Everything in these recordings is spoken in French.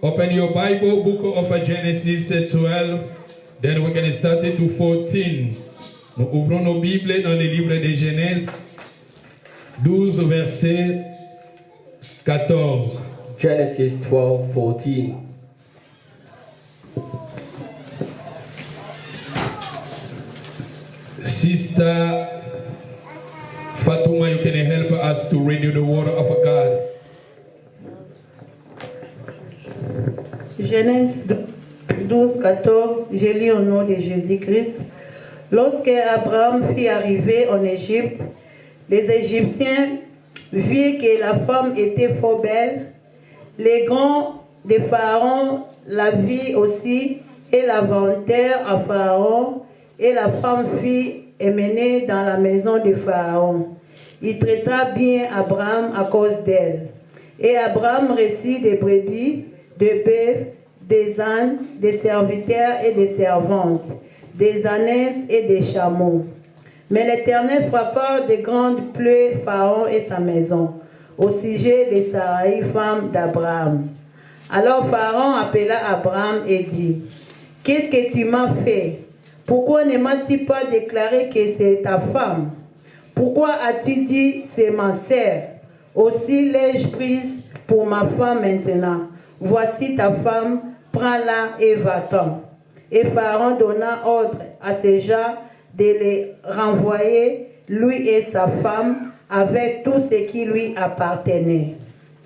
Open your Bible, book of Genesis 12. Then we can start it to 14. Nous ouvrons nos Bibles dans le livre de Genèse 12, verset 14. Genesis 12:14. Sister Fatuma, you can help us to read the word of God. Genèse 12, 14, je lis au nom de Jésus-Christ. Lorsque Abraham fit arriver en Égypte, les Égyptiens virent que la femme était fort belle. Les grands de Pharaon la virent aussi et la vantèrent à Pharaon, et la femme fut emmenée dans la maison de Pharaon. Il traita bien Abraham à cause d'elle. Et Abraham reçut des brebis, des bœufs, des ânes, des serviteurs et des servantes, des ânesses et des chameaux. Mais l'Éternel frappa de grandes plaies Pharaon et sa maison, au sujet de Sarai, femme d'Abraham. Alors Pharaon appela Abraham et dit: Qu'est-ce que tu m'as fait? Pourquoi ne m'as-tu pas déclaré que c'est ta femme? Pourquoi as-tu dit c'est ma sœur? Aussi l'ai-je prise pour ma femme maintenant. Voici ta femme, prends-la et va-t'en. Et Pharaon donna ordre à ses gens de les renvoyer, lui et sa femme, avec tout ce qui lui appartenait.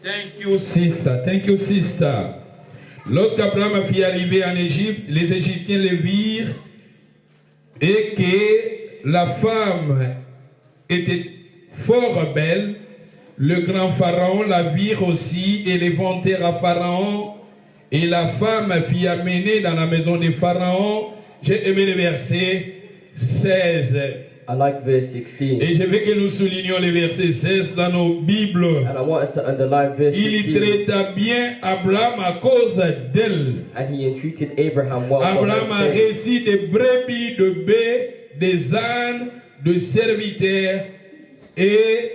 Thank you, sister. Thank you, sister. Lorsqu'Abraham fit arriver en Égypte, les Égyptiens le virent et que la femme était fort belle. Le grand Pharaon la vire aussi et les vantèrent à Pharaon. Et la femme fut amenée dans la maison de Pharaon. J'ai aimé le verset 16. I like verse 16. Et je veux que nous soulignions le verset 16 dans nos Bibles. And I want us to underline verse Il 16. traita bien Abraham à cause d'elle. And he entreated Abraham well for Abraham a her sake. reçu des brebis, de bœufs, des ânes, de serviteurs et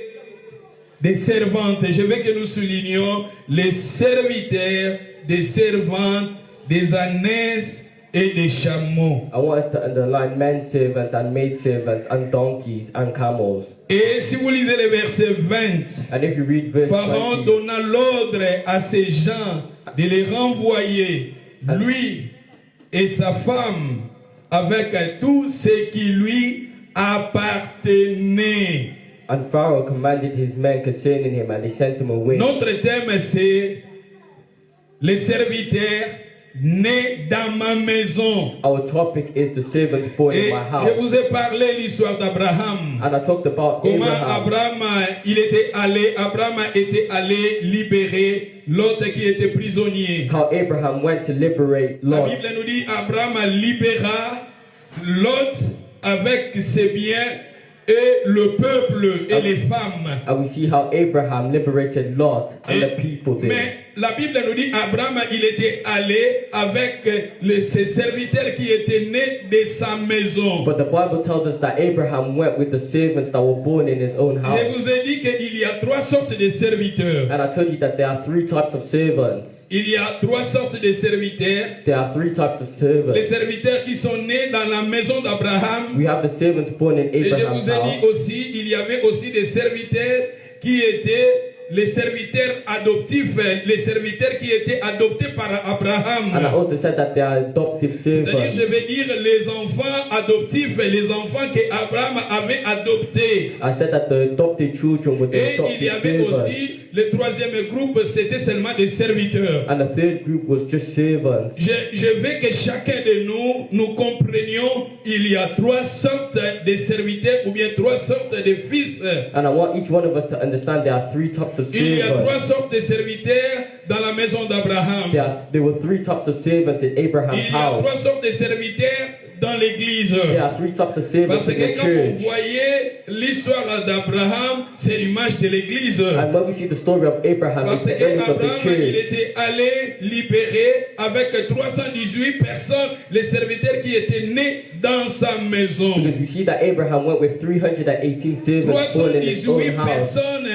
des servantes. Je veux que nous soulignions les serviteurs, des servantes, des ânesses et des chameaux. I want us to underline men servants and maid servants and donkeys and camels. Et si vous lisez le verset 20, And if you read verse Pharaon 20, donna l'ordre à ses gens de les renvoyer, lui et sa femme, avec tout ce qui lui appartenait. and Pharaoh commanded his men concerning him, and he sent him away. Notre thème, c'est les serviteurs nés dans ma maison. Our topic is the servants born Et in my je house. vous ai parlé l'histoire d'Abraham. And I talked about Comment Abraham. Abraham a été allé libérer Lot qui était prisonnier. How Abraham went to liberate La Lot. Bible nous dit Abraham libéra Lot avec ses biens et le peuple et les femmes. And we see how Abraham liberated Lot and the people there. Mais la Bible nous dit Abraham il était allé avec ses serviteurs qui étaient nés de sa maison. But the Bible tells us that Abraham went with the servants that were born in his own house. Je vous ai dit qu'il y a trois sortes de serviteurs. And I told you that there are three types of servants. Il y a trois sortes de serviteurs. There are three types of Les servants. serviteurs qui sont nés dans la maison d'Abraham. We have the servants born in Et je Abraham's vous ai dit house. aussi, il y avait aussi des serviteurs qui étaient les serviteurs adoptifs, les serviteurs qui étaient adoptés par And I Abraham. also said that there are adoptive C'est-à-dire, servants. je vais dire les enfants adoptifs, les enfants que Abraham avait adoptés. I said that the adopted children were the Et il y adopted avait servants. aussi le troisième groupe, c'était seulement des serviteurs. And the third group was just servants. Je veux que chacun de nous comprenions, il y a trois sortes de serviteurs ou bien trois sortes de fils. And I want each one of us to understand there are three types of Il y a trois servants. sortes de serviteurs dans la maison d'Abraham. There were three types of servants in Abraham's Il y a trois house. sortes de serviteurs dans l'église. There are three types of servants Parce in the que quand vous church. voyez l'histoire d'Abraham, c'est l'image de l'église. And when we see the story of Abraham, it's Parce the image of the qu'Abraham, il church. était allé libérer avec 318 personnes les serviteurs qui étaient nés dans sa maison. Because we see that Abraham went with 318 servants born in his own 318 house. personnes,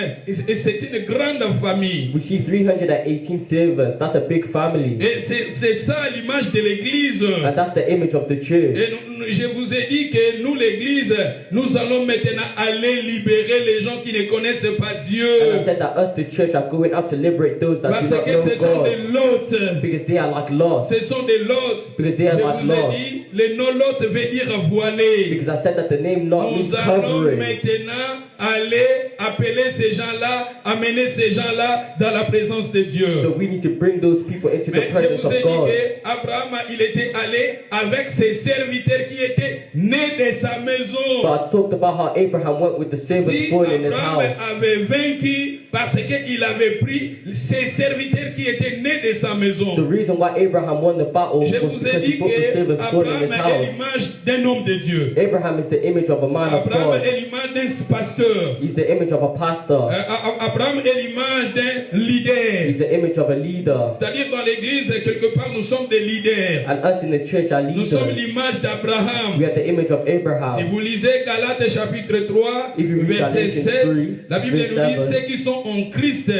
et c'est une grande famille. We see 318 servants. That's a big family. Et c'est ça l'image de l'église. And that's the image of the church. Et je vous ai dit que nous, l'église, nous allons maintenant aller libérer les gens qui ne connaissent pas Dieu. And I said that us, the church, are going out to liberate those that Parce do not que know ce sont God. des lots. Because they are like lost. Ce sont des lots. Because they are Je like vous ai lost. dit, le non-lot veut dire voilé. Because I said that the name not means Nous allons covering. maintenant aller appeler ces gens-là, amener ces gens-là dans la présence de Dieu. So we need to bring those people into the Mais je presence vous ai of God. dit qu'Abraham, il était allé avec ses serviteurs qui étaient nés de sa maison. But I talked about how Abraham went with the servants Si born in his Abraham house. avait vaincu parce qu'il avait pris ses serviteurs qui étaient nés de sa The maison. reason why Abraham won the battle Je was vous ai because he dit brought the servants born in qu'Abraham his est house. l'image d'un homme de Dieu. Abraham is the image of a man of Abraham God. est l'image d'un pasteur. He's the image of a pastor. Abraham est l'image d'un leader. He's the image of a leader. C'est-à-dire dans l'église, quelque part, nous sommes des leaders. And us in the church are Nous sommes leaders. l'image We d'Abraham. are the image of Si Abraham. vous lisez Galates chapitre 3, If you read verset Galatians 7, 3, la Bible verse nous dit 7. ceux qui sont en Christ,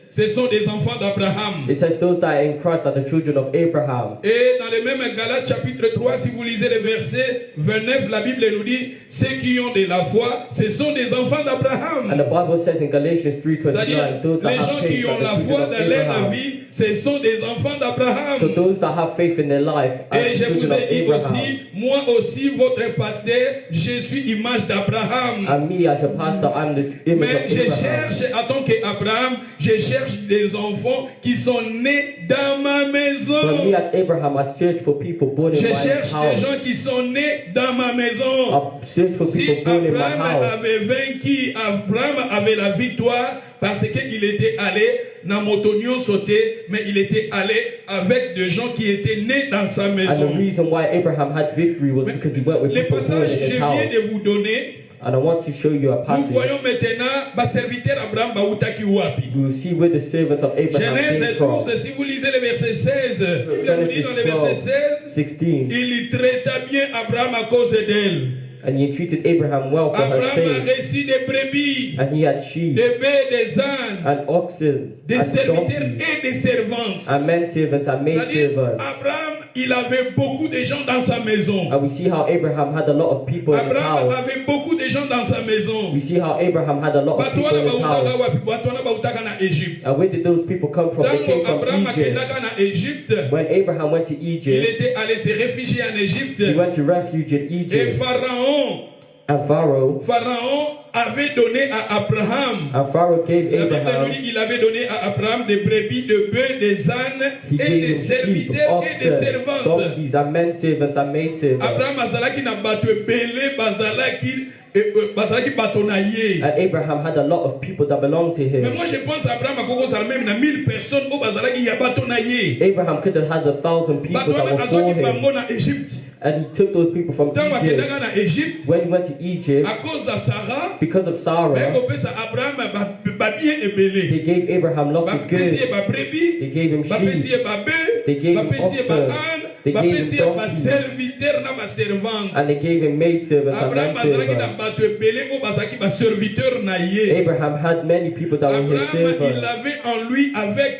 ce sont des enfants d'Abraham. It says those that are in Christ are the children of Abraham. Et dans le même Galates chapitre 3, si vous lisez le verset 29, la Bible nous dit ceux qui ont de la foi, ce sont des enfants And d'Abraham. the Bible says in Galatians C'est-à-dire, 3:29, those that les have gens faith qui ont are la the foi children of dans leur Abraham. vie, ce sont des enfants d'Abraham. So those that have faith in their life are Et the je vous children of ai dit Abraham. aussi, moi aussi, votre pasteur, je suis image d'Abraham. And me as a pastor, I'm the image Mais of je Abraham. cherche, en tant qu'Abraham, je cherche des enfants qui sont nés dans ma But me maison. as Abraham, I search for people born in Je my cherche des house. gens qui sont nés dans ma maison. I search for Si people born in my Abraham house. avait vaincu, Abraham avait la victoire parce qu'il était allé dans Motonio sauté, mais il était allé avec des gens qui étaient nés dans sa And the maison. reason why Abraham had victory was because he went with Les people born passages in que je his viens house. de vous donner, And I want to show you a nous passage. voyons maintenant le serviteur Abraham Baoutaki Wapi. We will see where the servants of Abraham came Genèse from. 12, si vous lisez le verset 16, il nous dit dans le verset 16, 16. il traita bien Abraham à cause d'elle. And he treated Abraham well for her Abraham a sake. reçu des brebis, And he had sheep des bœufs, des ânes, and oxen des and serviteurs donkeys et des servantes. and men servants and maid C'est-à-dire, servants. Abraham, il avait beaucoup de gens dans sa maison. And we see how Abraham had a lot of people in his Abraham house. avait beaucoup de gens dans sa maison. We see how Abraham had a lot of people in his house. Batwana bautaka na Égypte. And where did those people come from? They Tango came from Abraham Egypt. akendaka na Égypte, When Abraham went to il Egypt, était allé se réfugier en Égypte. he went to refuge in Et Egypt. And Pharaon avait donné à Abraham. Pharaoh gave La Bible nous Abraham, dit qu'il avait donné à Abraham des brebis, des bœufs, des ânes he et gave des him sheep, serviteurs et des oxen, servantes. donkeys, and men servants and maid servants. Abraham azalaki na bato ebele bazalaki bato na ye. And Abraham had a lot of people that belonged to Mais him. moi je pense Abraham akozala même na 1000 personnes oyo bazalaki ya bato na ye. Abraham could have had 1,000 people Bato that wana were for azwaki him. bango na Égypte. And he took those people from Ntango Egypt. akendaka na Égypte, When he went to Egypt, à cause ya Sarah, because of Sarah, bakopesa Abraham babien ebele. they gave Abraham lots of Bapesi ye goods. babrebi, They gave him bapesi sheep. ye babœufs, They gave him bapesi ye oxen. baâne, They gave him bapesi ye donkeys. baserviteur na baservante. And they gave him maid servants and Abraham men azalaki na servants. bato ebele oyo bazalaki baserviteur na ye. Abraham had many people that were his Abraham, il servants. avait en lui avec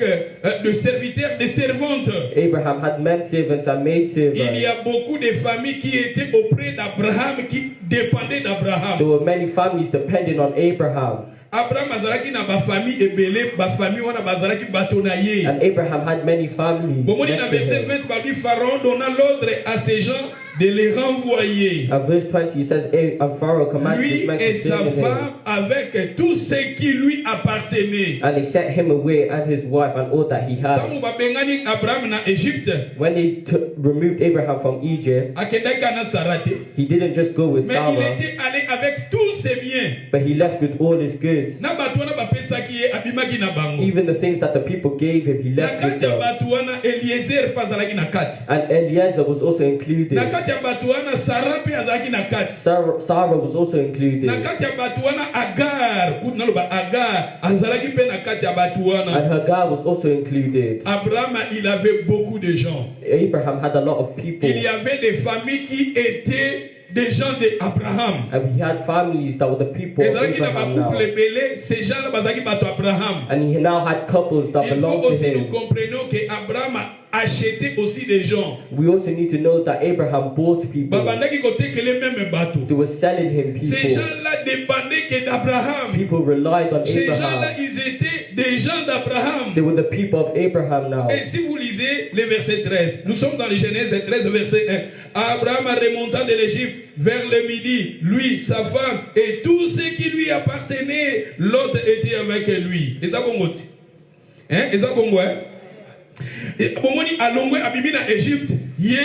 de serviteurs, des servantes. Abraham had men servants and maid Il y servants. a beaucoup de familles qui étaient auprès d'Abraham, qui dépendaient d'Abraham. There were many families depending on Abraham. Abraham azalaki na ba famille ebele, ba famille wana bazalaki bato na ye. And Abraham had many families. Bomoni na next to verset him. 20, babi Pharaon donna l'ordre à ces gens de les renvoyer. And verse 20, he says, and Pharaoh commanded Lui his men et to sa send him. femme avec tout ce qui lui appartenait. And they sent him away and his wife and all that he had. Tango babengani Abraham na Égypte, When they removed Abraham from Egypt, akendaki na Sarah te. he didn't just go with Mais il Sarah, était allé avec tous ses biens. But he left with all his goods. Na bato wana bapesaki ye abimaki na bango. Even the things that the people gave him, he Na left with kati ya them. bato wana Eliezer pa azalaki na kati. And Eliezer was also included. Na kati ya bato wana Sara pe azalaki na kati. Sarah was also Na included. kati ya bato wana Agar, kuti naloba Agar azalaki pe na kati ya bato wana. And Hagar was also included. Abraham, il avait beaucoup de gens. Abraham had a lot of people. Il y avait des familles qui étaient des gens d'Abraham. And he had families that were the people of Ezalaki na Abraham now. bakouple belé, ces gens-là bazalaki bato Abraham. And he now had couples that Il faut belonged to aussi nous him. comprenions que Abraham a acheté aussi des gens. We also need to know that Abraham bought people. Babandaki kotekele même bateau. They were selling him Ces people. gens-là dépendaient que d'Abraham. People relied on Ces gens-là, Abraham. ils étaient des gens d'Abraham. They were the people of Abraham now. Et si vous lisez le verset 13, nous sommes dans les Genèse 13, verset 1. Abraham remontant de l'Égypte vers le midi, lui, sa femme et tout ce qui lui appartenait, l'autre était avec lui. Et ça, bon, hein? Et ça, bon, et bon, alongwe abimi na Égypte, yé,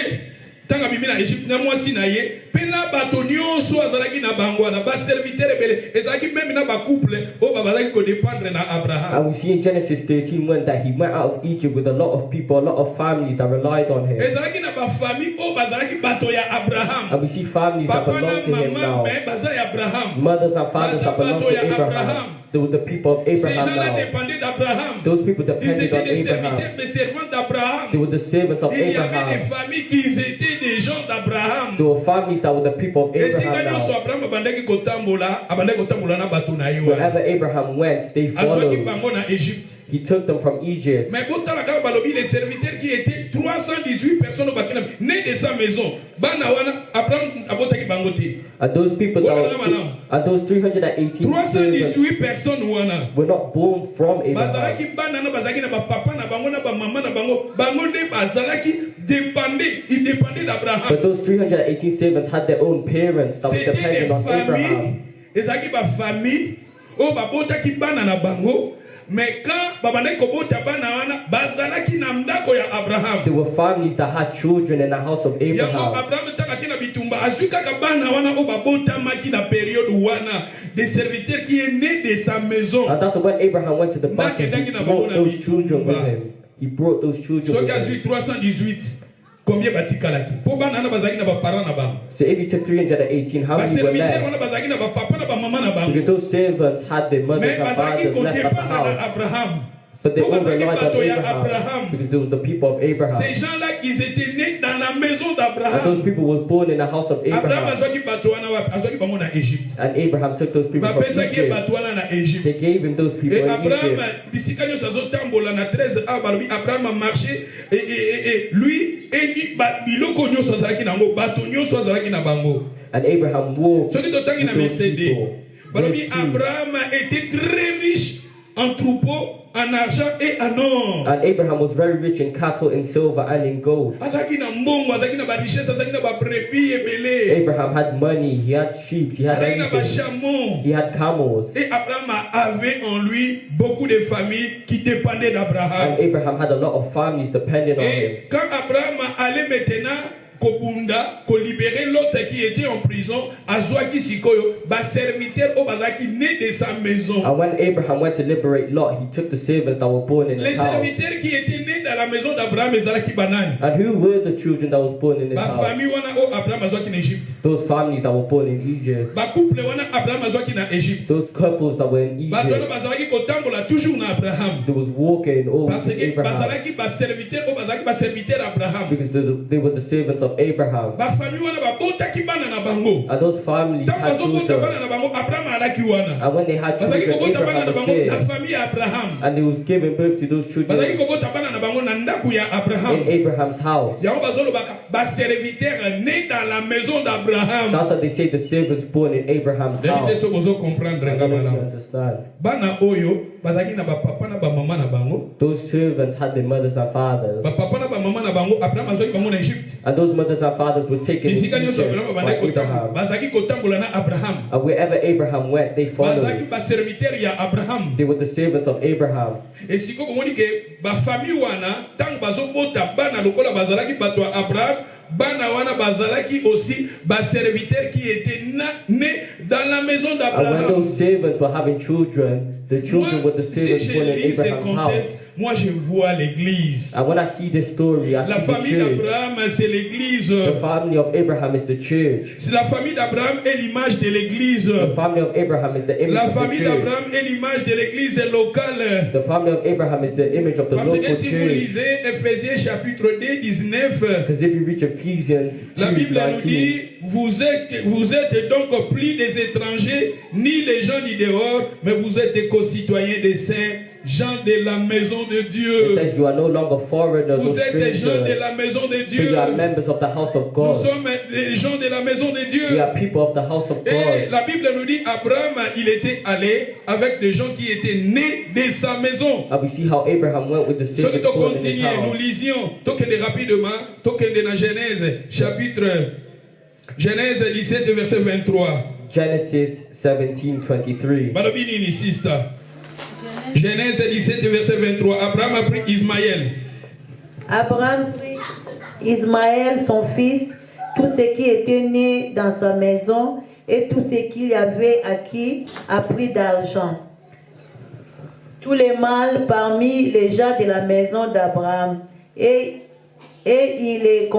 tant abimi na Égypte, na mwasi na yé, pena bato nyonso azalaki na bango na ba serviteur belé, ezalaki même na ba couple, o ba bazalaki ko dépendre na Abraham. And we see in Genesis 13 that he went out of Egypt with a lot of people, a lot of families that relied on him. Ezalaki na ba famille o bazalaki bato ya Abraham. And we see families that Papa belong to na him mama now. mais baza ya Abraham. Mothers and fathers that belong to Abraham. Abraham. They were the people of Ces Abraham gens-là now. dépendaient d'Abraham. Those people Ils depended étaient on des serviteurs, Abraham. des servants d'Abraham. They were the servants of Il y avait des Abraham. familles qui étaient des gens d'Abraham. There were families that were the people of Et si Abraham quand now. Abraham abandaki kotambola na bato na ye Wherever Abraham went, they azwaki followed. bango na Égypte. He took them from Egypt. Mais botala kaka balobi les serviteurs qui étaient 318 personnes au bakina nés de sa maison. Bana wana Abraham abotaki bango te. And those people that Voilà, were, and those 318 servants 318 personnes wana. were not born from Abraham. Bazalaki bana na bazalaki na ba papa na bango na ba mama na bango. Bango ne bazalaki dépendait, ils dépendaient d'Abraham. But those 318 servants had their own parents that were C'était des dependent on familles. Abraham. Ezalaki ba famille o babotaki bana na bango. Mais quand babandaki kobota bana wana bazalaki na ndako ya Abraham. There were families that had children in the house of Yango Abraham. Abraham takaki na bitumba azwi kaka bana wana o babotamaki na période wana des serviteurs qui est né de sa maison. And that's when Abraham went to the battle. Ndaki He na brought bango na those children with bitumba. him. He brought those children Soki with him. azwi 318 combien batikalaki? Po bana na bazalaki na ba parents na bango. So if you took 318, how Ba many were serviteurs left? wana bazalaki na ba papa na ba mama na bango. Because those servants had their mothers Mais and bazalaki fathers left at the kodépendre na house. Abraham. But they Po all bazalaki relied on bato ya Abraham. Abraham. Because they were the people of Abraham. Ces gens-là qui étaient nés dans la maison And those d'Abraham. people were born in the house of Abraham Abraham. azwaki bato wana wapi? Azwaki bango na Égypte. And Abraham took those people from Bapesaki Egypt. bato wana na Égypte. They gave him those people Et in Abraham, Egypt. bisika nyonso azotambola na 13 a balobi Abraham a marché et lui et biloko nyonso azalaki nango bato nyonso azalaki na bango. And Abraham walked Soki totangi na with those verset 2 people. balobi Verse 2. Abraham était très riche en troupeaux, en argent et en or. And Abraham was very rich in cattle, in silver, and in gold. Azalaki na mbongo, azalaki na ba richesse, azalaki na ba brebis ebele. Abraham had money, he had sheep, he had Azalaki na ba everything. chameaux. He had camels. Et Abraham avait en lui beaucoup de familles qui dépendaient d'Abraham. And Abraham had a lot of families dependent on him. Et quand Abraham allait maintenant kobunda, ko libérer l'autre qui était en prison, azwaki sikoyo, ba serviteur o bazaki né de sa maison. And when Abraham went to liberate Lot, he took the servants that were born in Les his house. serviteurs qui étaient nés dans la maison d'Abraham ezalaki banani. And who were the children that was born in his Ba house? famille wana o Abraham azwaki na Égypte. Those families that were born in Egypt. Ba couple wana Abraham azwaki na Égypte. Those couples that were in Ba wana Egypt. bazalaki kotambola toujours na Abraham. They was walking over Parce to que Abraham. bazalaki ba serviteur o bazalaki ba serviteur Abraham. Because they were the servants of Abraham. Ba famille wana ba botaki bana na bango. And those families Tant had bazobota bana children. na bango Abraham alaki wana. And when they had Bazalaki children, kobota bana na Abraham was bango na there. famille ya Abraham. And he was giving birth to those Bazalaki children kobota bana na bango na ndako ya Abraham. in Abraham's house. Yango bazolobaka ba serviteur né dans la maison d'Abraham. That's what they say, the servants born in Abraham's Davide house. so bozo comprendre I don't know if you ngabala. understand. Bana oyo bazalaki na ba papa na ba mama na bango. Those servants had their mothers and fathers. Ba papa na ba mama na bango Abraham azwaki bango na Egypte. And those mothers and fathers were taken in Bisika nyonso Egypt Abraham by bandaki kotambola. Abraham. Bazalaki kotambola na Abraham. And wherever Abraham went, they followed. Bazalaki ba serviteur ya Abraham. They were the servants of Abraham. Et siko komoni ke ba famille wana tang bazobota bana lokola bazalaki bato ya Abraham bana wana bazalaki aussi bas serviteurs qui étaient nés dans la maison And when d'Abraham. those servants were having children, the children were the Si servants je born in lis ces Abraham's house. contextes, moi je vois l'église. And when I see this story, I La see the famille church. d'Abraham, c'est l'église. The family of Abraham is the church. C'est la famille d'Abraham est l'image de l'église. The family of Abraham is the image La of the famille church. d'Abraham est l'image de l'église locale. The family of Abraham is the image of the Parce que local si vous church. lisez Ephésiens chapitre 2, 19, Because if you reach Ephesians la 2, Bible nous 19, dit, vous êtes donc plus des étrangers, ni les gens ni dehors, mais vous êtes des concitoyens des saints, gens de la maison de it Dieu. says you are no longer foreigners or Vous êtes des gens de strangers, la maison de but Dieu. you are members of the house of Nous God. sommes les gens de la maison de We Dieu. are people of the house of Et God. la Bible nous dit, Abraham, il était allé avec des gens qui étaient nés de sa maison. And we see how Abraham went with the Ce qui servants born in his continue, nous house. lisions, tokende rapidement, tokende dans Genèse, chapitre Genèse 17, verset 23. Genesis 17:23. Balobi nini, sister? Genèse 17, verset 23. Abraham a pris Ismaël. Abraham prit Ismaël, son fils, tout ce qui était né dans sa maison et tout ce qu'il avait acquis à prix d'argent. Tous les mâles parmi les gens de la maison d'Abraham. Et il est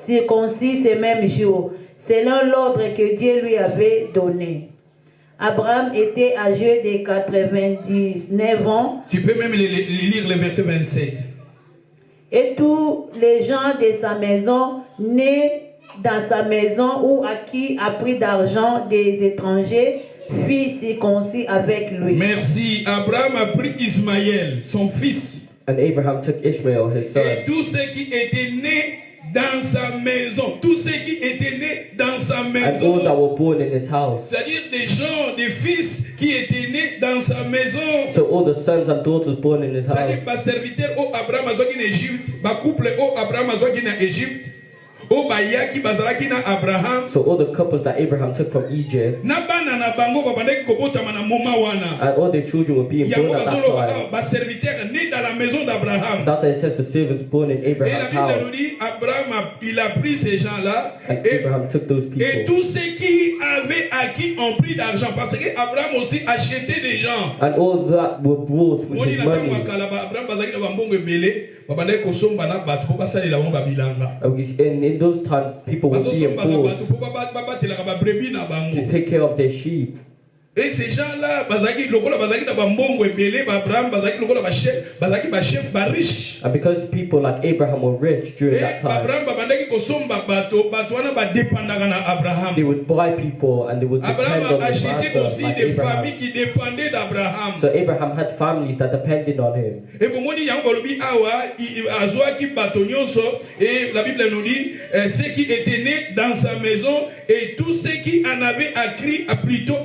circoncis ce même jour, selon l'ordre que Dieu lui avait donné. Abraham était âgé de 99 ans. Tu peux même lire le verset 27. Et tous les gens de sa maison, nés dans sa maison ou acquis à prix d'argent des étrangers, furent circoncis avec lui. Merci. Abraham a pris Ismaël, son fils, And Abraham took Ishmael, his et son, tous ceux qui étaient nés dans sa maison. Tous ceux qui étaient nés dans sa and all that maison. were born in his house. C'est-à-dire des gens, des fils qui étaient nés dans sa maison. So all the sons and daughters born in his house. C'est-à-dire bas serviteur au Abraham azwaki na Égypte, ba couple au Abraham azwaki na Égypte, au bayaki bazalaki na Abraham. So all the couples that Abraham took from Egypt, Na bana na bango babandaki kobotama na moma wana. and all their children were being born Yango at that bazoloba time. ba serviteur né dans la maison d'Abraham. That's why it says the servants born in Et la Abraham's Bible nous house. dit, Abraham, il a pris ces gens-là And et, Abraham took those et people. tous ceux qui avaient acquis en prix d'argent. Parce qu'Abraham aussi achetait des gens. And all that were brought with Moni his na tango money. akala ba Abraham bazaki na bambongo ebele, babandaki kosomba na bato po basalela bango babilanga. And in those times, people were being Bazosomba na brought bato po babatelaka babrebi na to bango. take care of their sheep. Et ces gens-là, bazaki lokola bazaki na bambongo ebele, ba Abraham bazaki lokola ba chef, bazaki ba chef ba riche. And because people like Abraham were rich during Et that time, Abraham babandaki kosomba bato, bato wana ba dépendaka na Abraham. they would buy people and they would depend Abraham on a the acheté master aussi like des Abraham. familles qui dépendaient d'Abraham. So Abraham had families that depended on him. Et pour moi, yango balobi awa, azwaki bato nyonso, et la Bible nous dit, ceux qui étaient nés dans sa maison, et tous ceux qui en avaient acquis, plutôt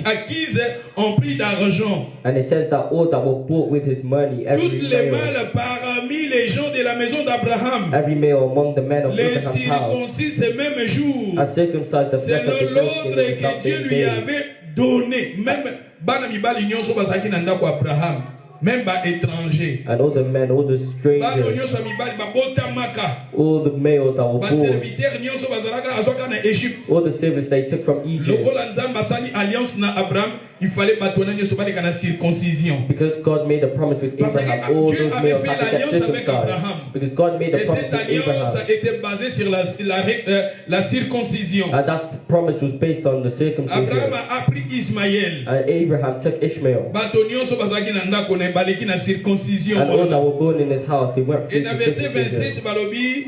acquises en prix d'argent. And it says that all that were bought with his money, Toutes les mâles parmi les gens de la maison d'Abraham, every male among the men of les Abraham's house, circoncis ce même jour, are circumcised the flesh selon of the l'ordre foreskin que of Dieu the lui day. avait donné. Même bana mibali nyonso bazaki na ndako Abraham, même ba étranger. And all the men, all the Bana strangers, nyonso mibali babotamaka. all the males that were Ba born, serviteur nyonso bazalaka azwaka na Égypte. all the servants they took from Egypt, Lokola Nzambe asali alliance na Abraham, il fallait batona nyonso baleka na circoncision. because God made a promise with Parce que Abraham, all Dieu those avait males fait had to get l'alliance avec circumcised. Abraham. Because God made a Et promise cette with alliance Abraham. était basée sur la circoncision. And that promise was based on the circumcision. Abraham a appris Ismaël. And Abraham took Ishmael. Bato nyonso bazalaki na ndako na baleki na circoncision. And all that were born in his house, they went Et through dans the verset circumcision. 27, balobi,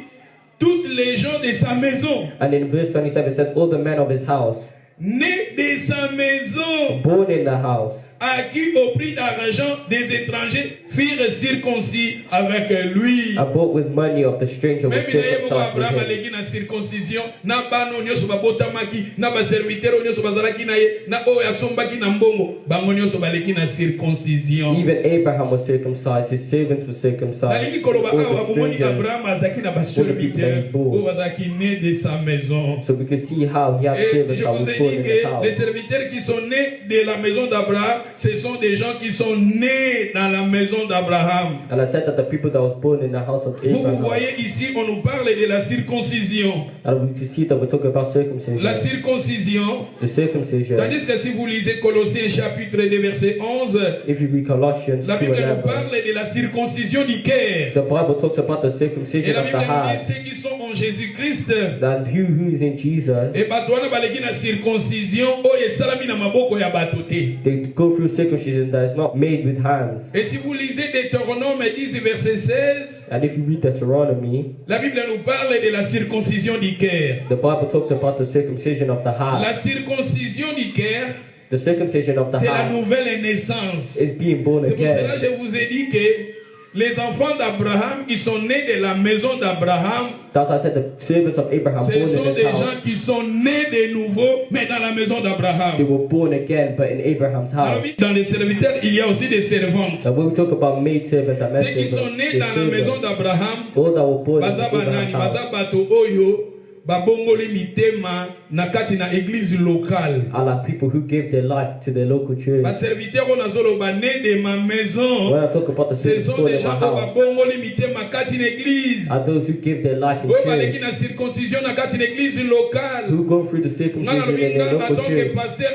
toutes les gens de sa maison, And in verse 27 it says, all the men of his house, nés de sa maison, born in the house, acquis au prix d'argent des étrangers, furent circoncis avec lui. and bought with money of the stranger were Même il y a circumcised with Abraham him. aleki na circoncision, na bano nyonso babotamaki, na baserviteur nyonso bazalaki na ye, na oyo asombaki na mbongo, bango nyonso baleki na circoncision. Even Abraham was circumcised, his servants were circumcised. Nalingi koloba all awa the bomoni strangers. Abraham azaki na baserviteur oyo bazalaki nés de sa maison. So we can see how he had Et servants je that vous was ai born dit in his que les house. serviteurs qui sont nés de la maison d'Abraham, ce sont des gens qui sont nés dans la maison d'Abraham. And I said that the people that was born in the house of Vous Abraham. voyez ici, on nous parle de la circoncision. And we see that we're talking about circumcision. La circoncision, The circumcision. tandis que si vous lisez Colossiens chapitre 2 verset 11, If you read Colossians la 2 Bible nous 11, parle de la circoncision du cœur. the Bible talks about the Et circumcision la of Bible the nous heart. dit ceux qui sont en Jésus-Christ. And who is in Jesus, Et batouana baleki na circoncision oyo esalami na maboko ya bato te. they go through circumcision that is not made with hands. Et si vous lisez Deutéronome 10 verset 16, And if you read Deuteronomy, la Bible nous parle de la circoncision du cœur. the Bible talks about the circumcision of the La heart. circoncision du cœur, The circumcision of the c'est la heart nouvelle naissance. is being born C'est pour cela again. que je vous ai dit que les enfants d'Abraham qui sont nés de la maison d'Abraham, That's why I said the servants of Abraham ce born sont in des this gens house. qui sont nés de nouveau, mais dans la maison They d'Abraham. were born again, but in Abraham's house. Dans les serviteurs, il y a aussi des servantes. And when we talk about maid servants, I Ceux qui mentioned sont nés dans la maison d'Abraham, all that were born in baza banani, Abraham's house. baza bato oyo, babongoli mitema na kati na église locale. Are like people who give their life to their local church. Ba serviteur on azolo ba né de ma maison. When I talk about the Ce servants sont born des in my gens oyo house, babongoli mitema kati na église. are those who give their life in Oyo baleki church, na circoncision na kati na église locale. who go through the Nga circumcision na in their lobinga en local tant que church. pasteur,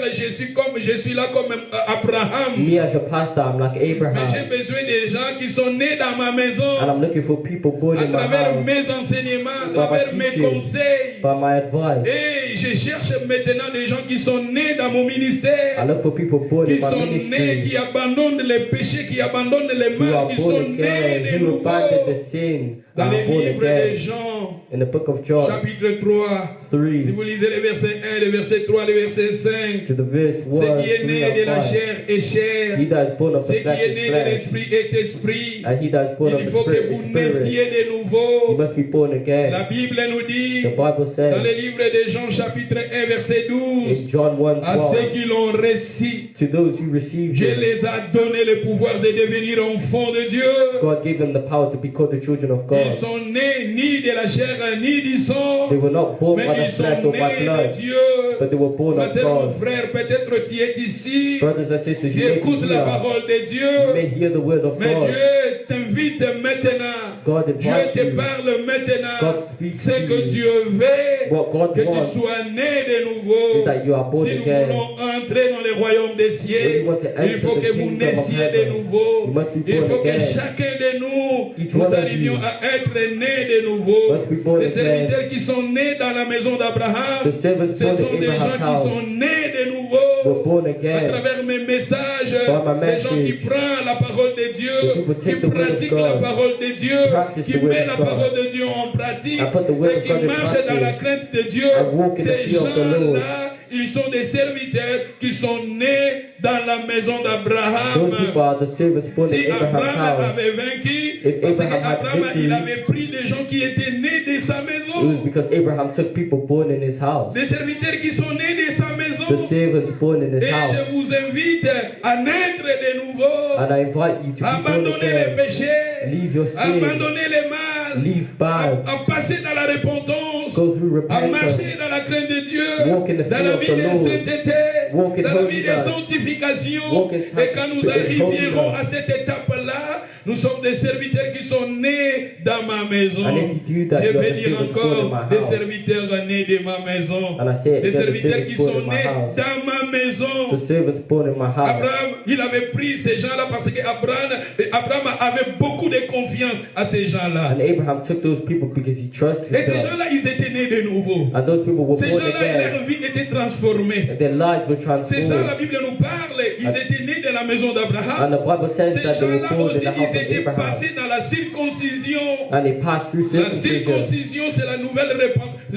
je suis là comme Abraham. Me as your pastor, I'm like Mais j'ai Abraham, besoin des gens qui sont nés dans ma maison. and I'm looking for people born À in my travers house mes enseignements, à By my travers mes teaching. conseils. by my advice. Et je cherche maintenant des gens qui sont nés dans mon I ministère, look for people born qui in my sont nés, ministry, qui abandonnent les péchés, qui abandonnent les who mal, are qui born sont nés again, de who abandoned the nouveau. sins, Dans and les are born livres de again. Jean, In the book of John chapitre 3, 3, si vous lisez les versets 1, les versets 3, les versets 5, to the verse ce 1, qui est 3 né de la and 5. chair est chair, He that is born of ce the qui flesh est is né de flesh, l'esprit est esprit. and he that is born of Il the faut que spirit is vous spirit. naissiez de You nouveau. must be born La again. Bible nous dit, The Bible dans says le livre de Jean chapitre 1 verset 12, in John 1, à ceux 12, qui l'ont reçu, to those who received Dieu him, les a donné le pouvoir de devenir enfants de Dieu. God gave them the power to be called the children of Ils God. sont nés ni de la chair ni du sang, They were not born by mais the ils sont flesh or by nés de blood, Dieu. but they were born Ma of sœur, mon God. frère, peut-être tu es ici, Brothers and sisters, tu you may écoutes be la here, parole de you Dieu, may hear the word of mais God. Dieu t'invite maintenant. God Dieu invites te you. parle maintenant. God speaks C'est to que you. Dieu veut What God que tu wants sois né de nouveau. is that you are born Si nous again. voulons entrer dans le royaume des If cieux, you want to il enter faut the que vous kingdom of naissiez de heaven, nouveau. you must be Il born faut que again. chacun de nous, Each nous one of arrivions you à être nés de nouveau. must be born Les again. serviteurs qui sont nés dans la maison d'Abraham, The servants ce born sont in des gens Abraham's qui house sont nés de were nouveau. born À again. travers mes messages, By my des gens qui message, prennent la parole de Dieu, the people qui take the word of pratiquent God, la parole de Dieu, practice qui the word mettent la of God, parole de Dieu en pratique and put the word et of qui God in marchent dans la practice, crainte de Dieu. and walk in the Ces fear of the Lord. gens-là, ils sont des serviteurs qui sont nés dans la maison d'Abraham. Those people are the servants born Si in Abraham's Abraham house. avait vaincu, If parce Abraham had qu'Abraham, victory, il avait pris des gens qui étaient nés de sa It was maison. because Abraham took people born in his house. Des serviteurs qui sont nés de sa The maison. servants born in his Et house. je vous invite à naître de nouveau. And I invite you to be born Abandonner les again. péchés. Leave your sin. Abandonner les mal. Leave bad. À passer dans la repentance. Go through À repentance. marcher dans la crainte de Dieu. Walk in the Dans fear la of vie the de Lord. sainteté. Walk in Dans la vie de holiness. sanctification. Walk in Et quand nous sanctification. arriverons à cette étape-là, nous sommes des serviteurs qui sont nés dans ma maison. And if you do that, Je you are vais the dire servants born in encore my des house. serviteurs nés de ma maison. And I say it Des again, the serviteurs qui servants sont born in my nés house. dans ma maison. The servants born in my house. Abraham, il avait pris ces gens-là parce qu'Abraham avait beaucoup de confiance à ces gens-là. And Abraham took those people because he trusted Et ces them. gens-là, ils étaient nés de nouveau. And those people were Ces born gens-là, again. leur vie était transformée. And their lives were C'est ça, la transformed. Bible nous parle. Ils étaient nés de la maison And d'Abraham. the Bible says Ces that they were gens-là born in aussi, the house ils of étaient Abraham. passés dans la circoncision. And they passed through La circumcision. circoncision, c'est la nouvelle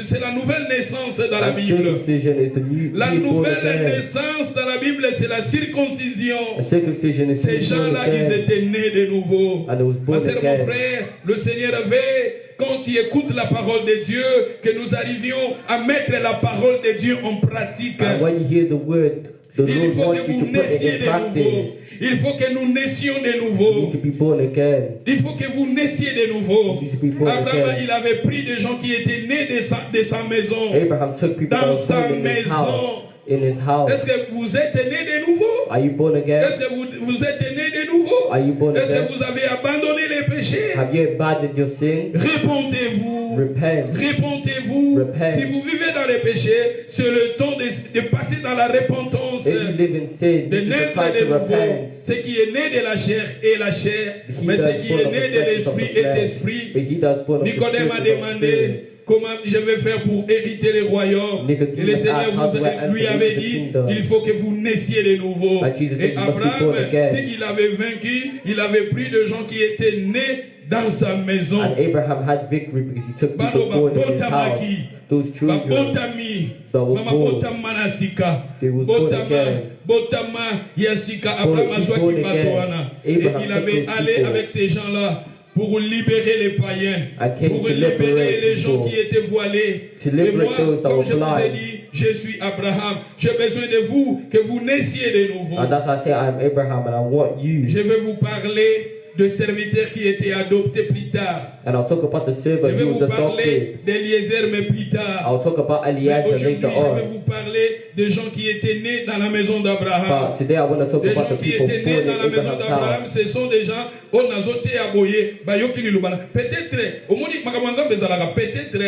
c'est la nouvelle naissance dans la And Bible. circumcision is the new La being born nouvelle again. naissance dans la Bible, c'est la circoncision. And circumcision is Ces being born gens-là, ils again. étaient nés de nouveau. And it was Ma born sœur, mon again. frère, le Seigneur veut, quand tu écoutes la parole de Dieu, que nous arrivions à mettre la parole de Dieu en pratique. And when you hear the word, the Il Lord faut wants que you vous to put it naissiez in de nouveau. practice. Il faut que nous naissions de You nouveau. need to be born again. Il faut que vous naissiez de nouveau. You need to be born Abraham, again. il avait pris des gens qui étaient nés de sa maison. Abraham took people that Dans were sa born in his house. maison. in his house. Est-ce que vous êtes né de nouveau? Are you born again? Est-ce que vous êtes né de nouveau? Are you born Est-ce again? que vous avez abandonné les péchés? Have you abandoned your sins? Répondez-vous. Repent. Répondez-vous. Repent. Si vous vivez dans les péchés, c'est le temps de passer dans la repentance. If you live in sin, De this is the naître time de to nouveau. repent. Ce qui est né de la chair est la chair, mais ce qui est né de l'esprit est esprit. But he does born of the Nicodème a spirit is of demandé spirit. comment je vais faire pour hériter le royaume. Nicodemus Et le Seigneur asked how do I lui enter avait into the dit, kingdom? il faut que vous naissiez de nouveau. And Jesus said, Et you must be Abraham, born again. s'il avait vaincu, il avait pris des gens qui étaient nés dans sa maison. And Abraham had victory because he took people Bano born in his house. babotamaki, Those children, babotami, that were mama born. botama na sika, They was born botama, again. botama ya sika. Born- Abraham he's azwaki born bato again. wana. Et Abraham il took avait those allé people. avec ces gens-là pour libérer les païens, And came pour to libérer liberate les gens people. qui étaient voilés. To Et liberate moi, those that comme were je vous ai blind. dit, je suis Abraham. J'ai besoin de vous, que vous naissiez de nouveau. And that's why I say I'm Abraham and I want you. Je vais vous parler de serviteurs qui étaient adoptés plus tard. And I'll talk about the Je servant vais who vous was parler adopted. d'Eliezer, mais plus tard. I'll talk about Mais Eliezer aujourd'hui, later je vais on. vous parler de gens qui étaient nés dans la maison d'Abraham. But today I want to talk Les about gens the qui people étaient born nés in dans la maison Abraham's d'Abraham, house. ce sont des gens on a zoté à boyer, bayoki lilubana. Peut-être, au monde makamanza bezalaka, peut-être,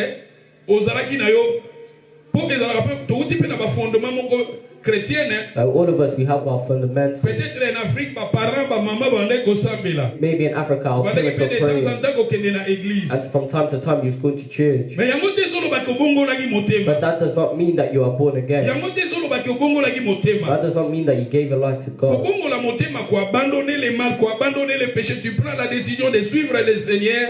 ozalaki na yo, pour ezalaka pe, touti pe na ba fondement moko chrétien, All of us, we have our fundamentals. peut-être en Afrique, ba parents, ba maman, bande kosambela. Maybe in Africa, our Bande parents pe are de temps en praying. temps kokende na église. And from time to time, you're going to church. Mais yango te zolo ba kobongo laki motema. But that does not mean that you are born again. Yango te zolo ba kobongo laki motema. That does not mean that you gave your life to God. Kobongo la motema, ko abandonner les mal, ko abandonner les péchés, tu prends la décision de suivre le Seigneur.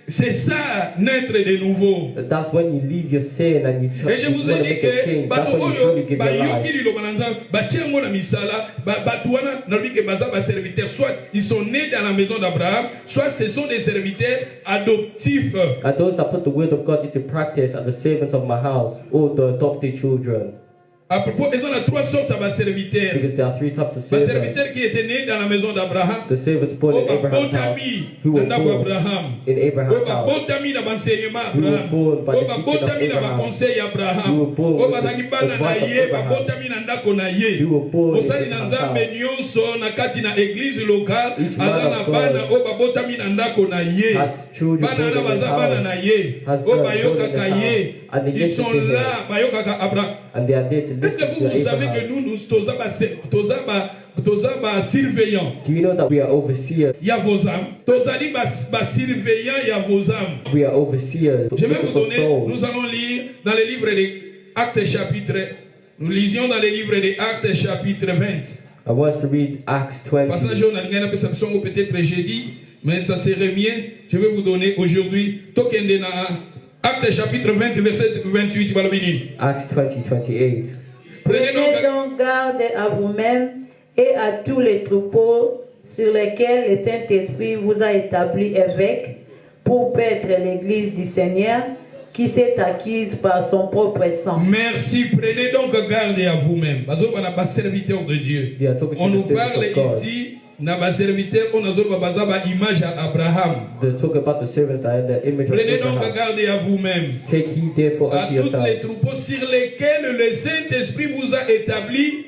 C'est ça, naître de nouveau. That's when you leave your sin and you Et je want vous to ai dit make a que change. That's bato when you truly oyo give your bayoki life. liloba na nzambe batia yango na misala bato wana nalobi ke baza baserviteurs, soit ils sont nés dans la maison d'Abraham, soit ce sont des serviteurs adoptifs. And those that put the word of God into practice are the servants of my house, or the adopted children. À propos, ils ont trois sortes de serviteurs. Because there are three types of Les servants. serviteurs qui étaient nés dans la maison d'Abraham, The servants born in Abraham's house, who were born Abraham. in Abraham's house. Botami na enseignement We were Abraham. born by the teaching of Botami na Abraham. conseil Abraham. We were born with Bazaki the bana na advice of ye, Abraham. botami na ndako na ye. We were born in Osali na Abraham's nzambe house. nyonso na kati na église locale, Each man aza of na God bana o babotami na ndako na ye. has children Bana born na in his baza bana house. na ye. Has O born in bayokaka his ye. house. And they Ils listen sont to him. là, bayokaka Abraham. And they are there to Est-ce que listen vous to savez que Abraham. nous tozaba surveillants? Do you know that we are overseers? Il y a vos âmes. Tozali ba surveillants, il y a vos âmes. We are overseers. Je vais Looking vous for donner, souls. nous allons lire dans le livre des Actes chapitre, nous lisions dans le livre des Actes chapitre 20. I want us to read Acts 20. Passage on a gagné peut-être jeudi, mais ça serait mieux. Je vais vous donner aujourd'hui Tokende na Actes chapitre 20 verset 28 balobini. Acts 20, 28. Prenez Prenez donc donc garde à vous-même et à tous les troupeaux sur lesquels le Saint-Esprit vous a établi évêque pour paître l'église du Seigneur qui s'est acquise par son propre sang. merci, prenez donc garde à vous-même. Parce qu'on a pas serviteur de Dieu. Yeah, talking to On nous the servants parle of God. ici, na ba serviteur, on a ba image à Abraham. They talk about the servants that are in the image of Prenez donc Abraham. garde à vous-même. Take heed therefore À unto tous les yourselves troupeaux sur lesquels le Saint-Esprit vous a établi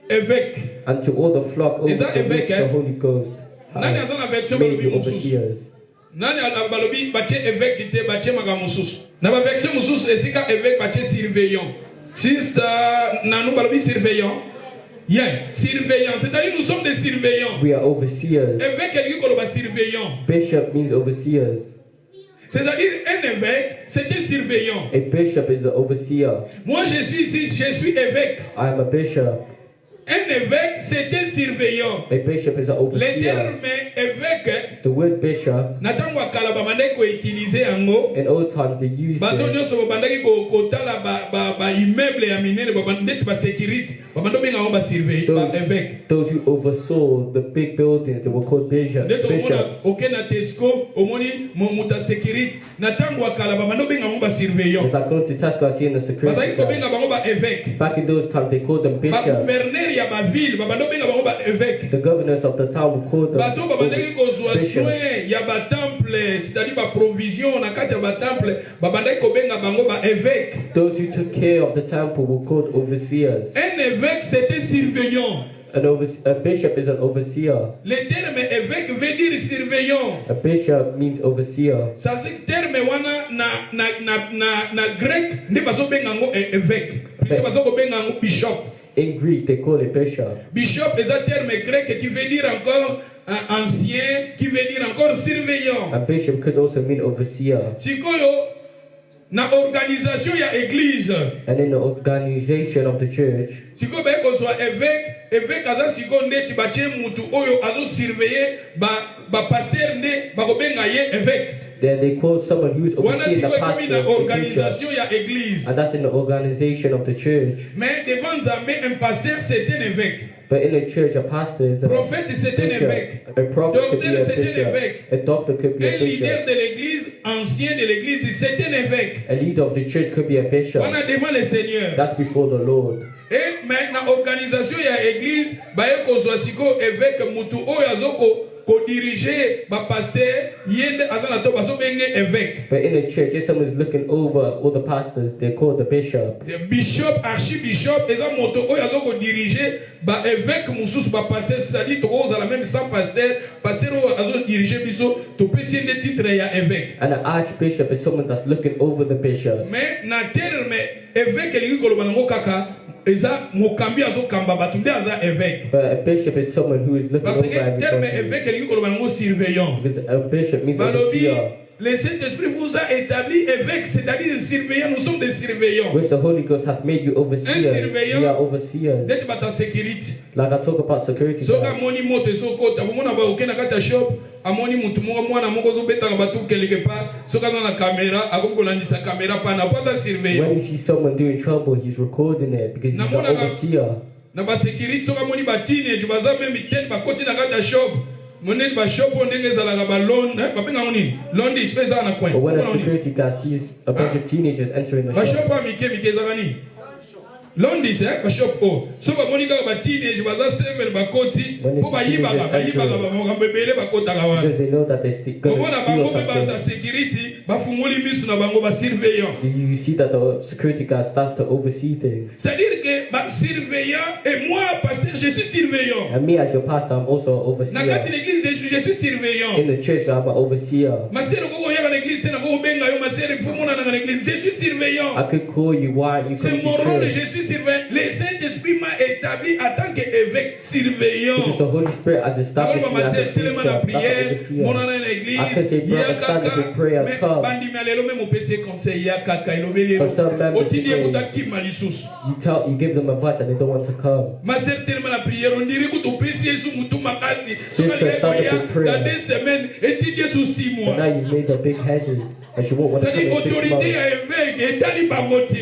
évêque. and to all the flock over Is that the évêque, which hein? the Holy Ghost Nani has aza na version made balobi you mosusu? overseers. Nani balobi batie évêque te batie maga mosusu? Na ba version mosusu esika évêque batie surveillant. Sister nanu balobi surveillant. Yeah, surveillant. C'est-à-dire nous sommes des surveillants. We are overseers. Évêque elingi koloba surveillant. Bishop means overseers. C'est-à-dire un évêque, c'est un surveillant. A bishop is an overseer. Moi je suis ici, je suis évêque. I am a bishop. Un évêque, c'est un surveillant. A bishop is an Le overseer. terme évêque, The word bishop, natango akala babandaki koutilize yango. in old times they used Bato it nyonso babandaki kotala ba immeuble ya minene babandaki ba sécurité. babando benga ngo ba surveiller ba évêque. Those who oversaw the big buildings, they were called bishops. Ok na Tesco omoni muta sécurité na tango akala babando benga ngo ba surveillant. As I go to Tesco, I see in the security Bazali ko benga bango ba évêque. back in those times, they called them Ba bishops. gouverneur ya ba ville babando benga bango ba évêque. The governors of the town would call them Bato babandaki kozwa bishops. soin ya ba temple, c'est-à-dire ba provision na kati ya ba temple, babandaki ko benga bango ba évêque. Those who took care of the temple were called overseers. Un évêque c'était surveillant. A bishop is an overseer. Le terme évêque veut dire surveillant. A bishop means overseer. Ça c'est terme wana na grec ne bazo benga ngo évêque. Plutôt bazo ko benga ngo bishop. In Greek, they call it bishop. Bishop est un terme grec qui veut dire encore ancien, qui veut dire encore surveillant. A bishop could also mean overseer. Sikoyo na organisation ya église. And in the organization of the church, Sikoyo ba ko soit évêque aza sikoyo ndeti ba tie mutu oyo azo surveiller ba passer nde ba ko benga ye évêque. then they call someone who's overseeing the pastor as a bishop. Organisation ya église. And that's in the organization of the church. Mais devant Zambé, un pasteur c'est un évêque. But in the church, a pastor is a Prophète c'est un évêque. bishop. A prophet could be Docteur a c'est un bishop. évêque. A doctor could be Un a leader bishop. de l'église, ancien de l'église, c'est un évêque. A leader of the church could be a bishop. On a devant le Seigneur. That's before the Lord. Et maintenant, organisation ya église, baye kozwa siko évêque mutu oyo azoko ko diriger ba pasteur yende azana to baso benge évêque. But in the church, if someone's looking over all the pastors, they're called the bishop. Le bishop, archibishop, eza moto oyo azoko diriger ba évêque mususu ba pasteur, c'est-à-dire to oza la même sans pasteur, pasteur oyo azo diriger biso to pesi des titres ya évêque. And an archbishop is someone that's looking over the bishop. Mais na terme évêque elingi koloba nango kaka eza mokambi azokamba bato nde aza évêque. But a bishop is someone who is looking Parce over que terme everybody. évêque elingi koloba nango surveillant. Because a bishop means Balobi, overseer, le Saint-Esprit vous a établi évêque, c'est-à-dire surveillant. Nous sommes des surveillants. which the Holy Ghost hath made you overseers. surveillant. We are overseers. D'être bata sécurité. Like I talk about security Soka guards. moni moto sokota, bomona ba okena kata shop, amoni mutu mwana moko zo beta batu quelque part, soka na caméra, akomko landisa caméra pa na pas surveillant. When you see someone doing trouble, he's recording it because he's an overseer. Na ba sécurité soka moni ba teenage baza même tête ba koti na kata shop. Monene ba shop ndenge zalaka ba loan, ba benga ngoni. Loan is pesa na coin. But when a security guard sees a bunch of teenagers entering the Ba shop, shop a mike zalani. Londi c'est ba shop o. So ba monika ba teenage baza 7 ba koti, po ba yiba ba mokambebele ba kota ka wana. because they know that they're going Bona to bango steal be ba ta something. security, ba fungoli misu na bango ba surveillant. You see that the security guard starts to oversee things. C'est-à-dire que ba surveillant et moi pasteur je suis surveillant. And me as your pastor, I'm also an Na kati overseer. l'église je suis surveillant. In the church, I'm an overseer. Ma sœur koko ya na église na koko benga yo ma sœur faut mona na l'église je suis surveillant. I could call you why you C'est come mon to rôle, church. je suis surveillant. Le Saint-Esprit m'a établi en tant qu'évêque surveillant. Because the Holy Spirit has established you as a bishop, Tellement la that's an prière, overseer. mon en l'église, I can say, brother, stand up in prayer, mais come. bandi malelo même au PC conseil ya kaka ilobeli. For some members Otindi today, ekuta kima lisusu. You give them advice and they don't want to come. Ma sœur tellement la prière, on dirait que tu PC Yesu mutu makasi. Sister, stand up in prayer. Dans 2 semaines, etindi Yesu 6 But mois. now you've made a big headed and she won't want to come C'est-à-dire in 6 autorité months. à évêque etali bangote.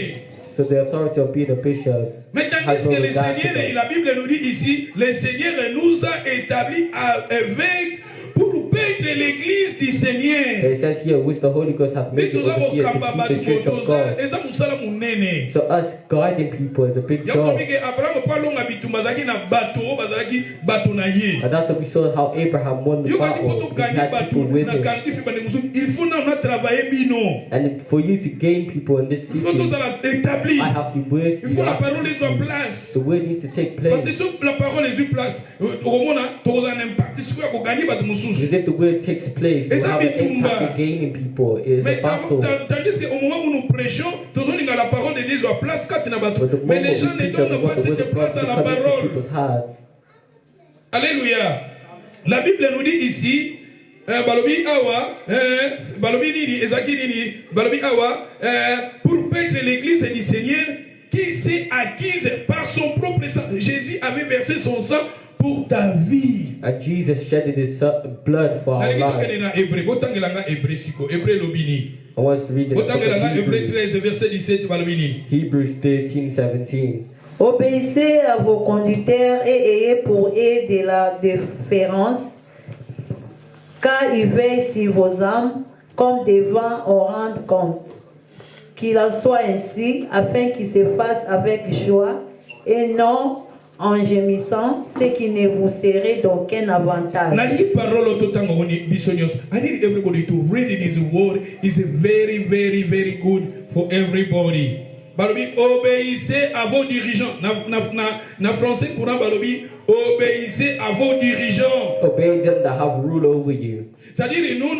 So the authority of being a bishop Mais tandis has no que le regard to Seigneur, them. la Bible nous dit ici, le Seigneur nous a établis à évêque pour paître l'église du Seigneur. But it says here, which the Holy Ghost hath Mais made you tout ça, overseers to kamba feed the church of God. eza musala munene. So us guiding people is a big Yango job. bike Abraham palonga bitumba zaki na bato bazalaki bato na ye. And that's what we saw how Abraham won the Yo kasi battle. poto He gagner had bato people with na him. qualifié bande musu. Il faut na travailler bino. And for you to gain people in this Il faut tout city, ça la établir. I have to work. Il faut la parole est en place. The word needs to take Parce que place. si la parole est en place, okomona toza un impact sur ko gagner bato mususu. Because if the word takes place, you Eza have an bitumba. impact in gaining people. It is a Mais battle. tandis qu'au moment où nous prêchons, toujours la parole de Dieu soit place quand il n'a pas tout. But the Mais moment les gens we ne preach, we donnent pas want the word cette of God place to à la come into parole. people's hearts. Alléluia. La Bible nous dit ici, balobi awa, balobi nini, ezaki nini, balobi awa, pour paître l'église du Seigneur qui s'est acquise par son propre sang. Jésus avait versé son sang pour ta vie. And Jesus shedded his blood for our lives. Na Hébreu, botangelanga Hébreu siko, Hébreu lobini. I want us to read the book of Botangelanga Hébreu Hebrews. 13 verset 17 balobini. Hebrews 13:17. Obéissez à vos conducteurs et ayez pour eux de la déférence, car ils veillent sur vos âmes comme devant en rendre compte. Qu'il en soit ainsi, afin qu'ils se fassent avec joie et non en gémissant, ce qui ne vous serait d'aucun avantage. I need everybody to read this word. It's very, very, very good for everybody. Balobi, obéissez à vos dirigeants. Na français pour un balobi, obéissez à vos dirigeants. Obey them that have rule over you. C'est-à-dire nous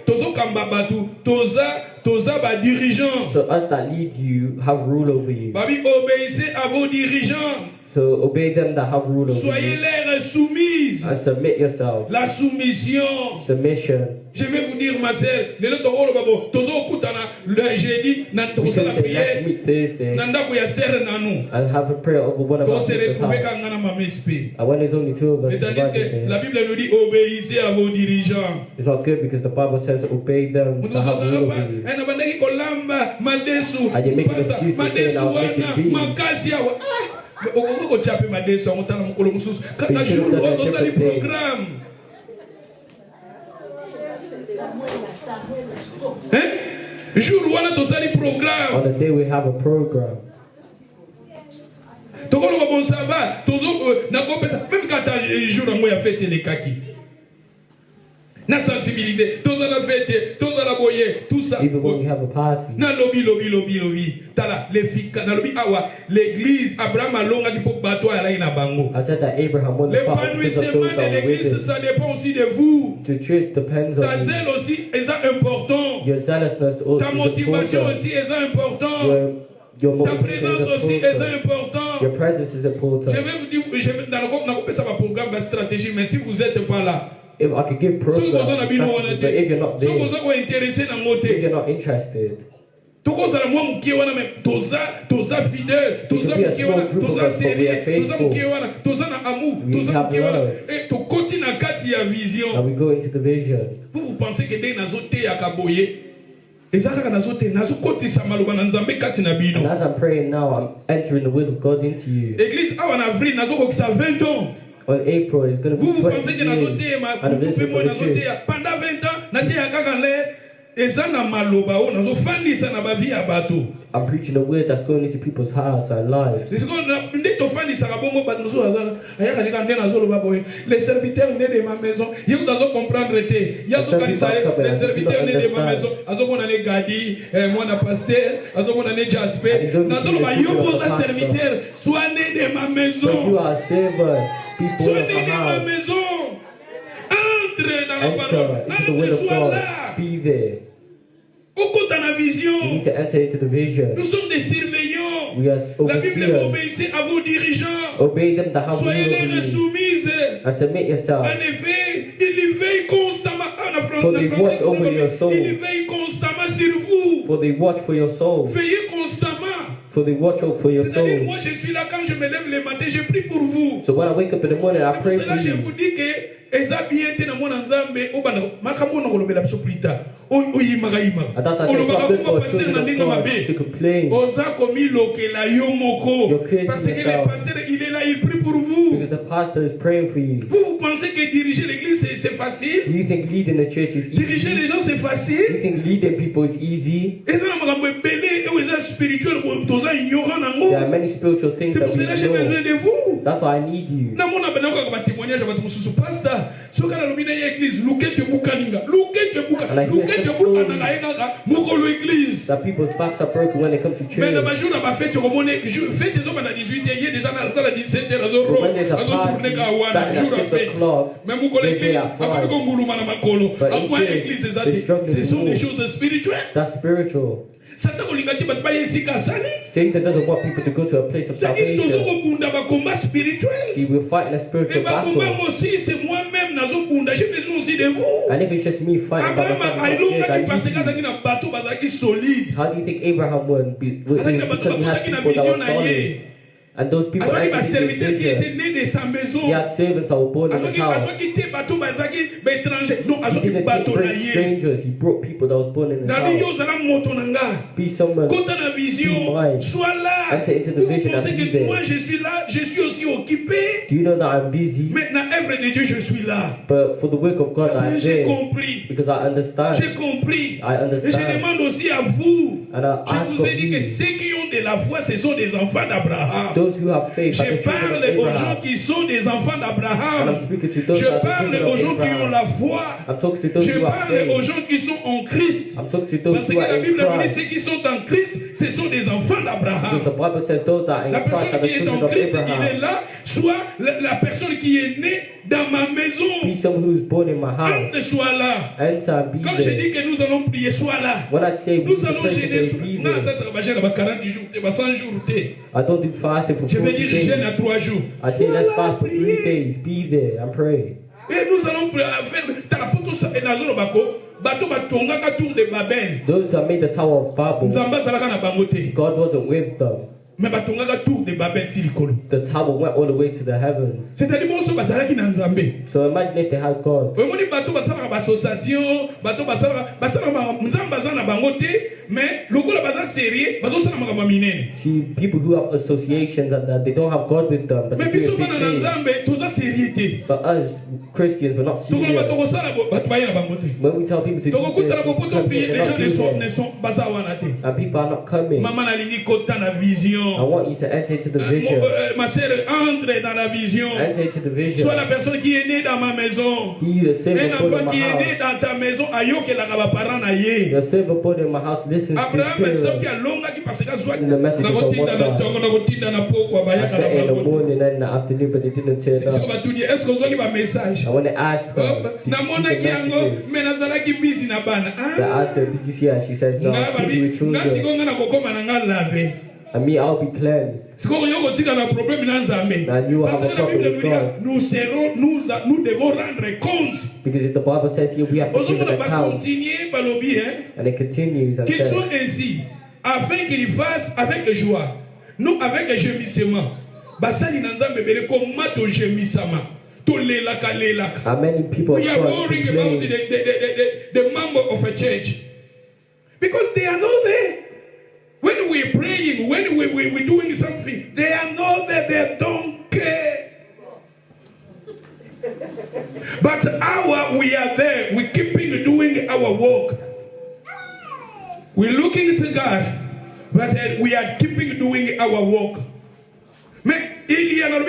tozo kambabatu, toza ba dirigeants. So us that lead you have rule over you. Babi, obéissez à vos dirigeants. So obey them that have rule over Soyez you. leur soumise. And submit yourself. La soumission. Submission. Je vais vous dire, ma sœur, le jeudi, na We tozo can la say prière, let's meet Thursday na ndako ya sœur nanu. and have a prayer over one of our To se sisters' retrouver house. quand ngana ma mespe. And when there's only two of us, Mais tandis que invited la there, Bible nous dit obéissez à vos dirigeants. it's not good because the Bible says obey them that have rule over you. Na bandaki kolamba madesu. And you make an Pasa, excuse to say, madesu "I'll make it wana be." makasi awa. Okoko chape madesu amutana mukolo mususu. Kata You should have jour done a ozali different thing. programme. Hein? Jour wana tozali programme. On the day we have a program. Tokolo ba bon ça va. Tozo na kopesa même quand jour yango ya fête les kaki. Na sensibilité, tozo la fête, tozo la boye, tout ça. Even when we have a party. Na lobby. Tala les fika na lobby awa l'église Abraham alonga di pour bateau ala ina bango. I said that Abraham won the fight because of L'épanouissement those de that were with l'église him. ça dépend aussi de vous. The church depends Ta on you. zèle aussi est important. Your zealousness also Ta is motivation important. aussi est important. Your Ta motivation présence is aussi est important. important. Your presence is important. Je vais vous dire, ça va programme, ma stratégie, mais si vous n'êtes pas là, If I could give si vous programs, avez envie strategies, but if you're not si there, vous êtes intéressé dans mon if côté, you're not interested, tokozala mwa mokie wana me toza fidèle, toza mokie wana, toza sérieux, toza mokie wana, toza na amour, toza mokie wana, et tokoti na kati ya now vision. we go into the vision. Vous pensez que dès nazote ya kaboye, ezaka nazote nazokotisa maloba na nzambe kati na And bino. as I'm praying now, I'm entering the will of God into you. Église awa na avril nazokokisa 20 ans. On April, it's going to be Vous 20 pensez que years nazote ma anniversary for the nazote church. pendant 20 ans nateya kaka l'air eza na maloba o nazofandisa na bavi ya bato. I'm preaching a word that's going into people's hearts and lives. Nde tofandisaka bongo bato mosusu ayaka nika nde nazoloba boye les serviteurs nde de ma maison ye kuta azocomprendre te ye azokanisa les serviteurs nde de ma maison azomona ne gadi mwana pasteur azomona ne jasper nazoloba yo boza serviteur soit né de ma So you maison, are servants, people soit of né the de ma house. maison. Entre dans la parole, Enter into the will entre, of sois God. là. Be there. Okota dans la You vision. need to enter into the vision. Nous sommes des surveillants. We are La Bible dit overseers. obéissez à vos dirigeants. Obey them that have rule Soyez over les you. soumises. And submit yourself. En effet, il veille constamment. Ah, For they watch over your soul. Il veille constamment sur vous. For they watch for your soul. Veillez constamment. For they watch over for your C'est-à-dire, soul. moi je suis là quand je me lève le matin, je prie pour vous. So when I wake up in the morning, I C'est pray pour for cela que je you. vous dis que eza bien te na mwana nzambe obana makambo na kolobela biso plus tard. Oyimaka yimaka. And that's why I say it's not good for pasteur children na of ndenge God mabe. to complain. Oza komilokela yo moko. You're cursing Parce que le yourself. pasteur il est là, il prie pour vous. Because the pastor is praying for you. Vous pensez que diriger l'église c'est facile? Do you think leading the church is Diriger easy? les gens c'est Do you facile? think leading people is easy? Eza na makambo ebele oyo eza spirituel toza ignorant There are nango. many spiritual things C'est that pour we cela que j'ai besoin ignore. de vous. That's why I need you. namona banako ba témoignage ya bato mosusu pastor soki nalobi na ye église luke te bukaninga luke te buka And I hear luke te such bukananga ye kaka mokolo église That people's backs are broken when they come to mais na church. bajour na bafete komone fete ezobanda 18h ye déjà nazala 17h But when there's a azotourne party ka wana starting jour ya at 6 fete o'clock, mais mokolo they église are akomi fine. konguluma na makolo But in akwa church, église eza they te struggle ce sont to des move. choses spirituelles That's spiritual. satan kolinga te bato baya esika asali Satan doesn't want people to go to a place of c'est-à-dire tozo salvation. kobunda bakomba spirituel He will fight in a mais spiritual bakomba battle. aussi c'est moi-même nazobunda j'ai besoin aussi de vous. And if it's just me fighting by myself, Abraham I'm not scared, I alongaki parce need que azalaki you. na bato bazalaki solide How do you think Abraham won? azalaki na bato Because he had bakotaki na people that vision were na solid. ye And those people Azaki ba entered into serviteur his qui était vision. né de sa maison. He had servants that were born in his Azaki house. azaki te bato bazaki ba étranger. Non, He azaki didn't bato na bring ye. strangers, he brought people that was born in his Nadi yo house. zala moto nanga. Be someone. Kota na vision. Right. Sois là. Enter into the Vous vision pensez and be que there. moi je suis là, je suis aussi occupé. Do you know that I'm busy? Mais dans l'œuvre de Dieu, je suis là. But for the work of God, Parce I'm que j'ai there. compris. Because I understand. J'ai compris. I Et je understand. demande aussi à vous. And I Je ask vous of ai dit que you, ceux qui ont de la foi, ce sont des enfants d'Abraham. those who have faith, Je like the children parle of aux gens Abraham. qui sont des enfants And d'Abraham. I'm speaking to those Je that are the parle children aux of gens qui ont Abraham. la foi. I'm talking to those Je who have parle aux faith. gens qui sont en Christ. I'm talking to those Parce que who are la in Bible nous dit Christ. ceux qui sont en Christ, ce sont des enfants Because d'Abraham. the Bible says those that are La in Christ personne are the qui est en children of Christ, il est Abraham. là, soit la personne qui est née dans ma Be maison. someone who is born in my house. Entre soit là. Enter and be Quand je there. dis que nous allons prier, sois là. When I say we Nous need to allons pray gêner. today, be Non, there. ça va gêner 40 jours, 100 jours. I don't do fasting for Je vais 40 dire days. gêne à 3 jours. I say Sois let's là, fast for 3 prier. days. Be there and pray. Et nous allons faire Tarapoto et Nazoro Bako, Bato Batongaka tour de Babel. Those that made the Tower of Babel, Nzamba Salaka na Bangote. God wasn't with them. Mais Batongaka tour de Babel Tilikolo. The tower went all the way to the heavens. C'est-à-dire, bon, so Basalaki na Nzambe. So imagine if they had God. On dit Bato Basalaka Association, Bato Basalaka Nzamba Zana Bangote, mais le coup la Basa sérieux, Baso Salama Minene. See, people who have associations and that they don't have God with them, but Mais they do Biso a big Bana thing. Nzambe, tout ça sérieux. But us Christians, we're not Toko serious. Bato Sala Bato Baya na Bangote. When we tell people to do Toko Kutala Boko to prier, they're les not gens doing ne it. sont Basa Wanate. And people are not coming. Maman Nalingi Kota na I vision. want you to enter into the vision. Ma sœur entre dans la vision. Enter into the vision. Sois la personne qui est née dans ma maison. He the silver Un born in enfant my qui est né house. dans ta maison, ayoke la parents na ye. The silver born in my house listens to Abraham his soki parents. alonga ki parce que soit In the messages na of kotinda na WhatsApp. tongo na kotinda na poko I bayaka said in na the bango. morning and in the afternoon, but they didn't turn Siko up. batuni est-ce que ozaki ba message? And when they asked her, Hop, did na you see mona ki the yango messages? me nazalaki busy na bana. They asked her, did you see her? She said, no, Nga I'm busy with babi, nga children. siko nga na kokoma na nga lave. And me, I'll be cleansed. Siko yo kotika na problème na Nzambe. And you have Parce a que la problem Bible with nous dit God. nous devons rendre compte. Because if the Bible says here, we have to give an Ozomona ba account. continuer balobi hein. And it continues and Qu'ils says, soient ainsi, afin qu'ils fassent avec joie, non avec gémissement. Basali Nzambe bele koma to gémissement. To lelaka lelaka. and many people We are are worrying about complaining. the member of a church. Because they are not there. When we're praying, when we're doing something, they are not there, they don't care. But we are there, we keeping doing our work. We're looking to God, but we are keeping doing our work. Mais il y a dans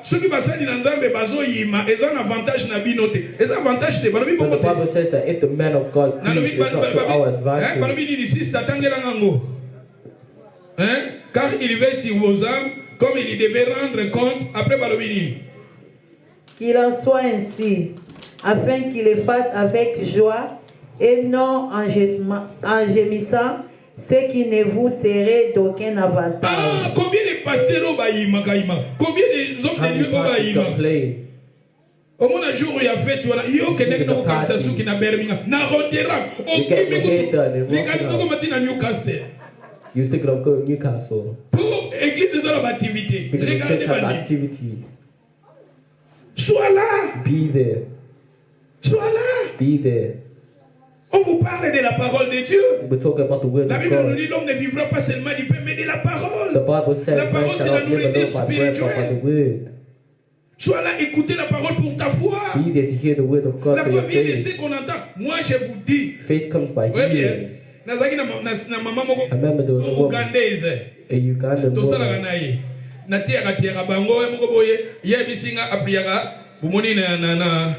ceux qui passent dans Nzambe bazo yima, ils ont un avantage na binote. Ils ont un avantage de balobi But the popote. Bible says that if the man of God preaches, it's not to our advantage. Balobi ni ici tatangela ngango. Hein? Car il veille sur vos âmes comme il devait rendre compte après balobi ni. Qu'il en soit ainsi, afin qu'il les fasse avec joie et non en gémissant, ce qui ne vous serait d'aucun avantage. Ah, combien de pasteurs au baïma kaima? Combien de hommes How de many Dieu au pastors baïma? complain? Au moins un jour où il y a fait, voilà, il y a aucun nègre dans le cancer qui n'a Birmingham. N'a Rotterdam. You get your hair done in Les cancer Rotterdam. comme à Newcastle. You thinking of going to Newcastle Pour l'église des hommes activité. because the Regardez church has Bani. activity. Sois là. Be there. Sois là. Be there. On vous parle de la parole de Dieu. We're talking about the word La of Bible nous God. dit l'homme ne vivra pas seulement du pain, mais de la The parole. Bible says La parole, man c'est shall la not live nourriture alone by bread, but by spirituelle. the word. Sois là, écoutez la parole pour ta foi. Be there to hear the word of God La for foi your vient de faith. ce qu'on entend. Moi, je vous dis. Faith comes by Oui, bien. hearing. Nazaki na maman moko I remember there was a woman, Ougandaise. a Ugandan Tosalaka woman. na ye. Na tiaka bango moko boye. Yebisinga apriaka. Bumoni na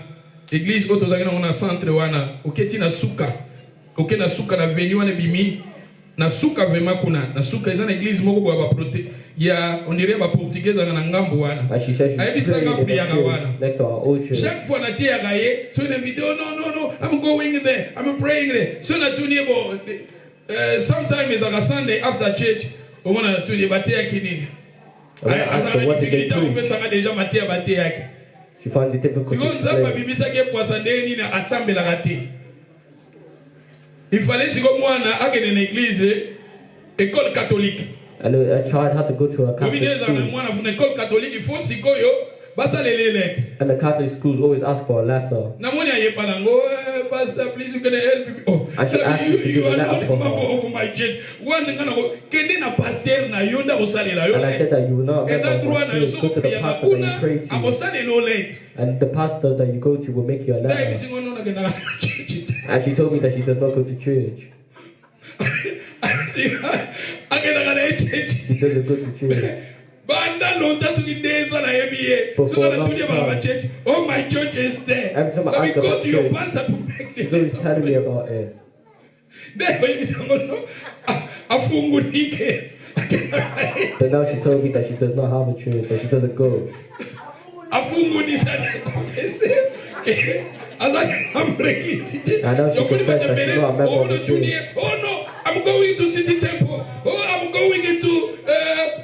église oyo tozalaki nango na centre wana. Oketi na suka. Oke na suka na veni wana bimi. Na suka vema kuna. Na suka eza na église moko boya ba proté. Ya on dirait ba portugais na ngambo wana. And she said Ayebi she's praying sanga in the priaka wana. church next to our old church. Chaque fois na tiaka ye. So na video no. I'm going there. I'm praying there. So na tuni bo. Sometimes it's like a Sunday after church. Omona na tuni batea kinini. And when I asked her what did they Difficulté preach, opesanga déjà batea bateaki. she finds it difficult to Siko nzambe explain. abimisaki epwasa ndenge nini asambelaka te. Il fallait siko mwana akende na église école catholique. And a child had to go to a Catholic Obineza na school. mwana vuna école catholique il faut sikoyo basalele lettre. And the Catholic schools always ask for a letter. Namoni ayepa nango pastor please you can help me. Oh, I should ask you to do you are the letter not for member her. of my church. One ngana go kende na pasteur na yonda osalela yo. And I said that you will not Eza remember droit my na yo church. Go to the so pastor that you kuna pray to. akosalelo lettre. And the pastor that you go to will make you a Na letter. ebisingo nona kenda na church. And she told me that she does not go to church. She doesn't go to church. Banda lonta suki deza na yebiye. For So a na long tudia time. baba church. Oh, my church is there. Every time I Let me ask go about to your church, pastor to make She's the always telling me about it. There, when you say, oh, no, afungunike. But now she told me that she does not have a church, that she doesn't go. Afungunisa confesse. As I am réclicité. I know she confessed that she's not a member of the church. Oh no, I'm going to City Temple. Oh, I'm going into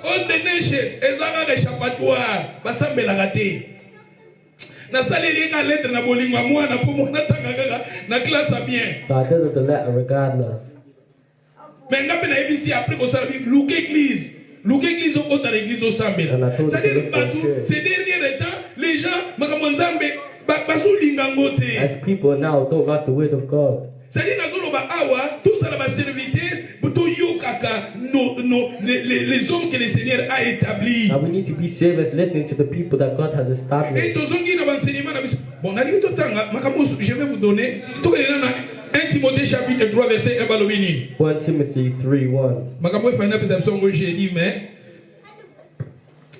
all the nation. Ezanga échappatoire. Basambela gate. Na saleli ka lettre na bolingwa mwana po mwana tangaka na classe bien. So I did the letter regardless. Mais ngapi na ABC après ko sala bi luke église. Luke église au côté de l'église au Sambela. And I told her to C'est-à-dire look for a partout church. ces derniers temps, les gens makamwanzambe bazulinga ngote. As people now don't like the word of God. C'est-à-dire nazoloba awa tout ça la serviteur buto yokaka les hommes que le Seigneur a établis. Now we need to be serious listening to the people that God has Et established. tozongi na enseignement na biso. Bon, na lito tanga makambo je vais vous donner tout est dans 1 Timothée chapitre 3 verset 1 balobini. 1 Timothy 3:1. Makambo fana pesa biso ngo j'ai dit mais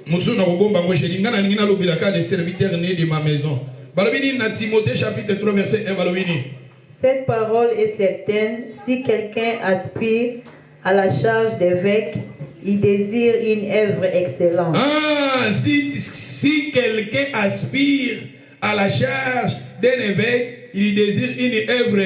musu na kobomba ngo j'ai dit ngana ningi na lobila ka des serviteurs nés de ma maison. Balobini na Timothée chapitre 3 verset 1 balobini. Cette parole est certaine, si quelqu'un aspire à la charge d'évêque, il désire une œuvre excellente. Ah, si quelqu'un aspire à la charge d'un évêque, il désire une œuvre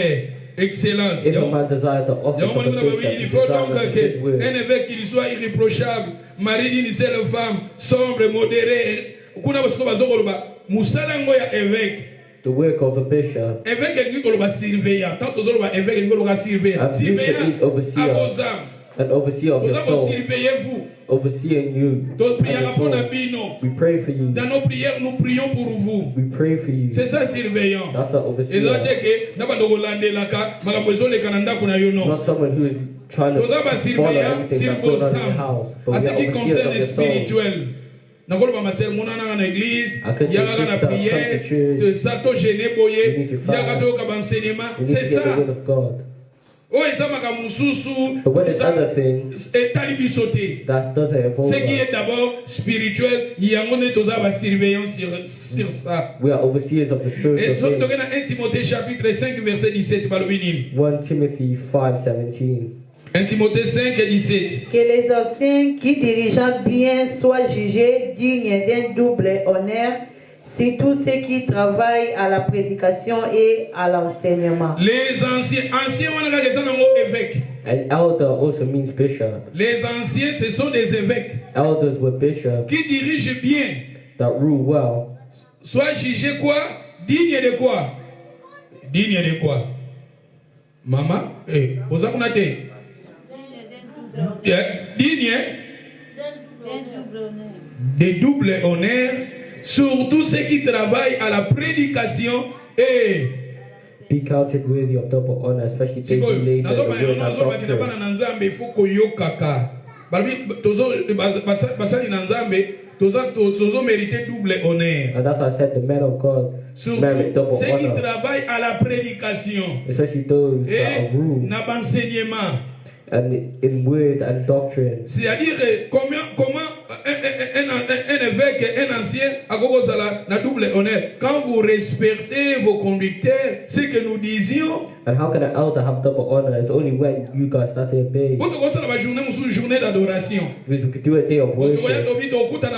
excellente. If a man desires the office of a bishop, he Il faut donc desires a good word. qu'un évêque qu'il soit irréprochable, mari d'une seule femme, sombre, modéré. Kuna basoto bazokoloba musala ngo ya évêque. The work of a bishop. Évêque ngi koloba surveillant. Tant ozoloba évêque ngi koloba surveillant. A bishop is overseer, an overseer of your soul, Surveillez-vous. overseeing you. Donc and prions your pour soul. Nabino. We pray for you. Dans nos prières, nous prions pour vous. We pray for you. C'est ça surveillant. That's an Et overseer. là, dès que n'a pas de landelaka, makambo ezoleka na ndako na yo no. Not someone who is trying to Nous avons follow surveillant everything sur that's going vos on in your âmes. house. But À we ce are qui overseers concerne of le your soul. spirituel. Nakolo ma sœur monana na église, I can see yaka na sister prière, comes to church. de sato gêné You need boye, to fast. yaka to ka enseignement, We need c'est to get the ça. word of God. Oh ezamaka mususu, But when it's other things etali bisote. that doesn't involve Ce qui us, est d'abord spirituel, yango ne toza ba surveillance sur ça. we are overseers of the Et spiritual donc things. toke na 1 Timothée chapitre 5 verset 17 balobini. 1 Timothy 5:17. 1 Timothée 5 et 17. Que les anciens qui dirigent bien soient jugés dignes d'un double honneur, surtout ceux qui travaillent à la prédication et à l'enseignement. Les anciens wana kaka eza nango évêque. An elder also means bishop. Les anciens ce sont des évêques Elders were bishops qui dirigent bien. that rule well. Soit jugé quoi? Digne de quoi? Digne de quoi? Maman, oza kuna te? Digne de double honneur, surtout ceux qui travaillent à la prédication et Be counted worthy of double honor, especially they who labor in the word and doctrine. na nzambe faut koyokaka. Basali na nzambe tozo mériter double honneur. And that's why I said the men of God merit Surtout double ceux qui honor, travaillent à la prédication especially those that et are ruled na enseignement. and in word and doctrine. C'est-à-dire comment un évêque, un ancien, a na double honneur. Quand vous respectez vos conducteurs, ce que nous disions, And how can an elder have double honor? It's only when you guys start to obey. vous une journée d'adoration. Because we could do a day of Vous worship.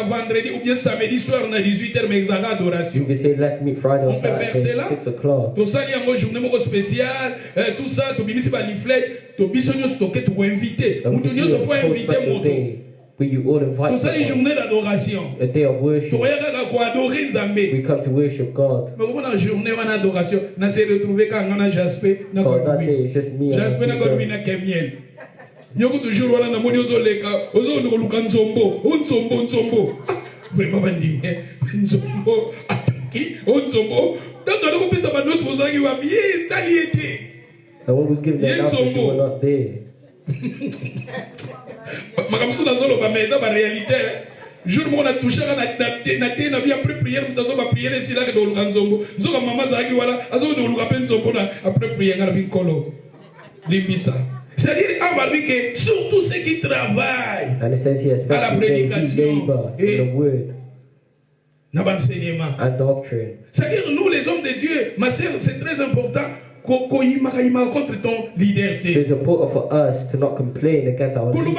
vendredi ou bien samedi soir, na 18h, mais You adoration. can say, let's meet Friday On or peut faire Saturday, cela. 6 o'clock. Tout ça, il y a une journée spéciale, tout ça, tu bimisi ba leaflet, tu biso nyo stocké, tu invité. And we Mutu could nyo do se faut a whole inviter special moto. day where you all invite Tout ça, une someone. journée d'adoration. A day of worship. Tu regardes quoi adorer Nzambe. We come to worship God. Mais comment la journée on adoration, na se retrouver quand on a Jasper, na For that day, Godwin. it's just me and Jasper na Jesus. Godwin na Kemiel. Nyoko toujours wana na moni ozoleka ozoluka nzombo nzombo vraiment bandime nzombo ataki nzombo tanto ndoko pesa bandos bozangi wa bien staliete The one who's giving the announcement, you were not there. Makamso na zolo ba meza ba réalité jour mo na toucher na te na bien après prière mutazo ba prière si la ke do luka nzombo nzoka mama zaki wala azo do luka pe nzombo na après prière ngala binkolo limbisa. C'est-à-dire, on va dire que surtout ceux qui travaillent And it says here, à la especially those who prédication labor in et the word dans l'enseignement. and doctrine. C'est-à-dire, nous les hommes de Dieu, ma sœur, c'est très important qu'on y contre ton leader. So it's important for us to not complain against our leader.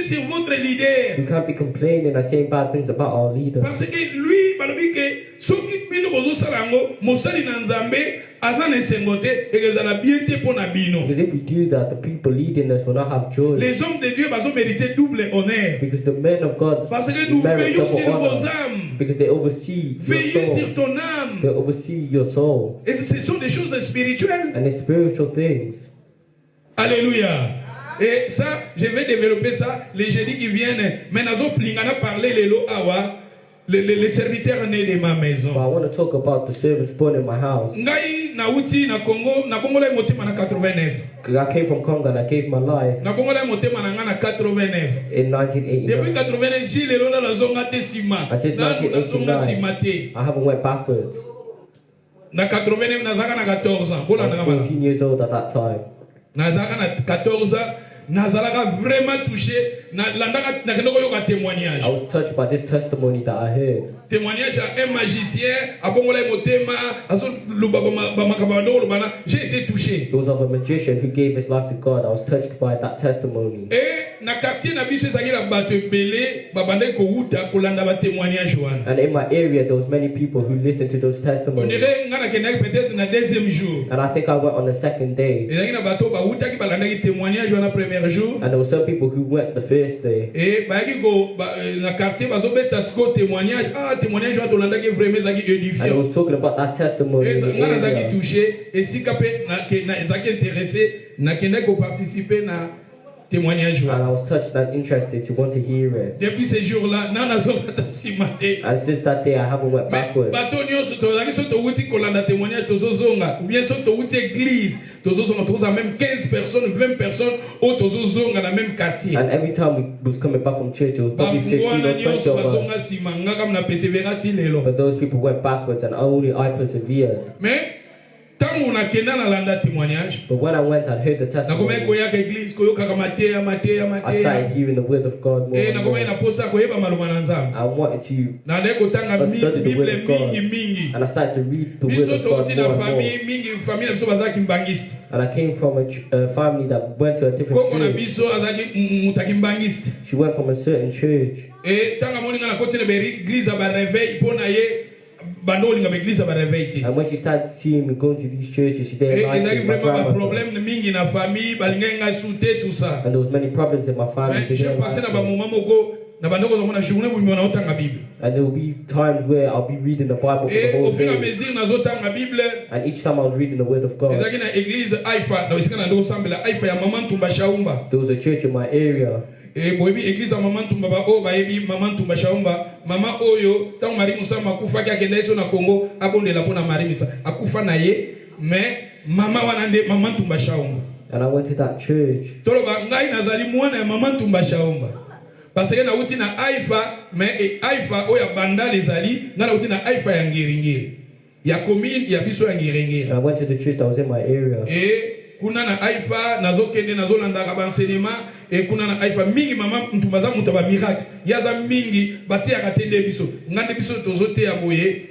C'est votre leader. We can't be complaining and saying bad things about our leader. Parce que lui, il dit que ceux qui bino bozo sarango, mosali na nzambe, azane sengote, et que ça la bienté pour na bino. Because if we do that, the people leading us will not have joy. Les hommes de Dieu bazo mériter double honneur. Because the men of God Parce que nous merit veillons double sur vos honor. âmes. Because they oversee your Veillez soul. sur ton âme. They oversee your soul. Et ce sont des choses spirituelles. And it's spiritual things. Alléluia. Et ça, je vais développer ça les jeudis qui viennent. Mais nous allons parler les serviteurs nés de ma maison. But I want to talk about the servants born in my house. Ngai nauti na Congo la motema na 89. I came from Congo and I gave my life Na la motema na nga na 89. in 1989. Depuis 89 Gilles lona la zonga te sima. And since Na zonga sima 1989, te. I haven't went backwards. Na 89 nazaka na 14 ans. I Bola was na 14 years old at that time. nazaka na 14 ans. Nazalaka vraiment touché. Na landaka na kendoko yoka témoignage. I was touched by this testimony that I heard. Témoignage à un magicien, à Bongola Motema, à j'ai été touché. It was of a magician who gave his life to God. I was touched by that testimony. Et na quartier na biso ezaki na bato ebele babandaki kowuta kolanda ba témoignage wana. And in my area, there was many people who listened to those On testimonies. dirait nga nakendaki peut-être na deuxième jour. And I think I went on the second day. Ezaki na bato bawutaki balandaki témoignage wana premier jour. And there were some people who went the first day. Et bayaki ko na quartier bazobeta siko témoignage. Ah témoignage wana tolandaki vraiment ezaki And it édifiant. was talking about that testimony Et in the nga nazaki area. touché et si kapé na ezaki intéressé nakendaki ko participer na témoignage And wana. I was touched and interested to want to hear it. Depuis ces jours-là, nana zongata simate. And since that day, I haven't went Mais backwards. bato nyonso tozalaki so towuti kolanda témoignage tozozonga ou bien so towuti église tozozonga toza même 15 personnes 20 personnes oyo tozozonga na même quartier. And every time we was coming back from church, it was probably 15 Bangwana or 20 nyonso of us. bazonga nsima nga kama na persevera ti lelo. But those people went backwards and only I persevered. Mais tango nakenda na landa témoignage But when I went and heard the nakomaki testimony, koyaka église koyokaka mateya I started hearing the word of God more and nakomaki more. na posa koyeba maloba na nzambe. I wanted to, Nandaki kotanga I studied the word bible of God. mingi. And I started to read the word Biso of God touti more na and more. famille mingi famille na biso bazalaki mbangiste. And I came from a family that went to a different Koko na church. biso azalaki mutaki mbangiste. She went from a certain church. Et tanga moninga na koti na église ba réveil pona ye bandolinga ba église ba réveil ti. And when she started seeing me going to these churches, she didn't like Ezalaki it. My vraiment ba grandmother. problème mingi na famille balinga nga souté tout ça. And there was many problems in my family. Mais They j'ai didn't passé like na ba it. moment moko na bandoko za mona journée où on otanga Bible. And there will be times where I'll be reading the Bible for the Et whole au fur et à day. mesure nazotanga Bible And each time I was reading the Word of God, ezalaki na église Aifa na esika na ndo sambela Aifa ya Mama Ntumba Shaumba. there was a church in my area. Et boyebi église ya Mama Ntumba ba o bayebi Mama Ntumba Shaumba mama oyo tango Marie Musamba akufaki akenda yeso na Congo abondela mpona Marie Misa akufa na ye mais mama wana nde Mama Ntumba Shaumba. And I went to that church. Toloba ngai nazali mwana ya Mama Ntumba Shaumba. Parce que na uti na Aifa mais Aifa oyo banda ezali na uti na Aifa ya Ngiringiri. Ya commune ya biso ya Ngiringiri. And I went to the church that was in my area. Et kuna na Aifa nazokende nazolandaka ba enseignement et kuna na Aifa mingi Mama Ntumba za mutu ba miracle. Yaza mingi bateya katende biso. Ngande biso tozoteya boye.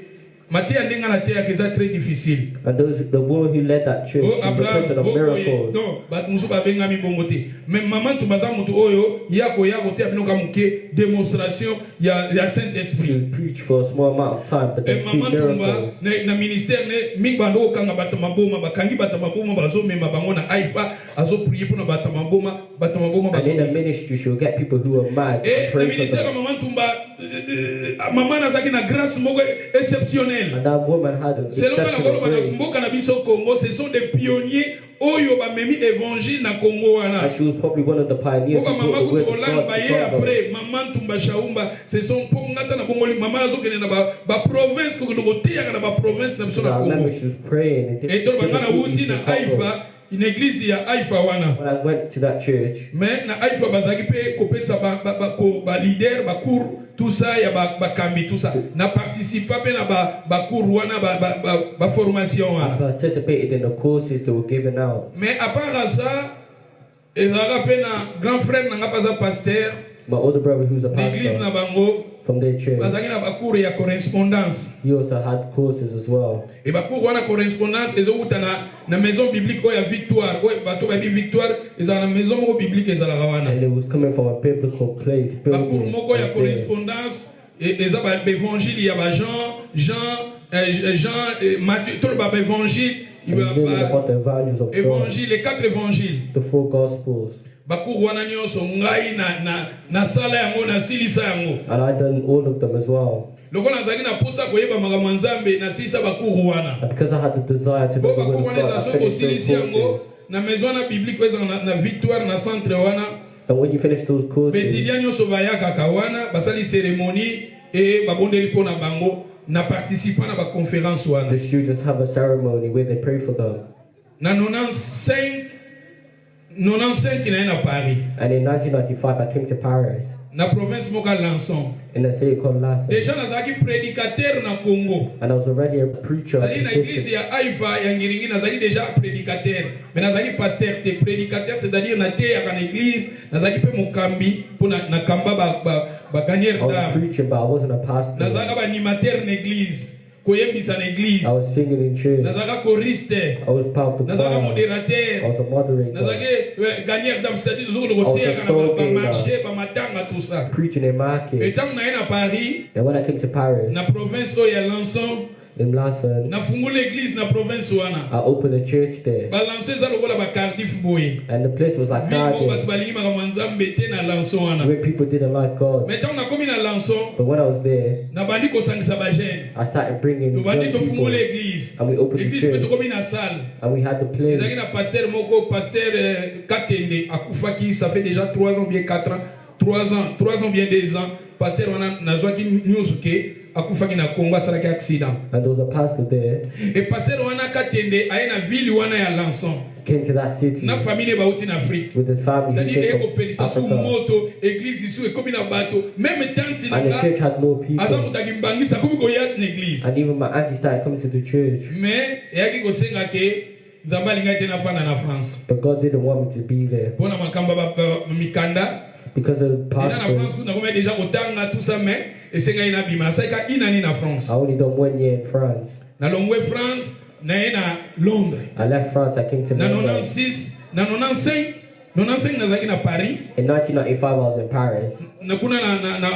Mateya ndenga na teya keza très difficile. And the woman who led that church, Oh she was the Abraham, person of oh miracles. non, bat musu ba benga mi bongote. Mais Mama Ntumba za mutu oyo yako teya binoka muke démonstration ya Saint-Esprit. She would preach for a small amount of time, but Et then Mama preach Ntumba miracles. na ministère ne mingi bando okanga bato maboma bakangi bato maboma bazomema bango na Aifa azo prier pour na bato maboma And in the ministry, she'll get people who are mad et and le pray for ministère them. ya Mama Ntumba mama nazaki na grâce moko exceptionnelle. And that woman had an Selon la exceptional koloba na grace. mboka na biso Congo, ce sont des pionniers oyo bamemi évangile na Congo wana. And she was probably one of the pioneers who Oka brought mama the word kutu of Hollande God to baye Congo. après maman Tumba Shaumba ce sont pour ngata na Congo maman azokene na ba province ko ko teya na ba province na biso So na I remember Congo. she was praying in Et to bangana different wuti cities na in Congo. Haifa une église ya Haifa wana. When I went to that church, Mais na Haifa bazaki pe kopesa ba leader ba cour tout ça ya ba kambi tout ça. Na participa pe na ba cour wana ba formation I wana. participated in the courses that were given out. Mais à part ça, ezaka pe na grand frère na nga paza pasteur My older brother, who's a l'église na pastor bango from their church, bazaki na ba cour ya correspondance. he also had courses as well. Et ba cour wana correspondance ezouta na maison biblique oya Victoire. Oya bato ba di Victoire ezala na maison moko biblique ezala wana. And it was coming from a biblical place. Ba cour building moko ya right there. correspondance eza ba évangile ya ba Jean, Matthieu, tout ba évangile, And it's really about the evangels of God, évangile, les 4 évangiles. the 4 gospels. Bakour wana nyonso ngai na sala yango na silisa yango. And I done all of them as well. Lokola nazali na posa koyeba makambo ya Nzambe na silisa bakour wana. And because I had the desire to do Bo the bakour word of wana God, eza I soko finished silisi those yango courses. na maison na biblique eza na Victoire na centre wana. And when you finish those courses, Betilia nyonso bayaka wana basali cérémonie et babondeli pona bango na participa na ba conférence wana. the students have a ceremony where they pray for them. Na 95 na Paris. And in 1995, I came to Paris, Na province moka Lanson. in a city called Lhasa. Déjà nazaki prédicateur na Congo. And I was already a preacher. at Nazali the na church. église ya Haifa ya Ngiringi nazali déjà prédicateur. Mais nazali pasteur te prédicateur c'est-à-dire na te ya na église nazali pe mokambi pour na kamba ba gagner I was a d'âme. preacher, but I wasn't a pastor. Nazaka ba animateur na église. Koyembisa na église. I was singing in church. Nazaka choriste. I was part of the Nazaka choir. I modérateur. was a moderator, Nazaki gagner d'âme c'est-à-dire zoko de côté I was a ba soul marché ba matanga tout ça. preaching in market. Et tant na na Paris And when I came to Paris, na province oyo ya Lanson in Lhasa, nafungula église na province wana. I opened a church there. Balanso eza lokola ba Cardiff boye. And the place was like Vimo bato garden, balingi makambo Nzambe te na Lanson wana. where people didn't like God. Mais tant nakomi na Lanson But when I was there, nabandi kosangisa ba jeune. I started bringing Tobandi young people. tofungula église. And we opened the Église pe church. tokomi na salle. And we had the Ezalaki place. na pasteur moko pasteur Katende akufaki ça fait déjà 3 ans bien 4 ans. 3 ans bien 2 ans. Pasteur wana nazwaki news ke akufaki na Congo asalaki accident. And there was a pastor there, Et pasteur wana Katende aye na ville wana ya Lanson. came to that city Na famille bauti na Afrique. with his family. C'est-à-dire He came ekopelisa from su Africa. moto église isu ekomi na bato même tanti na And the nga church had more aza people. moto akimbangisa komi koya na église And even my auntie started coming to the church. mais eyaki kosenga ke Nzambe alingai te nafanda na France But God didn't want me to be there mpona makambo ya mikanda because of the eza na France pastor. kuna komaya déjà kotanga tout ça mais esengai nabima nasalika inani na France I only done 1 year in France. nalongwe France naye na Londres I left France, I came to na London. 96 na 95 nazalaki na Paris In 1995, I was in Paris. na kuna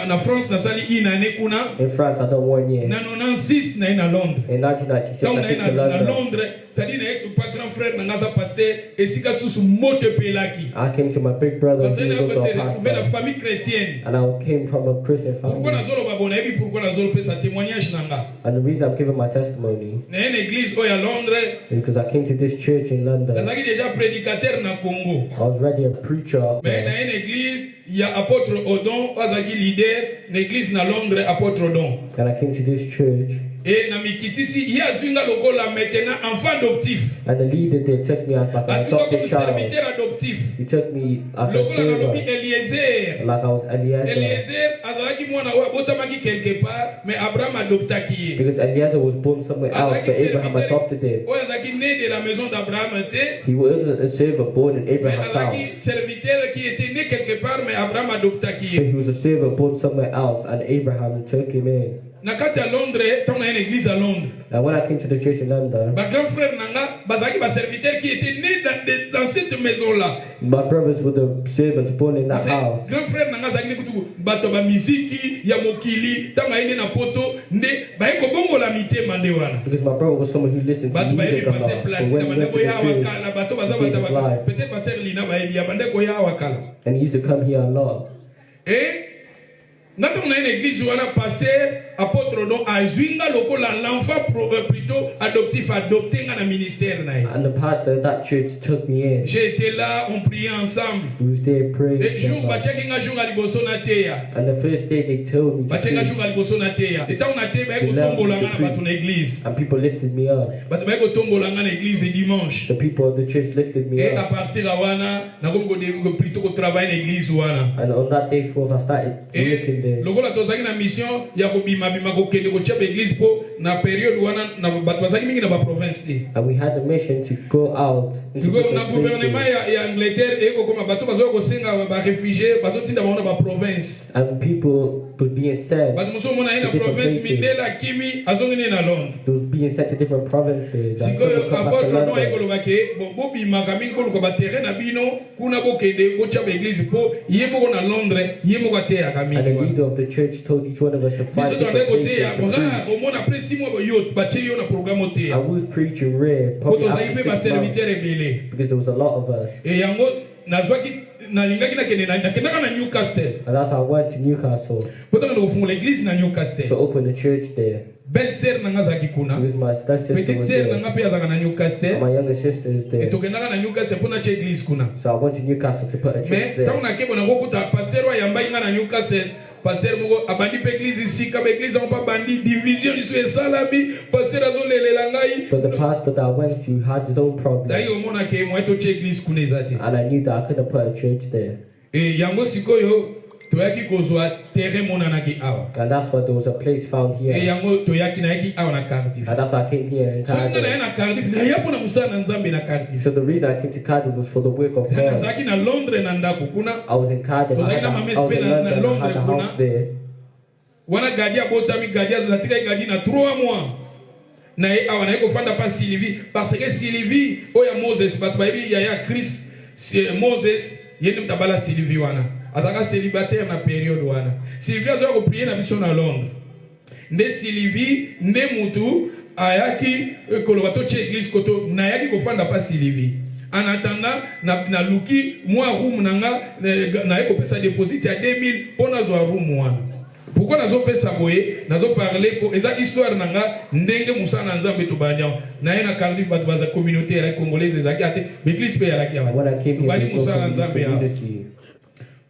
na France nasali inane kuna In France, I done 1 year. na 96 naye na Londres In 1996, donc I naye came to na London. Londres c'est-à-dire naye pas grand frère na nga aza pasteur esika susu moto epelaki I came to my big brother, parce que who naye was also kose a retrouver la pastor. famille chrétienne. And I came from a Christian Pourquoi family. nazoloba bon nayebi pourquoi nazolopesa témoignage na nga And the reason I'm giving my testimony naye na église oyo ya Londres is because I came to this church in London. nazalaki déjà prédicateur na Congo I was already a preacher up mais there. naye na église ya apôtre Odon oyo azalaki leader na église na Londres apôtre Odon And I came to this church. et na mikitisi ye azwinga lokola maintenant enfant adoptif And the leader there took me as like an azwinga comme adopted child. serviteur adoptif He took me as a lokola nalobi servant, Eliezer like I was Eliezer. Eliezer azalaki mwana oyo abotamaki quelque part mais Abraham adoptaki ye Because Eliezer was born somewhere else, but Abraham adopted him. oyo azalaki né de la maison d'Abraham te He wasn't a servant born in mais Abraham's house, azalaki serviteur qui était né quelque part mais Abraham adoptaki but ye he was a servant born somewhere else, and Abraham took him in. na kati ya Londres ntango na ye na église à Londres And when I came to the church in London, ba grand frère na nga bazalaki ba serviteur qui était né dans cette maison là my brothers were the servants born in that parce house. que grand frère na nga azalaki ne kutu bato ba miziki ya mokili ntango ayende na poto nde baye kobongola mitema nde wana Because my brother was someone who listened to bato bayebi music a passer lot. But place when na he went bandeko to the ya church, wakala bato baza he gave his bata life. peut-être passer lina bayebi ya bandeko ya wakala And he used to come here a lot. et nga ntango na ye na église wana passer apôtre don azwinga lokola l'enfant plutôt adoptif adopté dans le ministère na ye. And the pastor of that church took me in. J'ai été là, on priait ensemble. He was there praying. Et jour together. bachaki nga jour à liboso na teya. And the first day they told me to Bachaki nga preach, jour à liboso na teya. Et tant on a té ba ko tombola nga na bato na église. and people lifted me up. Bato ba ko tombola nga na église dimanche. The people of the church lifted me Et à up. partir de wana na ko plutôt ko travailler na église wana. And on that day forth, I started working Et there. lokola tozaki na mission ya ko bima ko kende ko chapa église po na période wana na bato bazaki mingi na ba province te. And we had the mission to go out into Tuko na different gouvernement places. ya Angleterre eko koma bato bazo ko senga ba réfugiés bazo tinda ba ba province. And people were being sent. Bato muso mona ina to different province places. Mindela Kimi azongene na Londres. They was being sent to different provinces. And some Sikoyo would come back to apôtre no London. ekolo bake bo bimaka mingi ko ba terrain na bino kuna bo kende ko chapa église po yemo ko na Londres yemo ko te And the akamini. leader of the church told each one of us to find Biso to different ndeko te ya places to bra preach. au mona après 6 mois bo yo bache yo na programme te. And we was preaching rare, Poto probably zaipe after ba 6 months, serviteur ebele. because there was a lot of us. Et yango nazwaki nalingaki na kende na kendaka na Newcastle. And that's how I went to Newcastle Poto na kufungula église na to Newcastle. open the church there. Belle sœur nanga zaki kuna. Because my stepsister Petite was sœur there. nanga pe azaka na And Newcastle. my younger sister is Et there. tokendaka na Newcastle pona cha église kuna. So I went to Newcastle to put a church Mais there. tant na kebo na kokuta pasteur wa yamba inga na Newcastle. Pasteur moko abandi pe église ici ka église on pas bandi division iso esalami pasteur azolelela ngai. But the pastor that I went to had his own problem. Dai omona ke mo eto cha église kuna ezati. And I knew that I couldn't put a church there. Et yango sikoyo toyaki kozwa terrain monanaki awa. And that's why there was a place found Et here. yango toyaki na yaki awa na Cardiff. And that's why I came here in So nga na Cardiff. na Cardiff na yapo na musala na Nzambe na Cardiff. So the reason I came to Cardiff was for the work of God. Nazaki na Londres na ndako kuna. I was in Cardiff. I was in London. I had a house there. Wana gadi abotami gadi azatika gadi na 3 mois. Na ye awa na ye kofanda pa Sylvie parce que Sylvie oya Moses bato bayebi ya Chris Moses yeni mtabala Sylvie wana. Azaka célibataire na période wana. Sylvie azoya ko prier na biso na Londres. Nde Sylvie nde mutu ayaki koloba to che église koto na yaki kofanda pa Sylvie. En attendant na luki moi room nanga na yeko pesa deposit ya 2000 pona zo room wana. Pourquoi nazo pesa boye nazo parler ko eza histoire nanga ndenge musana nzambe to banya na ye na Cardiff bato baza communauté ya congolaise ezaki ate l'église pe ya la kiawa. When I came here, Bani there was musana no nzambe ya. community.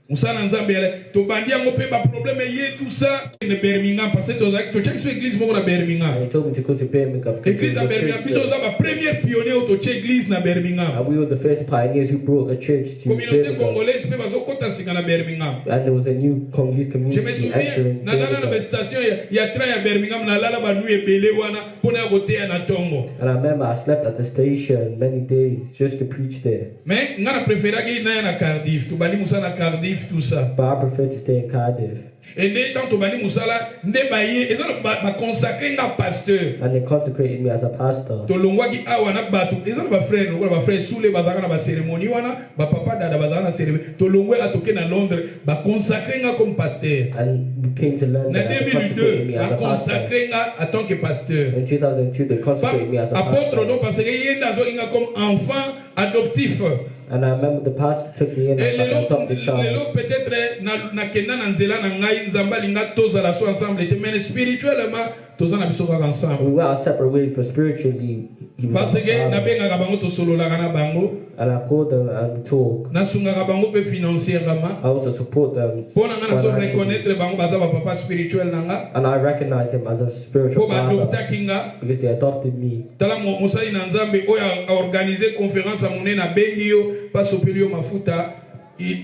Musana nzambe ya to bandi yango pe ba problème ye tout ça ne Birmingham parce que to check sur église moko na Birmingham. And he told me to go to Birmingham. because Église there à was a Birmingham church biso there. za ba premier pionnier auto check église na Birmingham. And we were the first pioneers who brought a church to Communauté Birmingham. congolaise pe bazo kota singa na Birmingham. And there was a new Congolese Je me community souviens, entering na Birmingham. station ya train ya Birmingham na lala ba nuit ebele wana pona ya koteya na tongo. And I remember I slept at the station many days just to preach there. Mais nga na préféraki na ya na Cardiff, to bani musala na Cardiff tout ça. But I prefer to stay in Cardiff. Et dès tant to bani musala nde ba ye, eza ba consacrer nga pasteur. And they consecrated me as a pastor. To longwaki awa na batu, eza ba frère, ba frère Soule bazaka na ba cérémonie wana, ba papa dada bazaka na cérémonie. To longwe atoke na Londres, ba consacrer nga comme pasteur. And we came to London Na and they consecrated 2002, me ba as a pastor. consacrer nga en tant que pasteur. In 2002, they consecrated me as a Apôtre pastor. non parce que yenda zo inga comme enfant adoptif. And I remember the pastor took me in as like an adopted child. Lelo peut-être na kenda na nzela na ngai nzamba linga toza la so ensemble mais spirituellement toza na biso kaka ensemble We went our separate ways, but spiritually, he was parce my que na father. benga bango to solo la kana bango And I called them and talk. na sunga bango pe financièrement I also support them. pona nga na so financially. reconnaître bango baza ba papa spirituel nanga And I recognize him as a spiritual po ba father adopta kinga because they adopted me. tala mosali na nzambe oyo a organiser conférence a monene na bengi yo pasopeli yo mafuta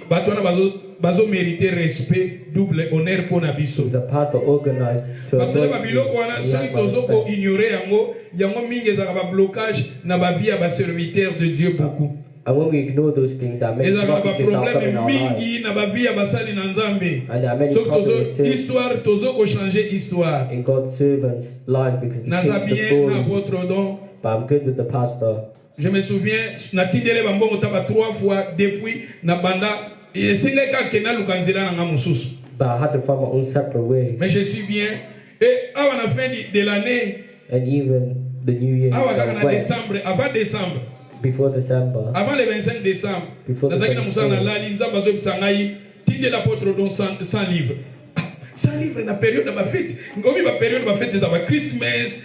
bato wana bazo mériter respect double honneur po na biso. He's a pastor organized to Parce que anoint ba me. biloko wana And he soki has my tozoko respect. ignorer yango mingi ezaka ba blocage na ba vie ya ba serviteur de Dieu beaucoup. And when we ignore those things, that many Ezaka ba blockages are coming in problème our lives. mingi na ba vie ya basali na Nzambe. And there are many Soki tozo problems in histoire tozoko changer histoire. God's servants' life because they Naza change the bien na story. votre don. But I'm good with the pastor. Je me souviens na tindele ba mbongo taba 3 fois depuis na banda esenga ka kena lukanzela na nga mususu. But I had to find my own separate way. Mais je suis bien. Et à la fin de l'année, And even the new year, à I went décembre, avant décembre, before December, avant le 25 décembre, Before the nazaki na 25th. musala na lali nzamba zo bisangai tinde l'apôtre don 100 livres. 100 livres na période de ma fête. Ngomi ma période de ma fête, c'est ma Christmas,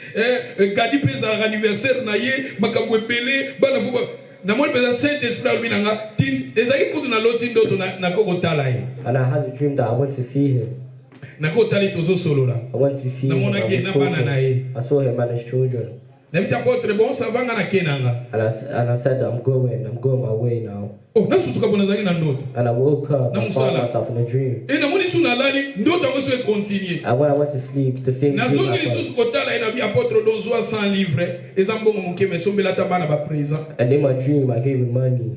gadi pesa anniversaire na ye, makambo ebele, bana fuba. Na moi pesa Saint-Esprit alumi nanga, tin ezaki kutu na loti ndoto na kokotala ye. And I had a dream that I went to see him. Na kotali tozo solo la. I went to see Na him. mona ki na bana na ye. I saw him and his children. Na bisa potre bon ça va ngana kenanga. And I said, I'm going my way now. Oh, na sutuka bona zaki na ndoto. And I woke up Na and found musala. myself in a dream. E na moni suna lali ndoto ngo se continuer. And when I went to sleep, the same Na dream zongi li happened. susu kotala ina bi apôtre don zo 100 livres. Ezambongo mukeme sombela tabana ba présent. And in my dream, I gave him money.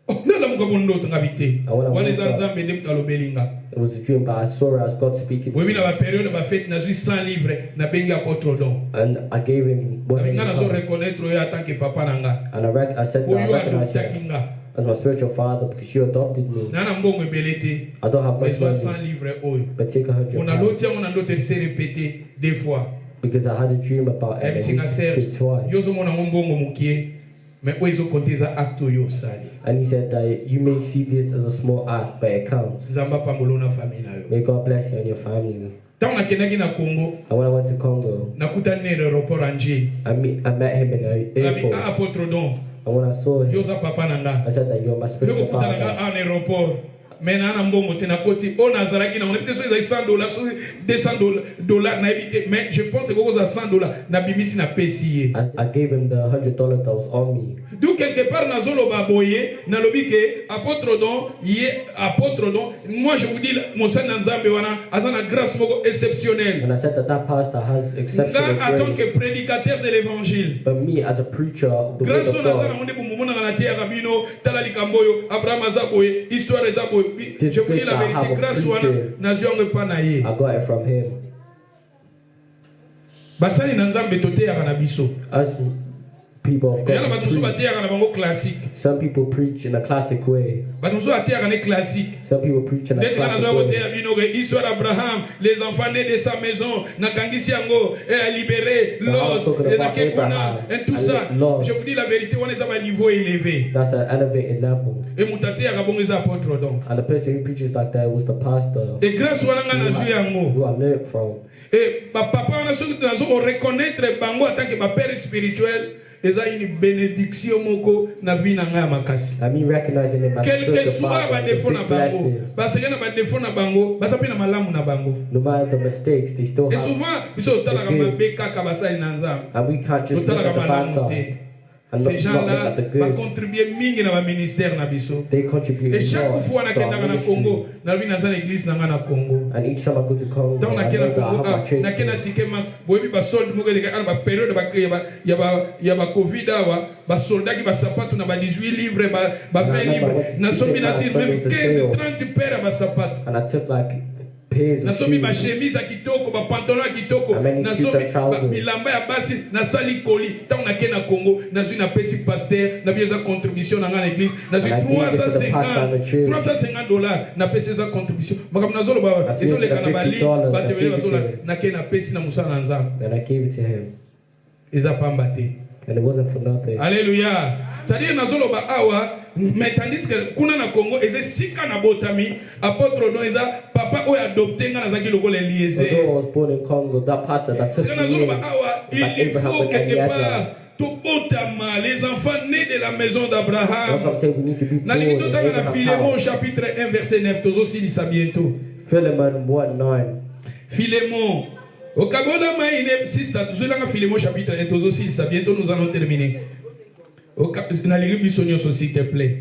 Oh, na la mukabondo ndoto ngabite. I wanna Wana wake up. zanzambe dem talobelinga. It was a dream, but I saw it as God speaking to Oui, me. na ba période ba fête na zui 100 livres na bengi apôtre don. And I gave him money. Nga na zo reconnaître yo en tant que papa nanga. And I said that I Oyo recognize adopta you kinga. as my spiritual father because you adopted me. Na na mbongo ebelete. I don't have Mais much zo 100 money, livres oyo. but take 100 On a pounds. l'autre, on a l'autre, il s'est répété 2 fois. Because I had a dream about it and Everything I he said, took twice. yo zo mona mbongo mukie, mais oyo zo compter za acte yo sali. And he said that you may see this as a small act, but it counts. Nzamba pambolo na famille na yo. May God bless you and your family. Tant na kenaki na Congo, And when I went to Congo, nakuta ne aéroport Angers. I met him in the Abi airport. apôtre don, And when I saw yo him, za papa nanga. I said that you're my Yo spiritual kuta nanga father. en aéroport. Mais na mbongo te na koti o nazalaki na on peut so $100, so $200 na ebité, mais je pense que ko za $100 na bimisi na pesi. And I gave him the $100 that was on me. Donc quelque part nazoloba boye nalobi ke apôtre don moi je vous dis mosana nzambe wana azana grâce moko exceptionnelle. And I said that pastor has exceptional Nga en tant que grace. prédicateur de l'évangile, But me as a preacher of the word grâce of on azana God, monde bumumuna na terre rabino tala likamboyo Abraham azaboye histoire ezaboye. Je vous dis la vérité, grâce wana naziongo pa na ye. I got it from him. Basali na nzambe toteyaka na biso. Us people of Yana God, bato mosusu bateyaka na bango classique. some people preach in a classic way. Bato mosusu bateyaka ne classique. Some people preach in a Dès que classic nous way. avons binoge histoire d'Abraham, les enfants nés de sa maison, nakangisi yango, et a libéré Lot, et nakekuna, et tout ça. Je vous dis la vérité, on est à un niveau élevé. That's an elevated level. Et mutate ya kabongo za apôtre donc. And the person who preaches like that was the pastor Et grâce wana nga na zu yango. who I learned from. Et papa on a soki nazo reconnaître bango en tant que père spirituel. Eza une bénédiction moko na vie na nga makasi. I mean recognizing him as Quel que spiritual soit ba father is a défaut na big bango, blessing. parce que na ba défaut na bango, basa pe na malamu na bango. No matter the mistakes, they still Et have. souvent, biso tala kama beka kabasali na nzambe. And we can't just look at the bad side and Ces not look gens-là at the vont good. contribuer mingi na ba ministère na biso. They contribute Et chaque more fois na to kenda our na ministry. Congo, na bi na za l'église na nga na Congo. And each time I go to Congo, Donc na I kenda know that I Congo, have my church na kenda there. tike max, boyebi ba solde moko de ka ba période ya ba Covid awa, ba soldat ki ba sapato na ba 18 livres, ba 20 livres. Na sombi na si même 15 30 paires ba sapato. And I took like pairs of Nasomi ba shoes. chemise ya kitoko, ba pantalon ya kitoko, And many suits nasomi and trousers. bilamba ya basi, nasali koli, tant na ke na Congo, nazui na pesi pasteur, na bieza contribution na nga na église, nazui And I gave it to the pastor and the church. $350 na pesi eza contribution. Makam nazolo ba, I ezo gave leka it na bali, $50 ba and tebele gave it to bazola, him. na ke na pesi na musala na nzambe. And I gave it to him. Eza pamba te. And it wasn't for nothing. Alléluia. C'est-à-dire nazolo ba awa, mais tandis que kuna na Congo eze sika na botami, apôtre don eza papa oyo adopté nga nazaki lokola Eliezer. Although I was born in Congo, that pastor that took C'est me nazolo ba in, awa, it's like il Abraham faut with quelque Eliezer. part tobotama les enfants nés de la maison That's what d'Abraham. I'm saying. We need to be born Nalingi in totanga na Abraham's Philémon house. chapitre 1 verset 9 tozosilisa bientôt. Philemon 1:9. Philémon. Au Kabola Maïne, sister, tozolanga Philémon chapitre 1 tozosilisa bientôt nous allons terminer. Nalingi bisonyo s'il te plaît.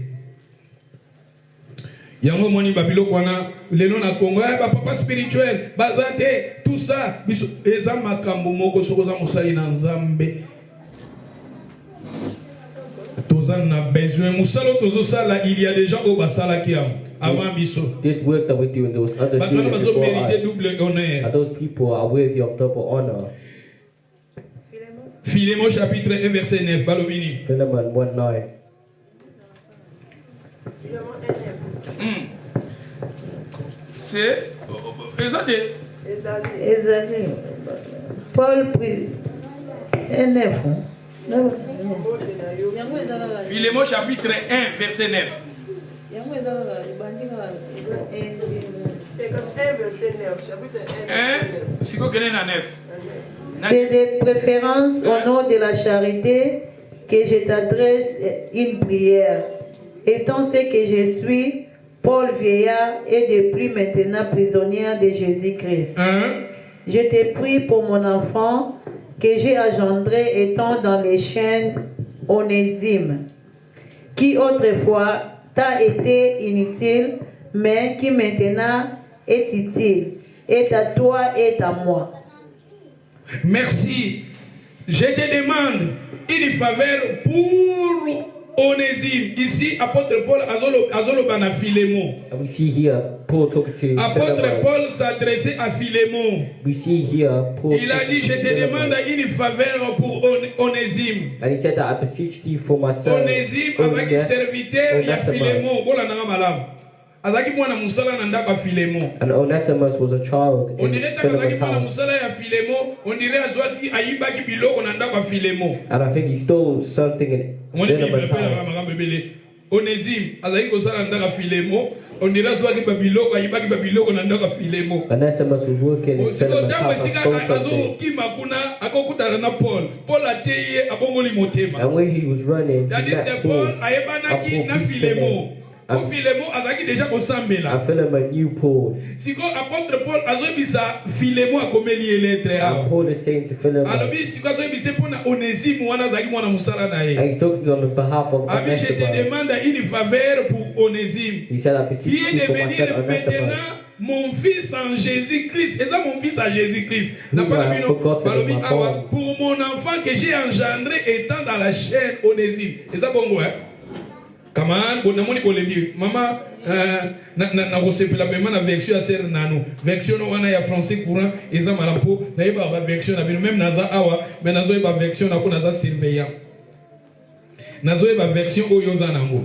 Yango moni babiloko wana lelo na Congo ba papa spirituel bazate tout ça biso eza makambo moko soko za musali na nzambe tozan na besoin musalo tozo sala il y a des gens au basala qui avant biso This work that we're doing, there was others parce doing que it bazo before mériter us. double honneur. And those people are worthy of double honor. Philémon chapitre 1 verset 9 balobini. Philemon 1:9. C'est exacté. Ezali. Paul prit un œuf. Philémon chapitre 1 verset 9. Si vous connaissez la nef. C'est de préférence au nom de la charité que je t'adresse une prière. Étant ce que je suis, Paul vieillard et depuis maintenant prisonnier de Jésus-Christ. Je te prie pour mon enfant que j'ai engendré étant dans les chaînes, Onésime, qui autrefois t'a été inutile, mais qui maintenant est utile, est à toi et à moi. Merci. Je te demande une faveur pour Onésime. Ici, apôtre Paul Azolo Bana Philémon. And we see here Paul talking to Apôtre Philemon. Paul s'adressait à Philémon. We see here Paul Il a dit, je talking to te Philemon. demande une faveur pour Onésime. And he said that I beseech thee for my son. Onésime avec serviteur, il y a Onesimus. Philémon. Voilà, nanga malam. Azaki mwana musala na ndako ya Philémon. And Onesimus was a child On in dirait que Azaki Philemon's mwana house. musala ya Philémon, on dirait azwaki ayibaki biloko na ndako ya Philémon. And I think he stole something in Moni Bible Philemon's pe ya house. makambo ebele. Onésime azaki kosala na ndako ya Philémon, on dirait azwaki ba biloko ayibaki ba biloko na ndako ya Philémon. Onesimus was working in Osiko Philemon's tango house and esika stole something. azokima kuna akokutana na Paul. Paul ateye ye abongoli motema. And when he was running, he Tandis met que Paul. Paul ayebanaki na Philémon. Ko Philémon azaki déjà kosambela. And Philemon knew Paul. Siko apôtre Paul azoyebisa Philémon akomeli ye lettre And awa. Paul is saying to Philemon, Alobi siko azoyebisa mpona Onésime wana azalaki mwana mosala na ye. and he's talking on behalf of Abi, je te Onesimus. demande une faveur pour Onésime. He said, I Qui beseech est you for my devenir son Onesimus. maintenant mon fils en Jésus-Christ. Et ça, mon fils en Jésus-Christ. N'a Who pas I la have bino. forgotten Balobi in my awa, bones. pour mon enfant que j'ai engendré étant dans la chaîne Onésime. Et ça, bongo, hein? Kaman, bon, namoni kolembi. Maman, na rosepela bema na version ya ser nano. Version no wana ya français courant. Et ça, malampo. Na yeba ba version na bino. Même naza awa. Mais nazo yeba version na ko naza surveillant. Nazo yeba version oyo za nango.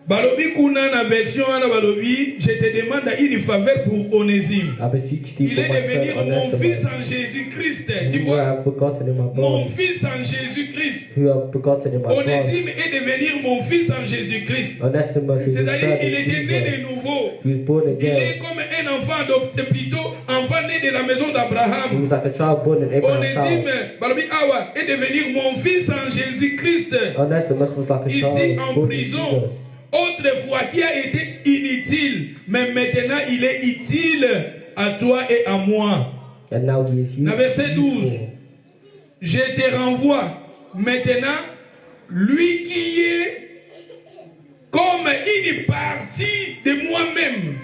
Balobi kuna na version wana balobi, je te demande une faveur pour Onésime. I beseech thee Il for est my devenu son mon fils Onesimus, en Jésus-Christ. Tu who I vois, have forgotten in my mon bones. fils en Jésus-Christ. Who I have forgotten in my bones. Onésime est devenu mon fils en Jésus-Christ. Onesimus is a C'est-à-dire son qu'il of était né de Jesus. nouveau. He was born Il again. est comme un enfant adopté, plutôt enfant né de la maison He d'Abraham. was like a child born in Abraham's Onésime, house. balobi awa, est devenu mon fils en Jésus-Christ. Onesimus was like a Ici child en born in prison, Jesus. autrefois qui a été inutile, mais maintenant il est utile à toi et à moi. And now he is Dans verset 12, useful. je te renvoie maintenant lui qui est comme une partie de moi-même.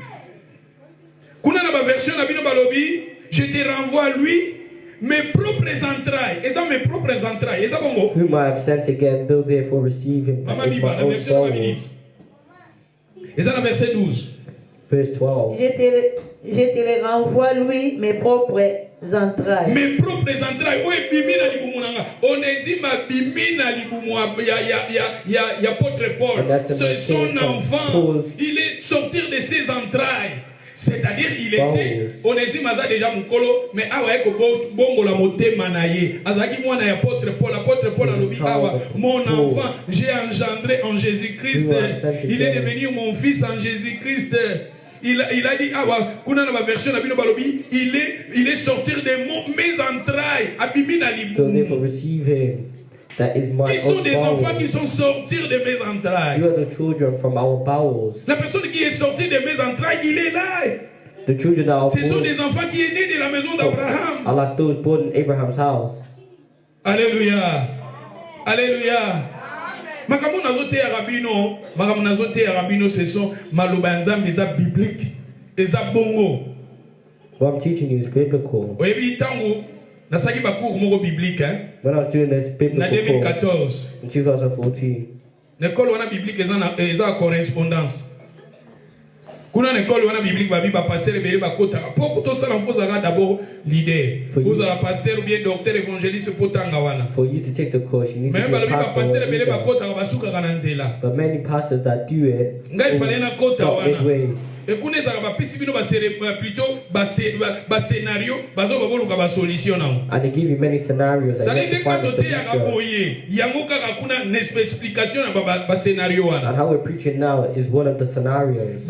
Kuna na ba version na bino balobi, je te renvoie lui mes propres entrailles. Et ça mes propres entrailles. Et ça bongo. Whom I have sent again, though therefore receive him Mama as Biba, my la own version de ma bowels. Et ça dans verset 12. Verse 12. Je te les renvoie, lui, mes propres entrailles. Mes propres entrailles. Où est bimi na libumu nanga? Onésime a bimi na libumu ya apôtre Paul. C'est son enfant. Il est sorti de ses entrailles. C'est-à-dire il était Onésime aza déjà mukolo mais awa eko bongo la motema na ye. Azaki mwana ya apôtre Paul alobi awa mon enfant j'ai engendré en Jésus-Christ. Il est devenu mon fils en Jésus-Christ. Il a dit awa kuna na version na bino balobi il est sorti de mes entrailles abimi na So therefore libumu. receive him. That is my Qui sont own des enfants qui bowels. sont sortis de mes entrailles. You are the children from our bowels. La personne qui est sortie de mes entrailles, il est là. The children that are Ce sont born des enfants qui sont nés de la maison d'Abraham. are like those born in Abraham's house. Alléluia. Alléluia. Makambo nazote ya rabino, ce sont maloba nzambe eza biblique, eza bongo. What I'm teaching you is biblical. Oyebi tango nasaki ba cours moko biblique hein. When I was doing this Na biblical course 2014. in 2014, L'école wana biblique eza correspondance. Kuna l'école wana biblique ba biba pasteur bele ba kota. Pour tout ça l'enfant sera d'abord leader. Vous avez pasteur ou bien docteur évangéliste potanga wana. for you to take the course, you need to Mais be a balobi ba pastor. pasteur or bele ba leader. kota ba suka kana nzela. But many pastors that do it Ngai fallait na kota stop wana. midway. Et qu'on est plutôt scénario, solution. And they give you many scenarios. Ça And veut you have to find a solution. And how we're preaching now is one of the scenarios.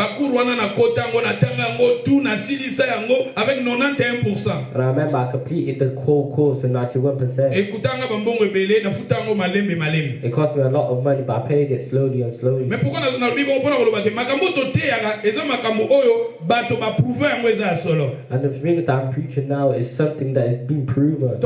And I remember I completed the whole course with 91%. It cost me a lot of money, but I paid it slowly and slowly. And the things that I'm preaching now is something that is being proven.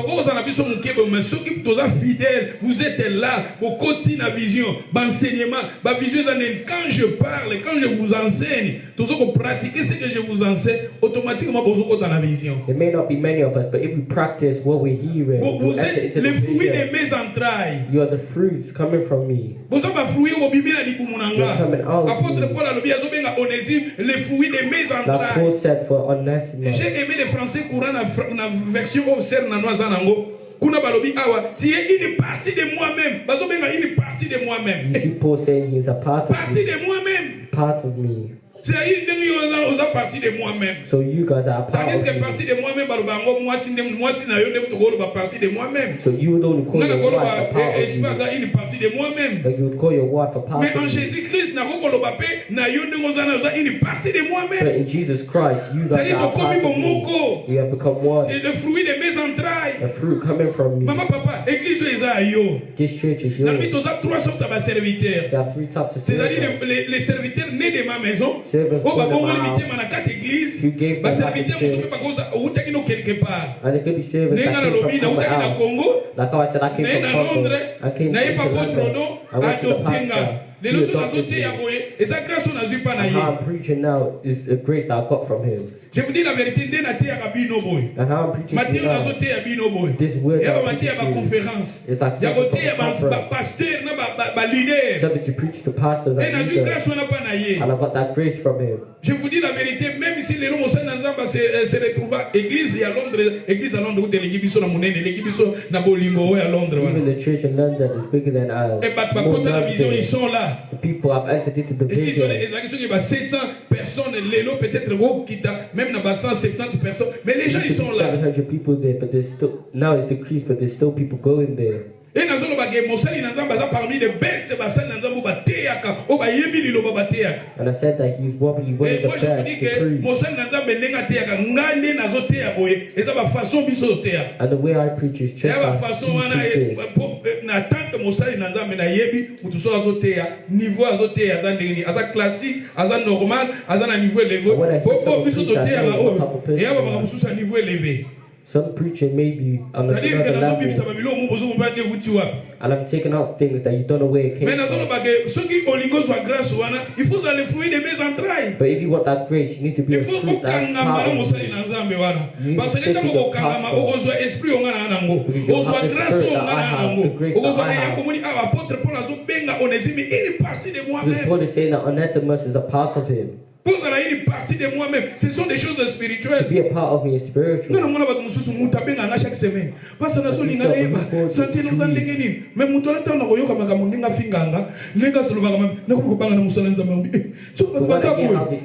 Vous êtes là, vous continuez la vision, l'enseignement, la vision. Quand je parle, quand je vous enseigne, tout ce que vous pratiquez, ce que je vous enseigne, automatiquement vous êtes dans la vision. There may not be many of us, but if we practice what we're hearing, vous êtes les fruits de mes entrailles. You are the fruits coming from me. Vous êtes les fruits de mes entrailles. Apôtre Paul a dit les fruits de mes entrailles. J'ai aimé le français courant dans la version observe dans Kuna balobi awa, tu es une partie de moi-même. Bazo benga une partie de moi-même. You see Paul saying he's a part Partie of me. de moi-même. Part of me. C'est une partie de moi-même. So you guys are a part Tandis que of me. partie de moi-même balobango moi si na yo ndem to golo ba partie de moi-même. So you would only call Na your golo wife a ba part of espace you. une partie de moi-même. Like you would call your wife a part Mais en of you. Jésus-Christ na golo ba pe na yo ndem ozana une partie de But moi-même. in Jesus Christ, you guys are a part of me. You have become one. C'est le fruit de mes entrailles. A fruit coming from me. Maman papa, église eza yo. This church is Na yours. bito za trois sortes de serviteurs. There are 3 types of C'est-à-dire servants. les serviteurs nés de ma maison. Servants Oh, bah, born in bon, my on house. limite ma carte église. You gave Bah, them back serviteur, to on church. se fait pas cause où t'es quelque part. And it could be servants Né that dans came le from lobby, na somewhere où else. Congo. Like how I said, I came Né from dans Congo. Londres. I came Na to pas London. votre nom. I went to the Adoptenga. pastor. Les He leçons adopted azoté à me. boyer. Et ça grâce on a vu pas And naïe. how I'm preaching now is the grace that I got from him. Je vous dis la vérité, dès la terre à Bino Boy. And how I'm preaching to Matthieu you now. azoté à Bino Boy. This word Il y a that pas I'm Matthieu à ma preaching to you conférence. is like Il y a something côté from a à conference. pasteur, na leader. Something to preach to pastors Et and na vu leaders. grâce on n'a pas naïe. And I got that grace from him. Je vous dis la vérité, même si les Roms se retrouvent église à Londres, où l'église biso na monene, l'église biso na bolingo à Londres. Even the church in London is bigger than ours. Et bah, More quand la love vision, there. ils sont là. The people have entered into the L'église, vision. il y a 700 personnes, l'élo peut-être même dans 170 personnes, mais les gens ils sont là. 700 people there, but there's still now it's decreased, but there's still people going there. Et dans le bagage, Mosali Nanzamba parmi les best bassin Nanzamba bateaka, o ba yebi lo bateaka. And I said that he's probably one of Et the moi je best vous dis to que preach. Mosali Nanzamba nenga teaka, ngande nazotea boye, eza ba façon biso teaka. And the way I preach is just Ya ba like façon he wana preaches. na tant que Mosali Nanzamba na yebi, mutu so azotea, niveau azotea za ndeni, aza classique, aza normal, aza na niveau élevé. Bo biso totea la o. Et ya ba mususa niveau élevé. Some preaching may be on C'est-à-dire que another nazo level. bimisa babilo mo bozo mbande wuti wapi. And I'm taking out things that you don't know where it came Mais nazo from. bagage, ceux qui olingo soit grâce wana, il faut aller fruit de mes entrailles. But if you want that grace, you need to be Il a faut fruit that's okangama part na of mosali you. na nzambe wana. You Parce que need to tango take the okangama pastor. okozwa esprit ongana nango. Because you Okozwa have the grâce spirit that ongana I have, nango. the grace that Okozwa I ya have. komoni a apôtre Paul azobenga Onésime une partie de Because moi-même. Paul is saying that Onesimus is a part of him. Pour ça une partie de moi-même. Ce sont des choses To spirituelles. be a part of me is Nous spiritual. na mona bato mususu mutu abenga chaque semaine. Parce que nazo linga yeba. Santé nous en ndenge nini. Mais mutu ala tana koyoka makambo ndinga finganga. Ndinga soloba kama na kubanga na musala nzambe. So bato basapo.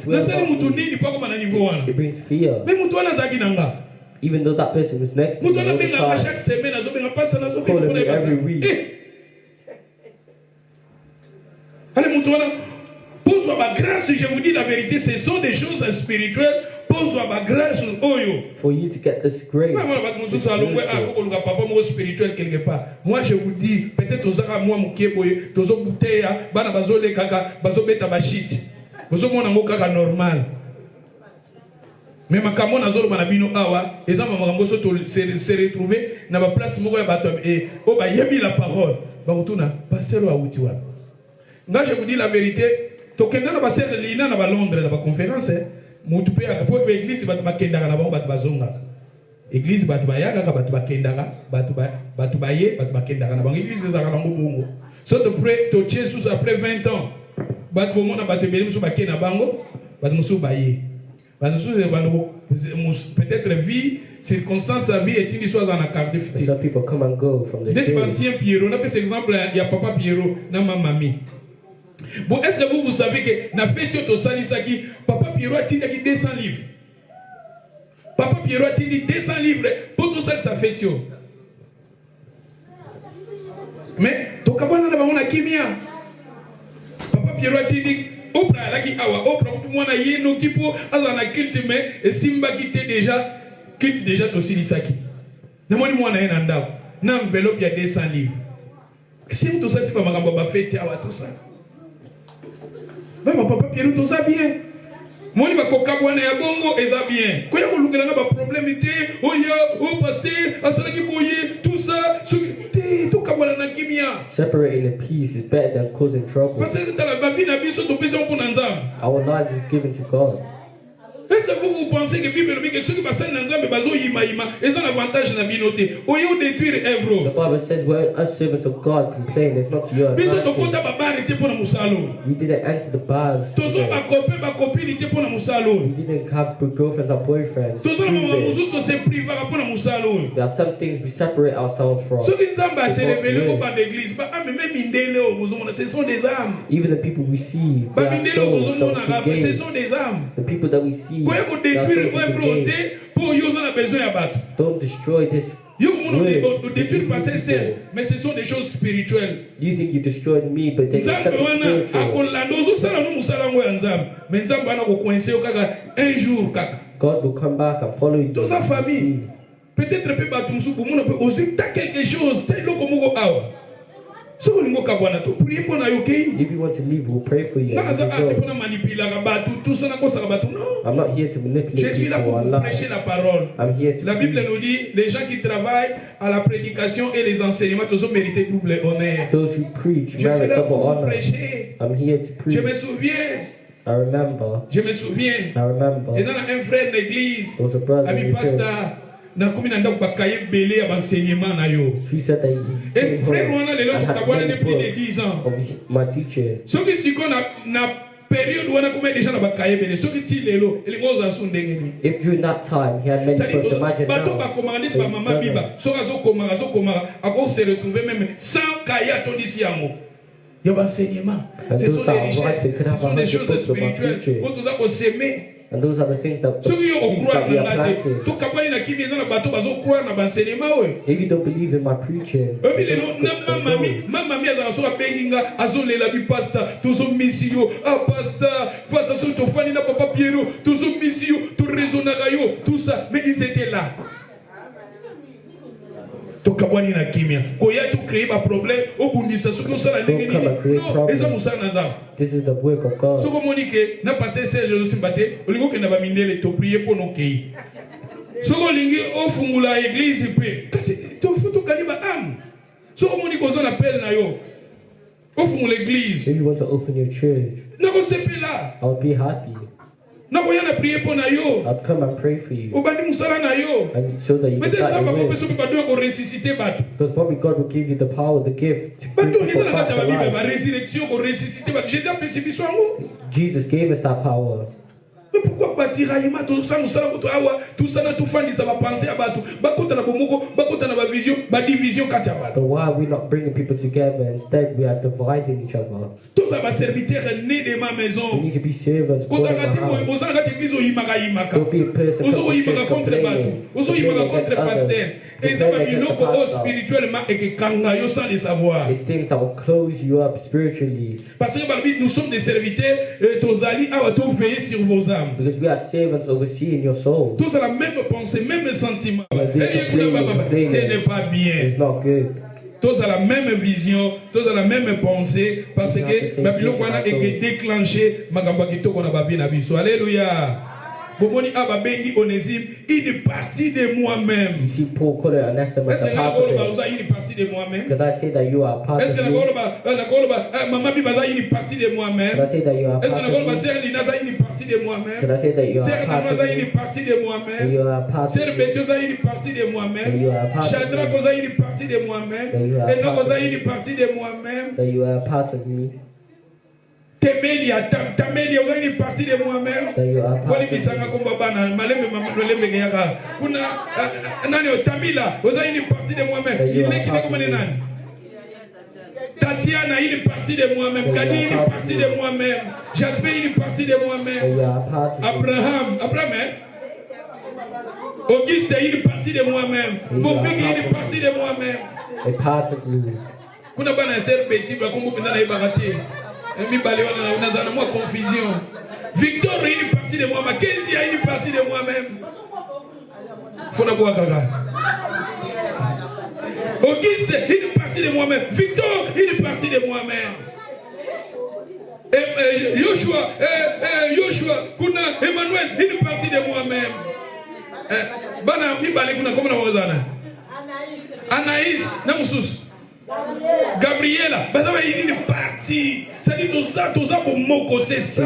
Na sali mutu nini pa koma na niveau wana. It brings fear. Mais mutu wana zaki nanga. Even though that person was next to me Mutu all the anabenga time. chaque semaine azobenga pasa nazo Calling me benga every week. Allez mutu wana pose ma grâce, je vous dis la vérité, ce sont des choses spirituelles. Pose ma grâce oyo. For you to get this grace. it's spiritual. Spirituel quelque part. Moi je vous dis, peut-être aux ara moi mukeboye, tozo bouteya, bana bazole kaka, bazobeta bashit. Bozo mona ngo kaka normal. Mais makambo nazolo manabino awa, ezama makambo so to se retrouver na ba place moko ya bato et o ba yebi la parole. Ba utuna pasteur wa utiwa. Nga je vous dis la vérité, tokenda na ba sœur Lina na ba Londres na ba conférence, mutu pe akapo pe église bato bakendaka na bango bato bazongaka. Église bato bayaka ka bato bakendaka, bato baye bato bakendaka na bango église ezaka bango bongo. So to pray to Jesus après 20 ans, bato bongo na bato beli musu bakena bango, bato musu baye. Bato musu peut-être vie, circonstance sa vie est une histoire dans la carte de fête. Some people come and go from the Dès que church. ancien Pierrot, on a fait exemple, il y a papa Pierrot, na ma mamie. Bon, est-ce que vous savez que na fête au Salisaki, papa Pierrot a dit 200 livres. Papa Pierrot a dit 200 livres. Pour tout ça, ça fait tout. Mais, tu as dit Kimia. Papa Pierrot a dit Oprah, là qui awa, Oprah, moi, na yeno qui pour, azana culte, mais, et Simba qui était déjà, culte déjà, aussi l'Isaki. Na moi, moi, na yena na enveloppe, il y a 200 livres. Si tout ça, c'est pas ma gamba fête, awa, tout ça. Mais mon papa Pierrot, tout ça bien. Moi, je vais kokabwana ya bongo, et ça bien. Quand il y a un problème, oh pasteur, asala ki boye, tout ça, tout kabwana na kimia. Separating the peace is better than causing trouble. Parce que dans la vie, na biso to pesa pour nanzam. Our lives is given to God. Est-ce que vous pensez que la Bible dit que ceux qui passent dans Nzambe bazo yima yima, ils ont avantage na binoté. Oyo détruire œuvre. The Bible says we're us servants of God complain, it's not to your Biso to kota baba arrêté pour na musalo. We didn't enter the bars. Tozo ba copain ba copine était pour na musalo. We didn't have girlfriends or boyfriends. Tozo na mama mususu to se priva pour na musalo. There are some things we separate ourselves from. Ceux qui Nzamba se révélé au bas d'église, ba même mindele au bozomona, ce sont des âmes. Even the people we see, they Ba are mindele au souls bozomona, that we ce gain. sont des âmes. The people that we see, Quand vous détruire œuvre pour yo on a besoin ya bato. don't destroy this. Yo on détruire pas sincère, mais ce sont des choses spirituelles. You think you destroyed me, but then Nzambe wana akolanda ozosala no musala ngo ya Nzambe, mais Nzambe ana ko coincer kaka un jour kaka. God will come back and follow you. Dans sa famille, peut-être peut bato musu pour mon peut oser ta quelque chose, tel loko moko awa. So lingo kabwana to prier pour na yoke. If you want to leave, we'll pray for you. Na za ate pour na manipuler bato, tout ça na ko sala bato non. I'm not here to manipulate Je suis là people pour or vous lie. prêcher la parole. I'm here to La Bible preach. nous dit, les gens qui travaillent à la prédication et les enseignements, tous ont mérité double honneur. Those who preach Je suis merit là double pour vous honor. prêcher. I'm here to preach. Je me souviens, I remember. je me souviens. I remember. Il y a un frère de l'église, There was a brother ami in the church. pasteur, na komi na ndako bakaye belé ya enseignement na yo. He said that he Et came frère home wana lelo and had tukabwana many ne plus de books 10 ans. of my teaching. Soki siko na période wana komi déjà na bakaye belé. Soki ti lelo elingo za sundenge ni. If during that time he had many C'est-à-dire, books, imagine bateau now. va commander that par he's maman done Biba. it. So azo ako se retrouver même sans kaya to disi yango. Il y a enseignement. And Ce those sont are des richesses. rights, they could Ce have sont des 100 choses books of my spirituelles. teaching. Quand on a s'aimer. And those are the things that, Ceux qui ont seeds croire that we na are ngate. planted. To kabali na kimi ezana bateau bazo croire na enseignement we. If you don't believe in my preaching, Obi lelo na mama azala so abenginga azolela bi pastor tozo misio ah pastor so to fani na papa Pierrot tozo misio to raisonnera yo tout ça mais ils étaient là. To kabwani na kimia ko ya to créer ba problème obundisa soki osala ndenge nini non eza musala na Nzambe. this is the work of God. Soko monike na passer Serge Osimbate olingo kenda ba mindele to prier pour nos kei. Soko lingi ofungula église pe kasi to futo kaliba am. Soko monike ozana appel na yo. Ofungula église. If you want to open your church, Na ko sepela. I'll be happy. Na ko yana prier pour na yo. I'll come and pray for you. Obandi musala na yo. And so that you can Peut-être start ça va your pas way. peso ba ko ressusciter bato. Because probably God will give you the power, the gift to bring Bato people eza na back kata to ba Bible ba life. résurrection ko ressusciter bato. Jésus a pesi biso yango. Jesus gave us that power. Mais pourquoi bâtir aïma tout ça nous ça tout ça na tout fandi ça va penser à bato bakota na bomoko bakota na ba vision ba division kati ya bato But why are we not bringing people together? Instead, we are dividing each other. tous ça va serviteur né de ma We maison need to be servants. God in kozaka the house. te kozaka te biso yimaka yimaka Don't be a person ozo that yimaka is contre bato complaining, ozo yimaka contre pasteur et ça va complaining against biloko the o pastor. spirituellement et que kanga yo sans le savoir It's things that will close you up spiritually. parce que balobi nous sommes des serviteurs tozali awa to veiller sur vos âmes Because we are servants overseeing your soul. tous à la même pensée même sentiment But et complaining, ce n'est pas bien. It's not good. Tous à la même vision, tous à la même pensée, parce que Babylone a été déclenché, makambo kitoko na babi na biso. Alléluia. Bomoni aba bengi Onésime, une partie de moi-même. You see, Paul called it Onesimus Est-ce a que part of la it. une partie de moi-même? Could I say that you are a part Est-ce of que me? maman bibaza une partie de Could moi-même? I say that you are a Est-ce part que of me? sœur Lina a une partie de Could moi-même? I say that you are Sœur a part Nanoza of a une me? partie de That moi-même? you are a part of Sœur me? Betiosa a une partie de That moi-même? you are a part of Shadrach me? a une partie de moi-même? That you are a Et part Nakosa a of me? une partie de moi-même? That you are a part of me? Tamelia a une partie de moi-même? That you are a part Wali of me? bisanga kumba bana malembe malembe yaka kuna nani Tamila oza une partie de moi-même il est qui comme nani Tatiana, il est parti de moi-même. Kadi, il est parti de moi-même. Jasper, il est parti de moi-même. Abraham, hein? Auguste, il est parti de moi-même. Bofik, il est parti de moi-même. A part of me. Kuna bana ser petit ba kombo penda na ibarate. Mi bale wana na moi confusion. Victor, il est parti de moi. Mackenzie, il est parti de moi-même. Faut la boire gaga. Auguste, il est parti de moi-même. Victor, il est parti de moi-même. Joshua, Kuna, Emmanuel, il est parti de moi-même. Bana, mi bale kuna comment on va Anaïs, Namoussous. Gabriela, il est parti. Ça dit tout ça pour Moko, c'est ça.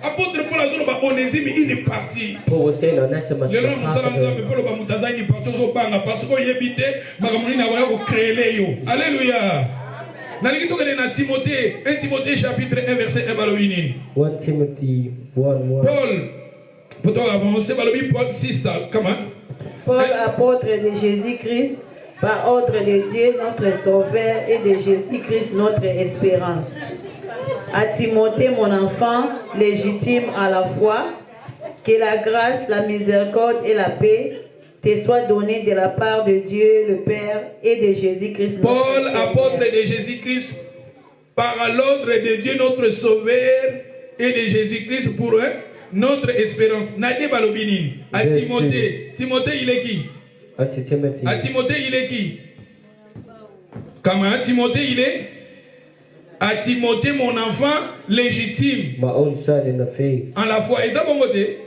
Apôtre Paul Azolo, Onésime, il est parti. Le nom de Salamza, Paul Bamutaza, il est parti au Banga parce qu'il y a habité, Magamuni n'a pas créé les. Alléluia. Naliki toka na Timothée, 1 Timothée chapitre 1 verset 1 balobini. 1 Timothy 1:1. Paul, pour avancer balobi Paul 6 comment? Paul, apôtre de Jésus-Christ, par ordre de Dieu, notre Sauveur, et de Jésus-Christ, notre espérance. À Timothée, mon enfant, légitime à la foi, que la grâce, la miséricorde et la paix te soient données de la part de Dieu, le Père, et de Jésus-Christ. Paul, apôtre de Jésus-Christ, par l'ordre de Dieu, notre Sauveur, et de Jésus-Christ, pour notre espérance. Nadé Balobini, à Timothée. Timothée, il est qui? À Timothée, il est qui? Comment Timothée, il est? À Timothée, mon enfant légitime. My own son in the faith. En la foi. Et ça, bon côté?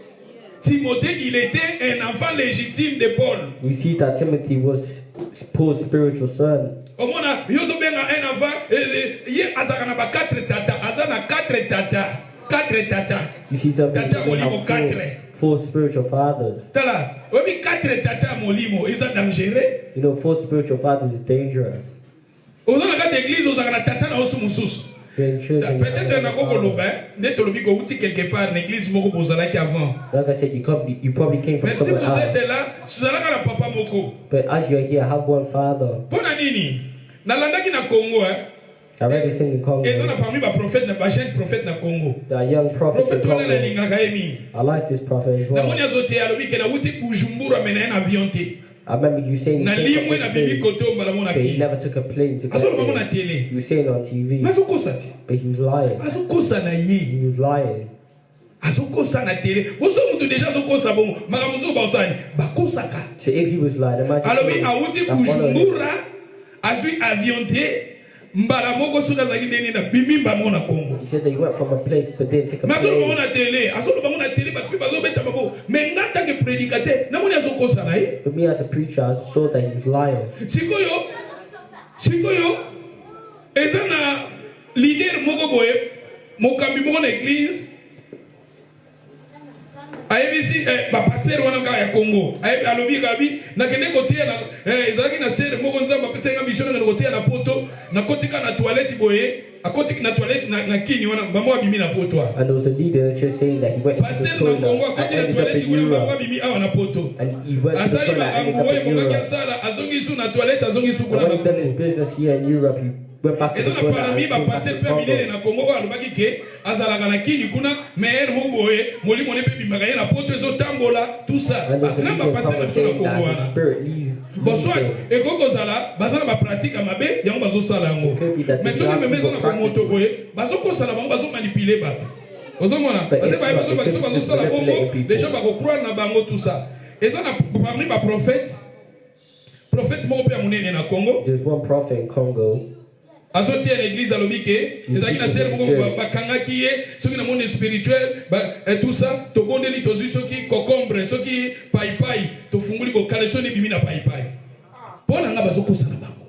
Timothée, il était un enfant légitime de Paul. We see that Timothy was Paul's spiritual son. Au moins, il y a un enfant, il y a 4 tata. Il y a 4 tata. 4 tata. You see something Tata molimo 4. Four spiritual fathers. Tala, obi 4 tata molimo, is that dangereux? You know, 4 spiritual fathers is dangerous. Dans la église, on a tata na osumusus. Peut-être na koko loba, net lobi ko uti quelque part l'église moko bozala ki avant. Like I said, you probably came from somewhere else. Mais si vous êtes là, vous allez na papa moko. But as you're here, have one father. Pona nini? Na landaki na Congo I read this thing in Congo. Et on a parmi les prophètes, les jeunes prophètes na Congo. There are young prophets in Congo. I like this prophet as well. I remember you saying but he never took a plane to get there. You were saying on TV. But he was lying. He was lying. So if he was lying, imagine. He said that he went from a place but didn't take a plane. But me as a preacher, I saw that he was lying. IBC, passer wana ka ya Congo. Alobi gabi na kende côté na ezaki na serre moko nzamba pesa nga mission na côté na poto na kotika na toilette boye akotika na toilette na kini wana bamo abimi na poto. And there was a leader that just saying that he went into the toilet and ended up in Europe. And he went to the toilet and ended up in Europe. And when he done his business here in Europe, he went back to the toilet and came back to Congo. Tout ça. Bonsoir. Et quand ça bazana ba pratique mabe, yango bazo sala yango. Mais ceux qui me mettent na komoto boye, bazo ko sala bango bazo manipuler ba. Ozomona, bazo sala bongo, les gens ba ko croire na bango tout ça. Et ça na parmi ba prophète mo pe amunene na Congo. There's one prophet in Congo. Azote à l'église à l'obike, les amis na serre mo ba kangaki ye, ceux qui na monde spirituel, et tout ça, to bondeli to ceux qui concombre, ceux qui pai to funguli ko kalesoni bimi na pai. Pona nga bazoko sa na bango.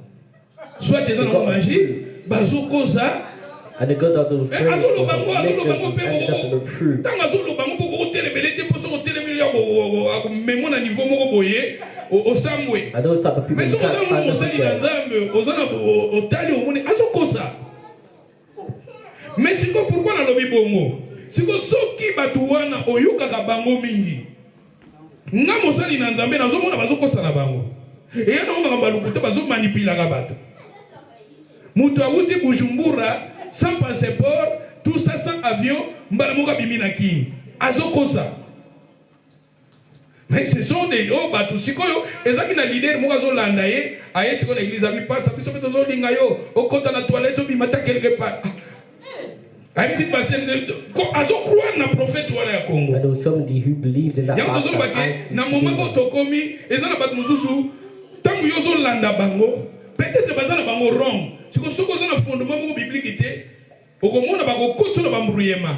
Soit les gens ont mangé, bazoko sa and the God of those prayers azolo bango pe bo. Tant azolo bango ko telemele te poso ko telemele ya ko memona niveau moko boye. Au Samwe. And those type of people. Mais c'est pourquoi na lobi bongo. C'est que soki batuwana oyuka ka bango mingi. Nga mosali na nzambe nazo mona bazoko sala bango. Et ya na ngamba lukuta bazo manipula ka bato. Mutu awuti Bujumbura sans passeport, tout ça sans avion, mbalamuka bimina king. Azokosa. Mais ce sont des hauts bateaux. Si vous avez un leader, vous avez un landaye, aïe, si vous avez l'église, vous passe, vous avez un lingayo, au côté de la toilette, vous avez quelque part. Aïe, si vous passez, vous avez un prophète ou un Congo. And there was somebody who believed in that. Il y a un moment où vous avez commis, et ça n'a pas de moussou, tant que vous avez un landa bango, peut-être que vous avez un bango wrong. Si vous avez un fondement biblique, vous avez un côté de l'embrouillement.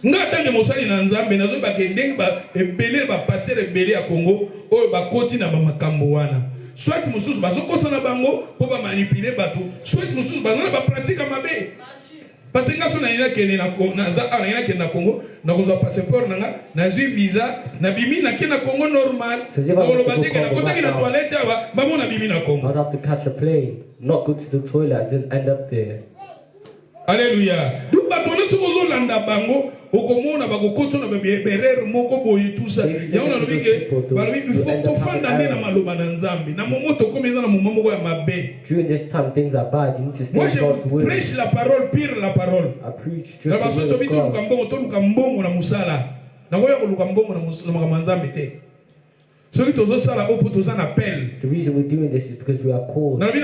Nga tange mosali na nzambe nazo bakendeng ba ebele ba passer ebele ya Congo oyo ba koti na ba makambo wana soit mususu bazokosa na bango po ba manipuler bato soit mususu bazana ba pratique mabe parce que ngaso na ina kene na Congo na kozwa passeport nanga na zui visa na bimi na kena Congo normal olo bateke na kotaki na toilette aba bamona bimi na Congo. I'd have to catch a plane, not go to the toilet, and end up there. Alléluia. Donc bato na sokozo landa bango okomona bakokoto na berere moko boyi tout ça ya on a lobike balobi il faut to fanda na maloba na nzambe na momoto komeza na momoko ya mabe. During this time things are bad, you need to stay God's word. Moi je prêche la parole, pire la parole. I preach just the word of God. To lukambongo na musala na ngoya ko lukambongo na nzambe te. The reason we're doing this is because we are called. I said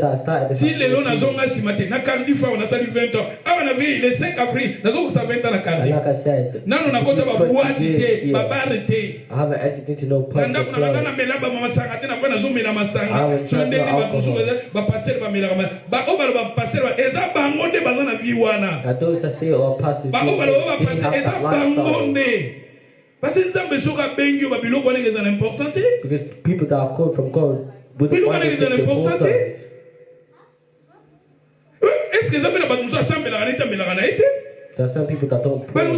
that I started this. Si le long na zonga si matin na kandi fa na sali 20 ans. Ah na vini le 5 avril na zonga sa 20 ans na kandi. Like I said. Nano na kota ba boîte te, ba bar te. I haven't entered into no public. Na na mela ba mama sanga te na ba na zo mela masanga. So ndenge ba kusu ba passer ba mela ba o ba passer ba eza bangonde ba na vi wana. Those that say or pastors. Ba o ba passer eza bangonde. Because people that are called from God would find it important. There are some people that don't pray. There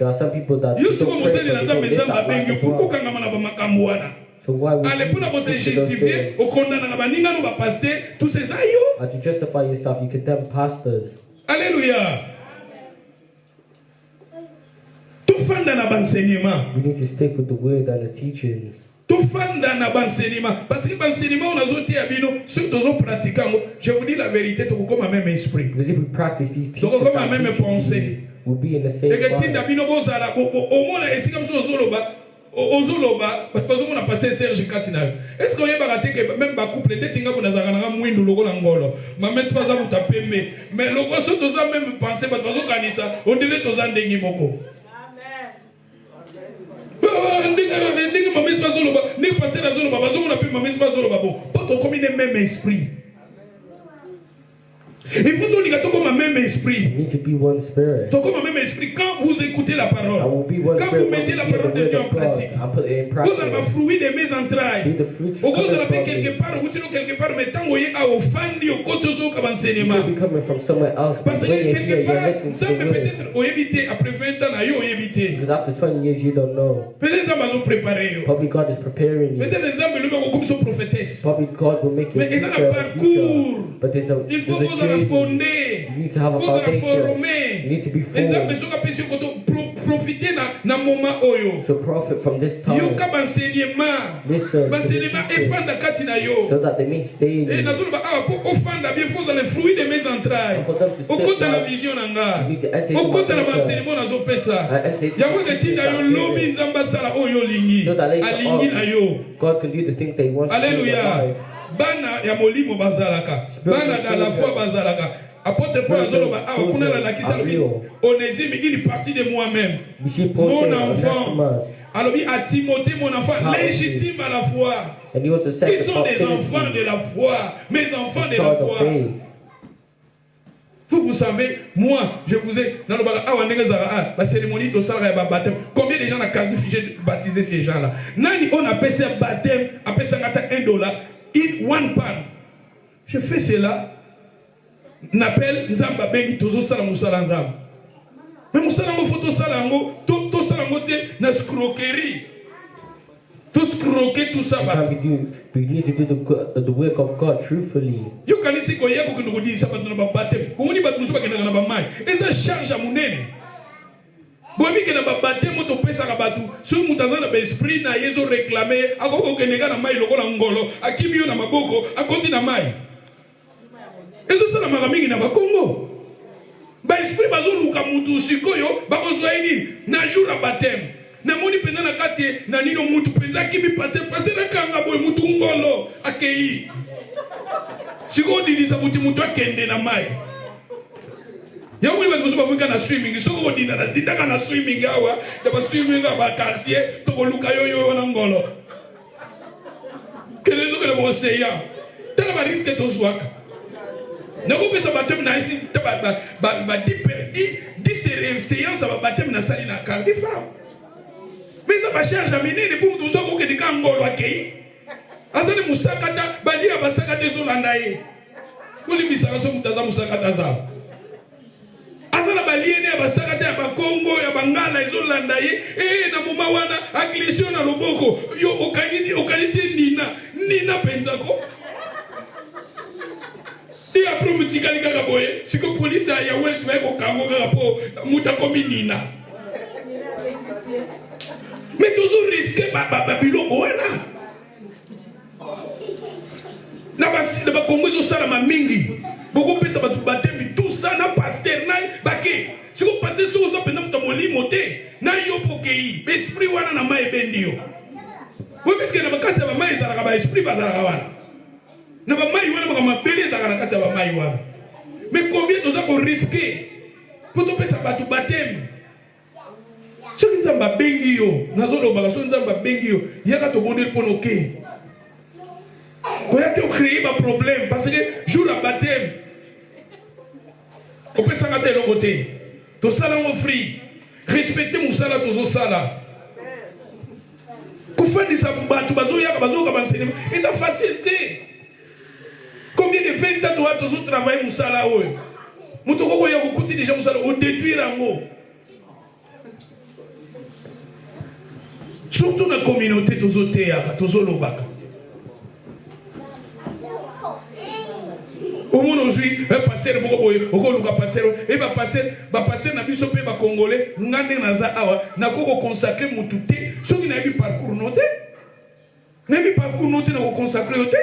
are some people that don't pray. So why would you and to justify yourself, you condemn pastors. Hallelujah. We need to stick with the word and the teachings. Parce que je vous dis la vérité, tu comme un même esprit. Because if we practice these teachings, we'll be in the same mind. Est-ce qu'on y a même pas couple de tinga pour nazarana moins de logo l'angolo ma messe pas à vous taper mais logo sont tous même penser pas parce que on dirait tous en dengi moko. Ndenge ma messe pas solo ba ni passer la zone ba bazo on appelle ma messe pas solo ba bon pas comme le même esprit. Il faut donc que comme un même esprit. You need to be one spirit. Donc comme un même esprit quand vous écoutez la parole. Quand vous mettez la parole de Dieu en pratique. Vous avez le fruit de mes entrailles. Vous avez quelque part, vous tenez quelque part, mais tant que vous êtes offendu au côté de l'enseignement. Parce que quelque part, ça peut peut-être vous éviter après 20 ans, vous éviter. Because after 20 years you don't know. Peut-être ça va vous préparer. Probably God is preparing you. Peut-être ça va vous comme son prophétesse. Probably God will make you. Mais ça n'a parcours. But there's a you need to have a foundation. You need to be formed. So profit from this time. Listen. So that they may stay in you. For them to sit down. You need to enter into my so that later on, God can do the things that He wants to do in your life. Bana ya molimo bazalaka bana da la foi bazalaka apôtre Paul azoloba awa kuna la lakisa lobi Onésime il est parti de moi-même mon enfant alobi à Timothée mon enfant légitime à la foi ils sont des enfants de la foi mes enfants de la foi. Vous savez, moi, je vous ai dans le la cérémonie de baptême. Combien de gens ont qualifié de baptiser ces gens-là? Nani on appelle ça baptême, appelle ça $1. In one pan. Je fais cela. N'appelle Nzamba Bengi Tozo Sala Moussala Nzamba. Mais Moussala Ngo Foto Salango, tout Salango te na scroquerie. Tout scroquer tout ça. We need to do the work of God truthfully. You can see ko yeko kundi ça pas na baptême. Ko ni ba musuba kenda na ba mai. Eza charge à munene. Bomi que na babate moto pesa kabatu. Sur mutazana ba esprit na yezo réclamer. Akoko kenega na mai lokola ngolo. Akimi yo na maboko. Akoti na mai. Ezo sala magamingi na bakongo. Ba esprit bazo luka mutu sikoyo. Bako zoini na jour à baptême. Na moni pena na kati na nino mutu penza kimi passer na kanga boy mutu ngolo. Akei. Siko dilisa mutu akende na mai. Ya wuli ba musuba mwika na swimming so ko dinda na swimming awa ya ba swimming ba quartier to ko luka yo na ngolo kele luka mo seya tala ba risque to zwaka na ko pesa batem na isi ta ba di séance ba batem na sali na car di femme mais ça va charge à mener les pour tout ça ko ke di kan ngolo akei asani musakata ba di ba sakata zo landaye ko limbisa so mutaza musakata za azala baliene ya basakata ya bakongo ya bangala ezolanda ye na moma wana aglisio na loboko yo okanisi nina penzako ti apro mutikali kaka boye siko polisi ya Wells ko kango kaka po mutakomi nina mais toujours risquer biloko wana na bakongo ezosala mingi beaucoup plus ça va tout ça na pasteur na bake si vous passez sur vous pendant que moli moté na yo pokei esprit wana na mai bendio oui parce que na bakati ba mai za ba esprit bazala wana na ba mai wana ba mabele za na kati ba mai wana mais combien nous avons risqué pour to pesa batu baptême so nzamba bengi yo nazolo ba so nzamba bengi yo yaka to bondir ponoke ko ya te créer ba problème parce que jour à baptême on peut s'arrêter de côté. Tout ça là, mon frère. Respectez mon sala, tout ça. Koufani sa batu bazo ya bazo ka enseignement. Et ça facilité. Combien de 20 ans toi tous travailler mon sala oyo. Muto ko ya ko kuti déjà mon sala au détruire en surtout dans la communauté tous théâtre, tous lobaka. Au monde aujourd'hui, passer beaucoup boy, au col passer, et va passer na biso pe ba congolais, ngande na za awa, na ko consacrer mututé, ceux qui n'a pas parcours noté, n'a pas parcours noté na ko consacrer noté.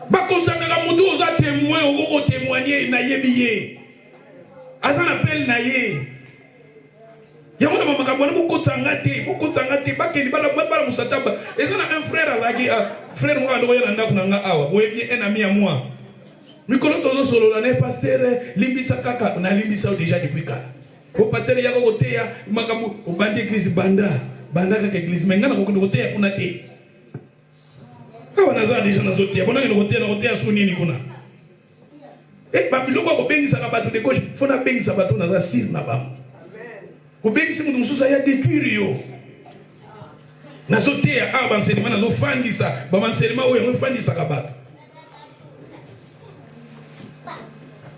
Ba consacrer la mutu aux témoins, au témoigner na yebiye. Azan appel na ye. Ya mona mama kabona beaucoup tsangate bakeni bala musataba ezana un frère azaki frère mo ando yana ndako nanga awa boye bien un ami à moi mikolo tozo solo na pasteur limbisa kaka na limbisa déjà depuis kala ko pasteur yako koteya makambo obandi église banda kaka église mengana ko koteya kuna te kawa naza déjà nazoteya bona ngeno koteya suni ni kuna babiloko ko bengisa ka bato de gauche fona bengisa bato naza sir na ba Obéissez mon mususa ya détruire yo. Nazote ya enseignement nazo fandisa, ba enseignement oyo fandisa kabata.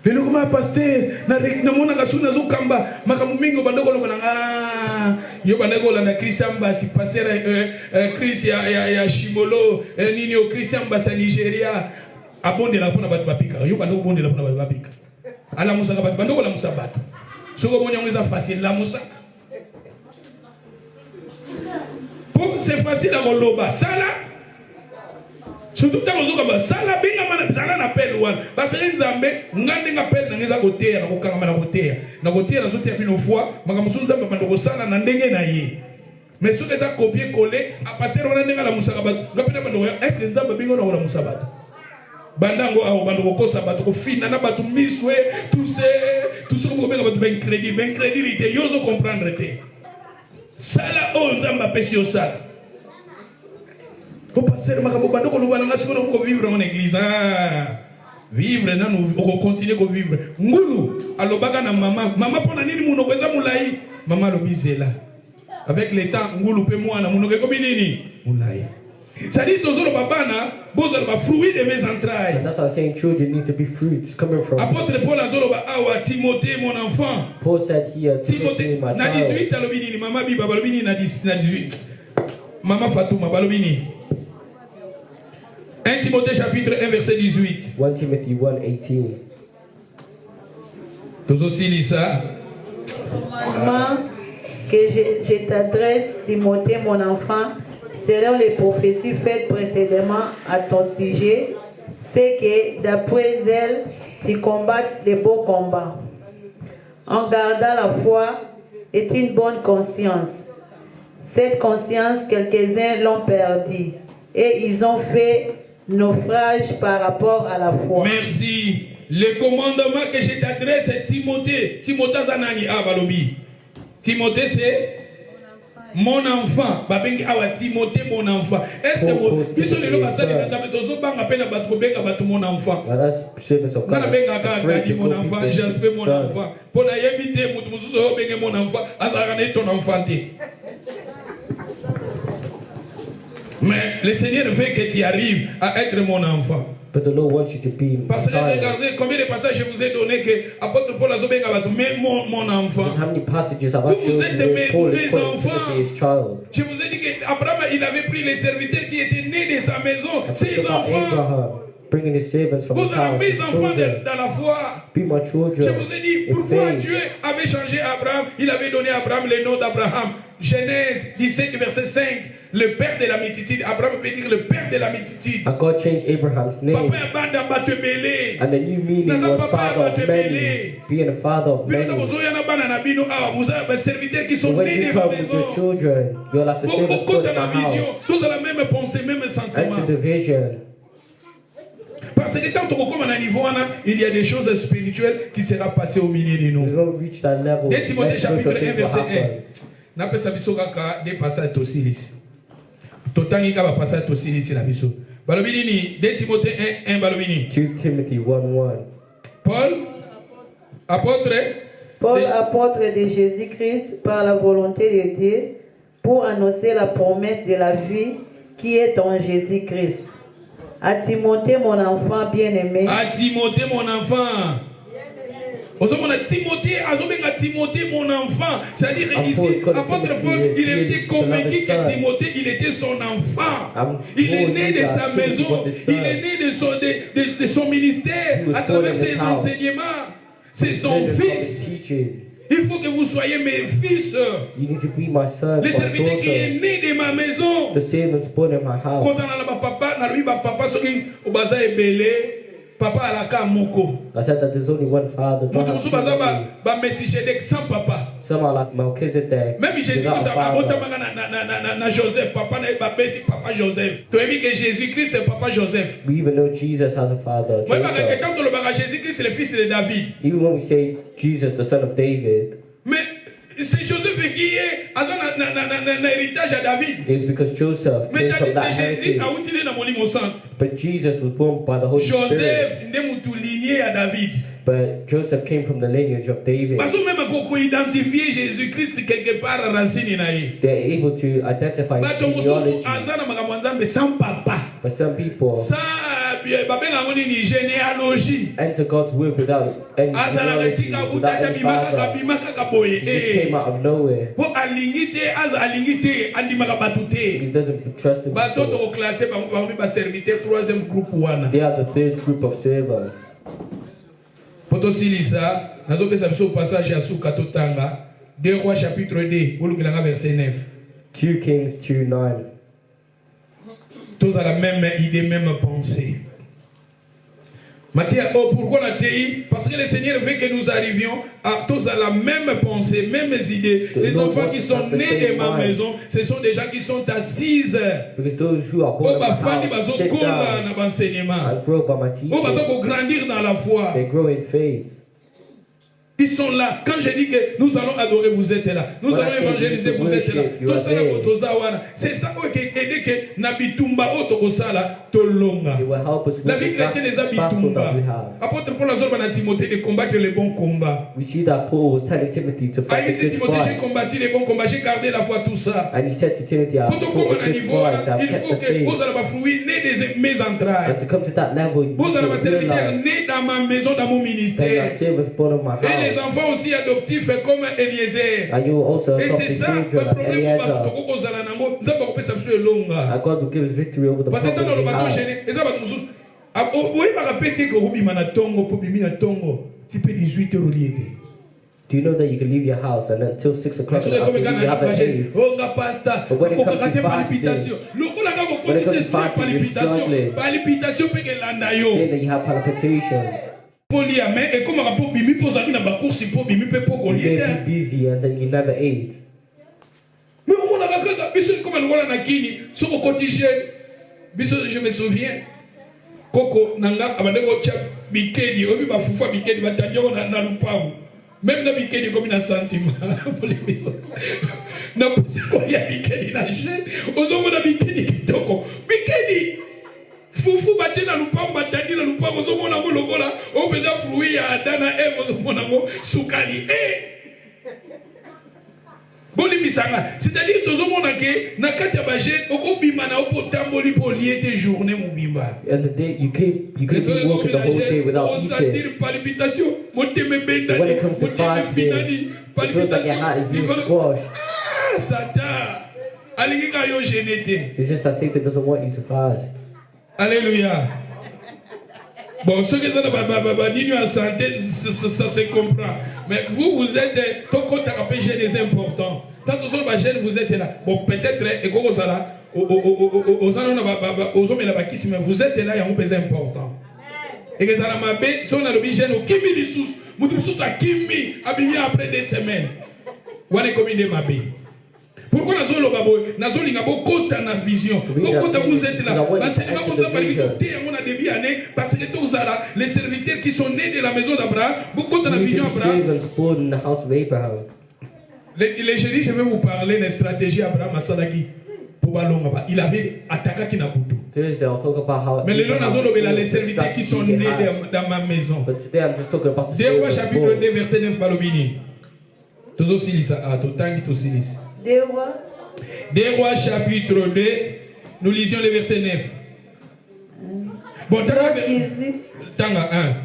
Lelo kuma pasteur na mona kasu nazo kamba makamu mingo bandoko lo bana yo bandoko la na Christian basi pasteur Chris ya Shimolo nini o Christian basa Nigeria abonde la pona batu bapika yo bandoko bonde la pona batu bapika. Ala musa kabata bandoko la musa batu. Soko monya mweza facile la musa. C'est facile à roloba. Sala. Surtout quand on dit sala binga mana sala na pelle wan. Parce que nzambe ngande ngapelle na ngeza koteya na kokanga na koteya. Na koteya na zote bino fois makamusu nzambe bando sala na ndenge na ye. Mais ce que ça copier coller a passer wana ndenga la musaka ba. Ngapenda bando est-ce que nzambe bingo na wala musabata. Bandango a bando kokosa bato ko fina na bato miswe tout ce ko benga bato ben crédibilité yozo comprendre te. Sala o nzamba pesi o sala. Ko passer makambo bando ko lubana ngasi ko vivre en église. Vivre na nous continuer ko vivre. Ngulu alobaka na mama pona nini muno kweza mulai mama lobizela. Avec le temps ngulu pe mwana muno ke ko binini mulai. Ça dit toujours babana bozo ba fruit de mes entrailles. That's why I'm saying children need to be fruits coming from. Apôtre Paul azolo ba awa Timothée mon enfant. Paul said here Timothée na 18 alobini mama biba balobini na 18. Mama Fatouma balobini. 1 Timothée chapitre 1 verset 18. 1 Timothy 1:18. Commandement que je t'adresse, Timothée, mon enfant, selon les prophéties faites précédemment à ton sujet, c'est que d'après elles, tu combattes les beaux combats, en gardant la foi et une bonne conscience. Cette conscience, quelques-uns l'ont perdue et ils ont fait naufrage par rapport à la foi. Merci. Le commandement que je t'adresse, c'est Timothée. Timothée Zanani Abalobi. Timothée, c'est mon enfant. Babengi awa Timothée, mon enfant. Est-ce que mon enfant? Mon enfant, j'espère mon enfant. Pour la yébité, mon enfant, azarane ton enfant. Mais le Seigneur veut que tu arrives à être mon enfant. But the Lord wants you to be. Parce que regardez combien de passages je vous ai donné que apôtre Paul a dit mais mon enfant. How many passages have I Vous êtes mes enfants. His child. Je vous ai dit qu'Abraham il avait pris les serviteurs qui étaient nés de sa maison, ses enfants. Abraham, bringing his servants from vous his avez house, mes enfants dans la foi. Be my children. Je vous ai dit pourquoi Dieu avait changé Abraham. Il avait donné à Abraham le nom d'Abraham. Genèse 17 verset 5. Le père de la multitude. Abraham veut dire le père de la multitude. And God changed Abraham's name. And the new meaning was father of many. Being a father of many. Vous avez serviteurs qui sont when nés you de ma come with your maison. children, you're like the servants Beaucoup God de in la my vision. house. Tous ont la même pensée, même sentiment. That's the vision. Parce que quand on commence à niveau, il y a des choses spirituelles qui seront passées au milieu de nous. We don't reach that level. Dès Timothée chapitre 1 verset 1. happen. N'a pas sabiso kaka des passages aussi ici. Totangi ka ba passage aussi ici la biso. Balobini ni dès Timothée 1 balobini. 2 Timothy 1:1. Paul apôtre apôtre de Jésus-Christ par la volonté de Dieu pour annoncer la promesse de la vie qui est en Jésus-Christ. À Timothée mon enfant bien-aimé. À Timothée mon enfant. Timothée mon enfant, c'est-à-dire ici, apôtre Paul, il était convaincu que Timothée, il était son enfant. Il est né de sa maison, il est né de son ministère, à travers ses enseignements. C'est son fils. Il faut que vous soyez mes fils. Le serviteur qui est né de ma maison. Papa alaka moko. I said that there's only one father. Sans papa. Some are like Melchizedek. Même Jésus na Joseph, papa Joseph. Tu as vu que Jésus-Christ c'est papa Joseph. We even know Jesus has a father. Quand on le Jésus-Christ c'est le fils de David. Even when we say Jesus, the son of David. Mais c'est Joseph qui est héritage à David. It's because Joseph came from that heritage. But Jesus was born by the Holy Spirit. Joseph n'est lignée à David. But Joseph came from the lineage of David. Parce que même quand identifier Jésus-Christ quelque part racine naïe. They're able to identify genealogy. But some people enter God's will without any genealogy, without any father. He just came out of nowhere. He doesn't trust him. They are the third group of servants. Potosilisa, nazopesa biso passage ya suka totanga 2 Rois chapitre 2, bolukilanga verset 9. 2 Kings 2:9. Tous à la même idée, même pensée. Pourquoi on a TI? Parce que le Seigneur veut que nous arrivions à tous à la même pensée, mêmes idées. Les enfants qui sont nés de ma maison, ce sont des gens qui sont assises. Au bafandi bazokola na enseignement. Au bazoko grandir dans la foi. They grow in faith. Ils sont là. Quand je dis que nous allons adorer, vous êtes là. Nous allons évangéliser, vous êtes là. C'est ça qui aide que Nabitumba Otokosala Tolonga. La vie chrétienne est Abitumba. Apôtre Paul a dit Timothée de combattre les bons combats. We see that Paul was telling Timothy to fight the good fight. J'ai combattu les bons combats, j'ai gardé la foi, tout ça. And he said to Timothy, I fought a good fight, I've kept the faith. Vous allez fruit né de mes entrailles. And to come to that level, you vous allez serviteur realize né dans ma maison, dans mon ministère. Et les enfants aussi adoptifs comme Eliezer. Et c'est ça le problème. God will give us victory over the problem. tu peux 18 heures au lit. Do you know that you can leave your house and until 6 o'clock in the afternoon you have an aid? But when it comes to fasting, then you have palpitations. You may be busy and then you never ate. Je me souviens, Coco Nanga, Abadego Chap, Bikedi, Obi Bafufa Bikedi, Batanyo, Nalupaou. Même la Bikedi comme un sentiment pour les maisons. Non, c'est quoi, il y a Bikedi dans le jeu. Aux hommes de Bikedi qui toko. Bikedi! Fufu Baté Nalupaou, Batani Nalupaou, aux hommes de Logola, au Beda Fruit, à Dana Ev, aux hommes de Soukali. C'est-à-dire que tout le monde a dit, Nakata Bagé, Oko Bimana, Oko Tamboli pour lier tes journées, mon bimba. And the day you can't be walking the whole day without eating. When it comes to fasting, it feels like your heart is being squashed. Ah, Satan! It's just that Satan doesn't want you to fast. Alléluia. Bon, ceux qui sont en santé, ça se comprend. Mais vous êtes, tant qu'on t'a rappelé, des importants. Tant que vous êtes là. Bon, peut-être, et quand vous êtes là, vous êtes là, il y a un peu important. Et que ça m'a fait, si on a l'obligé, nous, Kimi Lissous, nous à Kimi, habillé après 2 semaines. Vous allez comme il est ma bé. Pourquoi nous avons la vision? Pourquoi vous êtes là? Parce que tous les serviteurs qui sont nés de la maison d'Abraham, beaucoup de la vision d'Abraham. Les jeudis, je vais vous parler de la stratégie d'Abraham à Sadaki. Il avait attaqué Kinabutu. Mais les serviteurs qui sont nés dans ma maison. 2 Rois chapitre 2, verset 9, Balobini. Tous aussi, ça a tout temps qui aussi. 2 Rois chapitre 2, nous lisions le verset 9. Bon, Tanga 1.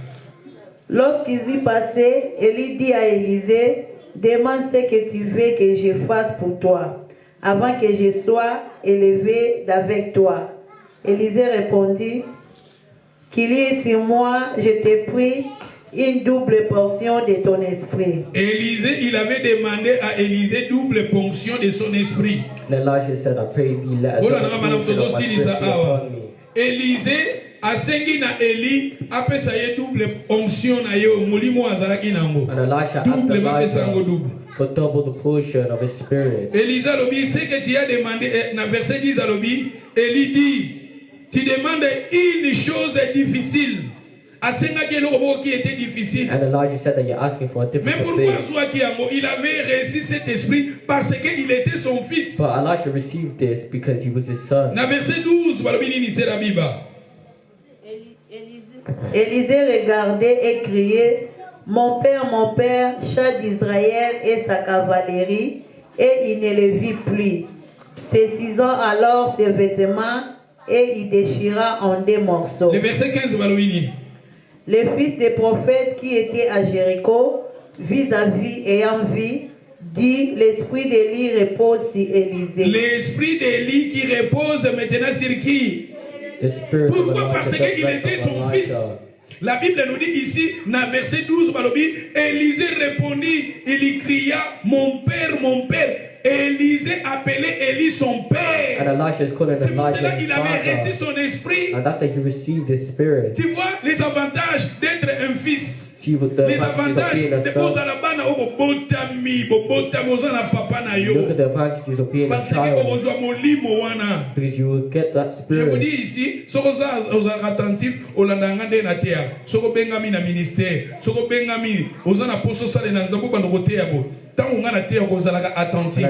Lorsqu'ils y passaient, Élie dit à Élisée, demande ce que tu veux que je fasse pour toi, avant que je sois élevé d'avec toi. Élisée répondit, qu'il y ait sur moi, je te prie, une double portion de ton esprit. Élisée, il avait demandé à Élisée double ponction de son esprit. Élisée a sengi na Élie après ça y double onction na yo molimo azalaki nango. Double va pesango double. For double the portion of his spirit. Élisée lobi ce que tu as demandé dans verset 10 lobi, Élie dit tu demandes une chose difficile. Qui était difficile. And Elijah said that you're asking for a difficult thing. Mais pourquoi il avait reçu cet esprit parce qu'il était son fils. But Elijah received this because he was his son. Dans verset 12, Élisée regardait et criait, mon père, chat d'Israël et sa cavalerie, et il ne le vit plus. Saisissant alors ses vêtements et il déchira en 2 morceaux. Le verset 15, les fils des prophètes qui étaient à Jéricho, vis-à-vis ayant vu, dit, l'esprit d'Élie repose sur Élisée. L'esprit d'Élie qui repose maintenant sur qui? Pourquoi? Parce qu'il était son fils. La Bible nous dit ici, dans verset 12, Élisée répondit, il cria, mon père. Élisée appelait Élie son père. C'est pour cela qu'il avait reçu son esprit. Tu vois les avantages d'être un fils. Les avantages de poser la banne au botami, papa na yo. Parce que on reçoit mon limo wana. Je vous dis ici, aux attentifs, au landangande na terre, soko bengami na ministère, soko bengami, aux ana poso sale na nzambo bando kote yabo. Tant on a na terre kozalaka attentif.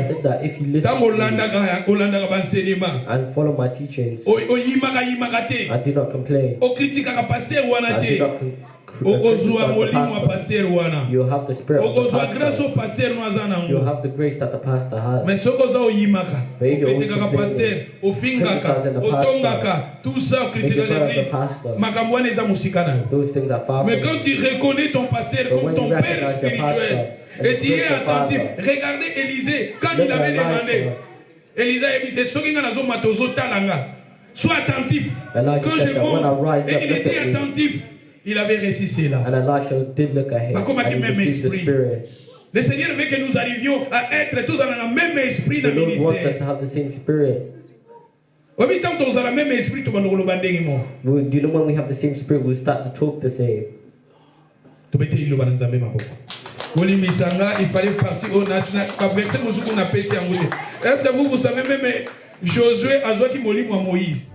Tant olandaka bansenyema. And follow my teachings. O yimaka te. I do not complain. O kritika pasteur wana te. You have the spirit of the pastor. You have the grace that the pastor has. Mais those things are far. Mais quand tu reconnais ton pasteur comme ton père spirituel et tu es attentif, regardez Élisée quand il avait demandé. Élisée a dit c'est ce qui n'a sois attentif. Quand je monte, et il était attentif. il avait reçu cela. And Elisha did look at him. And he received the Spirit. Le Seigneur veut que nous arrivions à être tous dans le même esprit dans le ministère. The Lord wants us to have the same spirit. Do you know when we have the same spirit, we'll start to talk the same. Il fallait partir au national. Est-ce que vous savez même Josué a dit Moïse?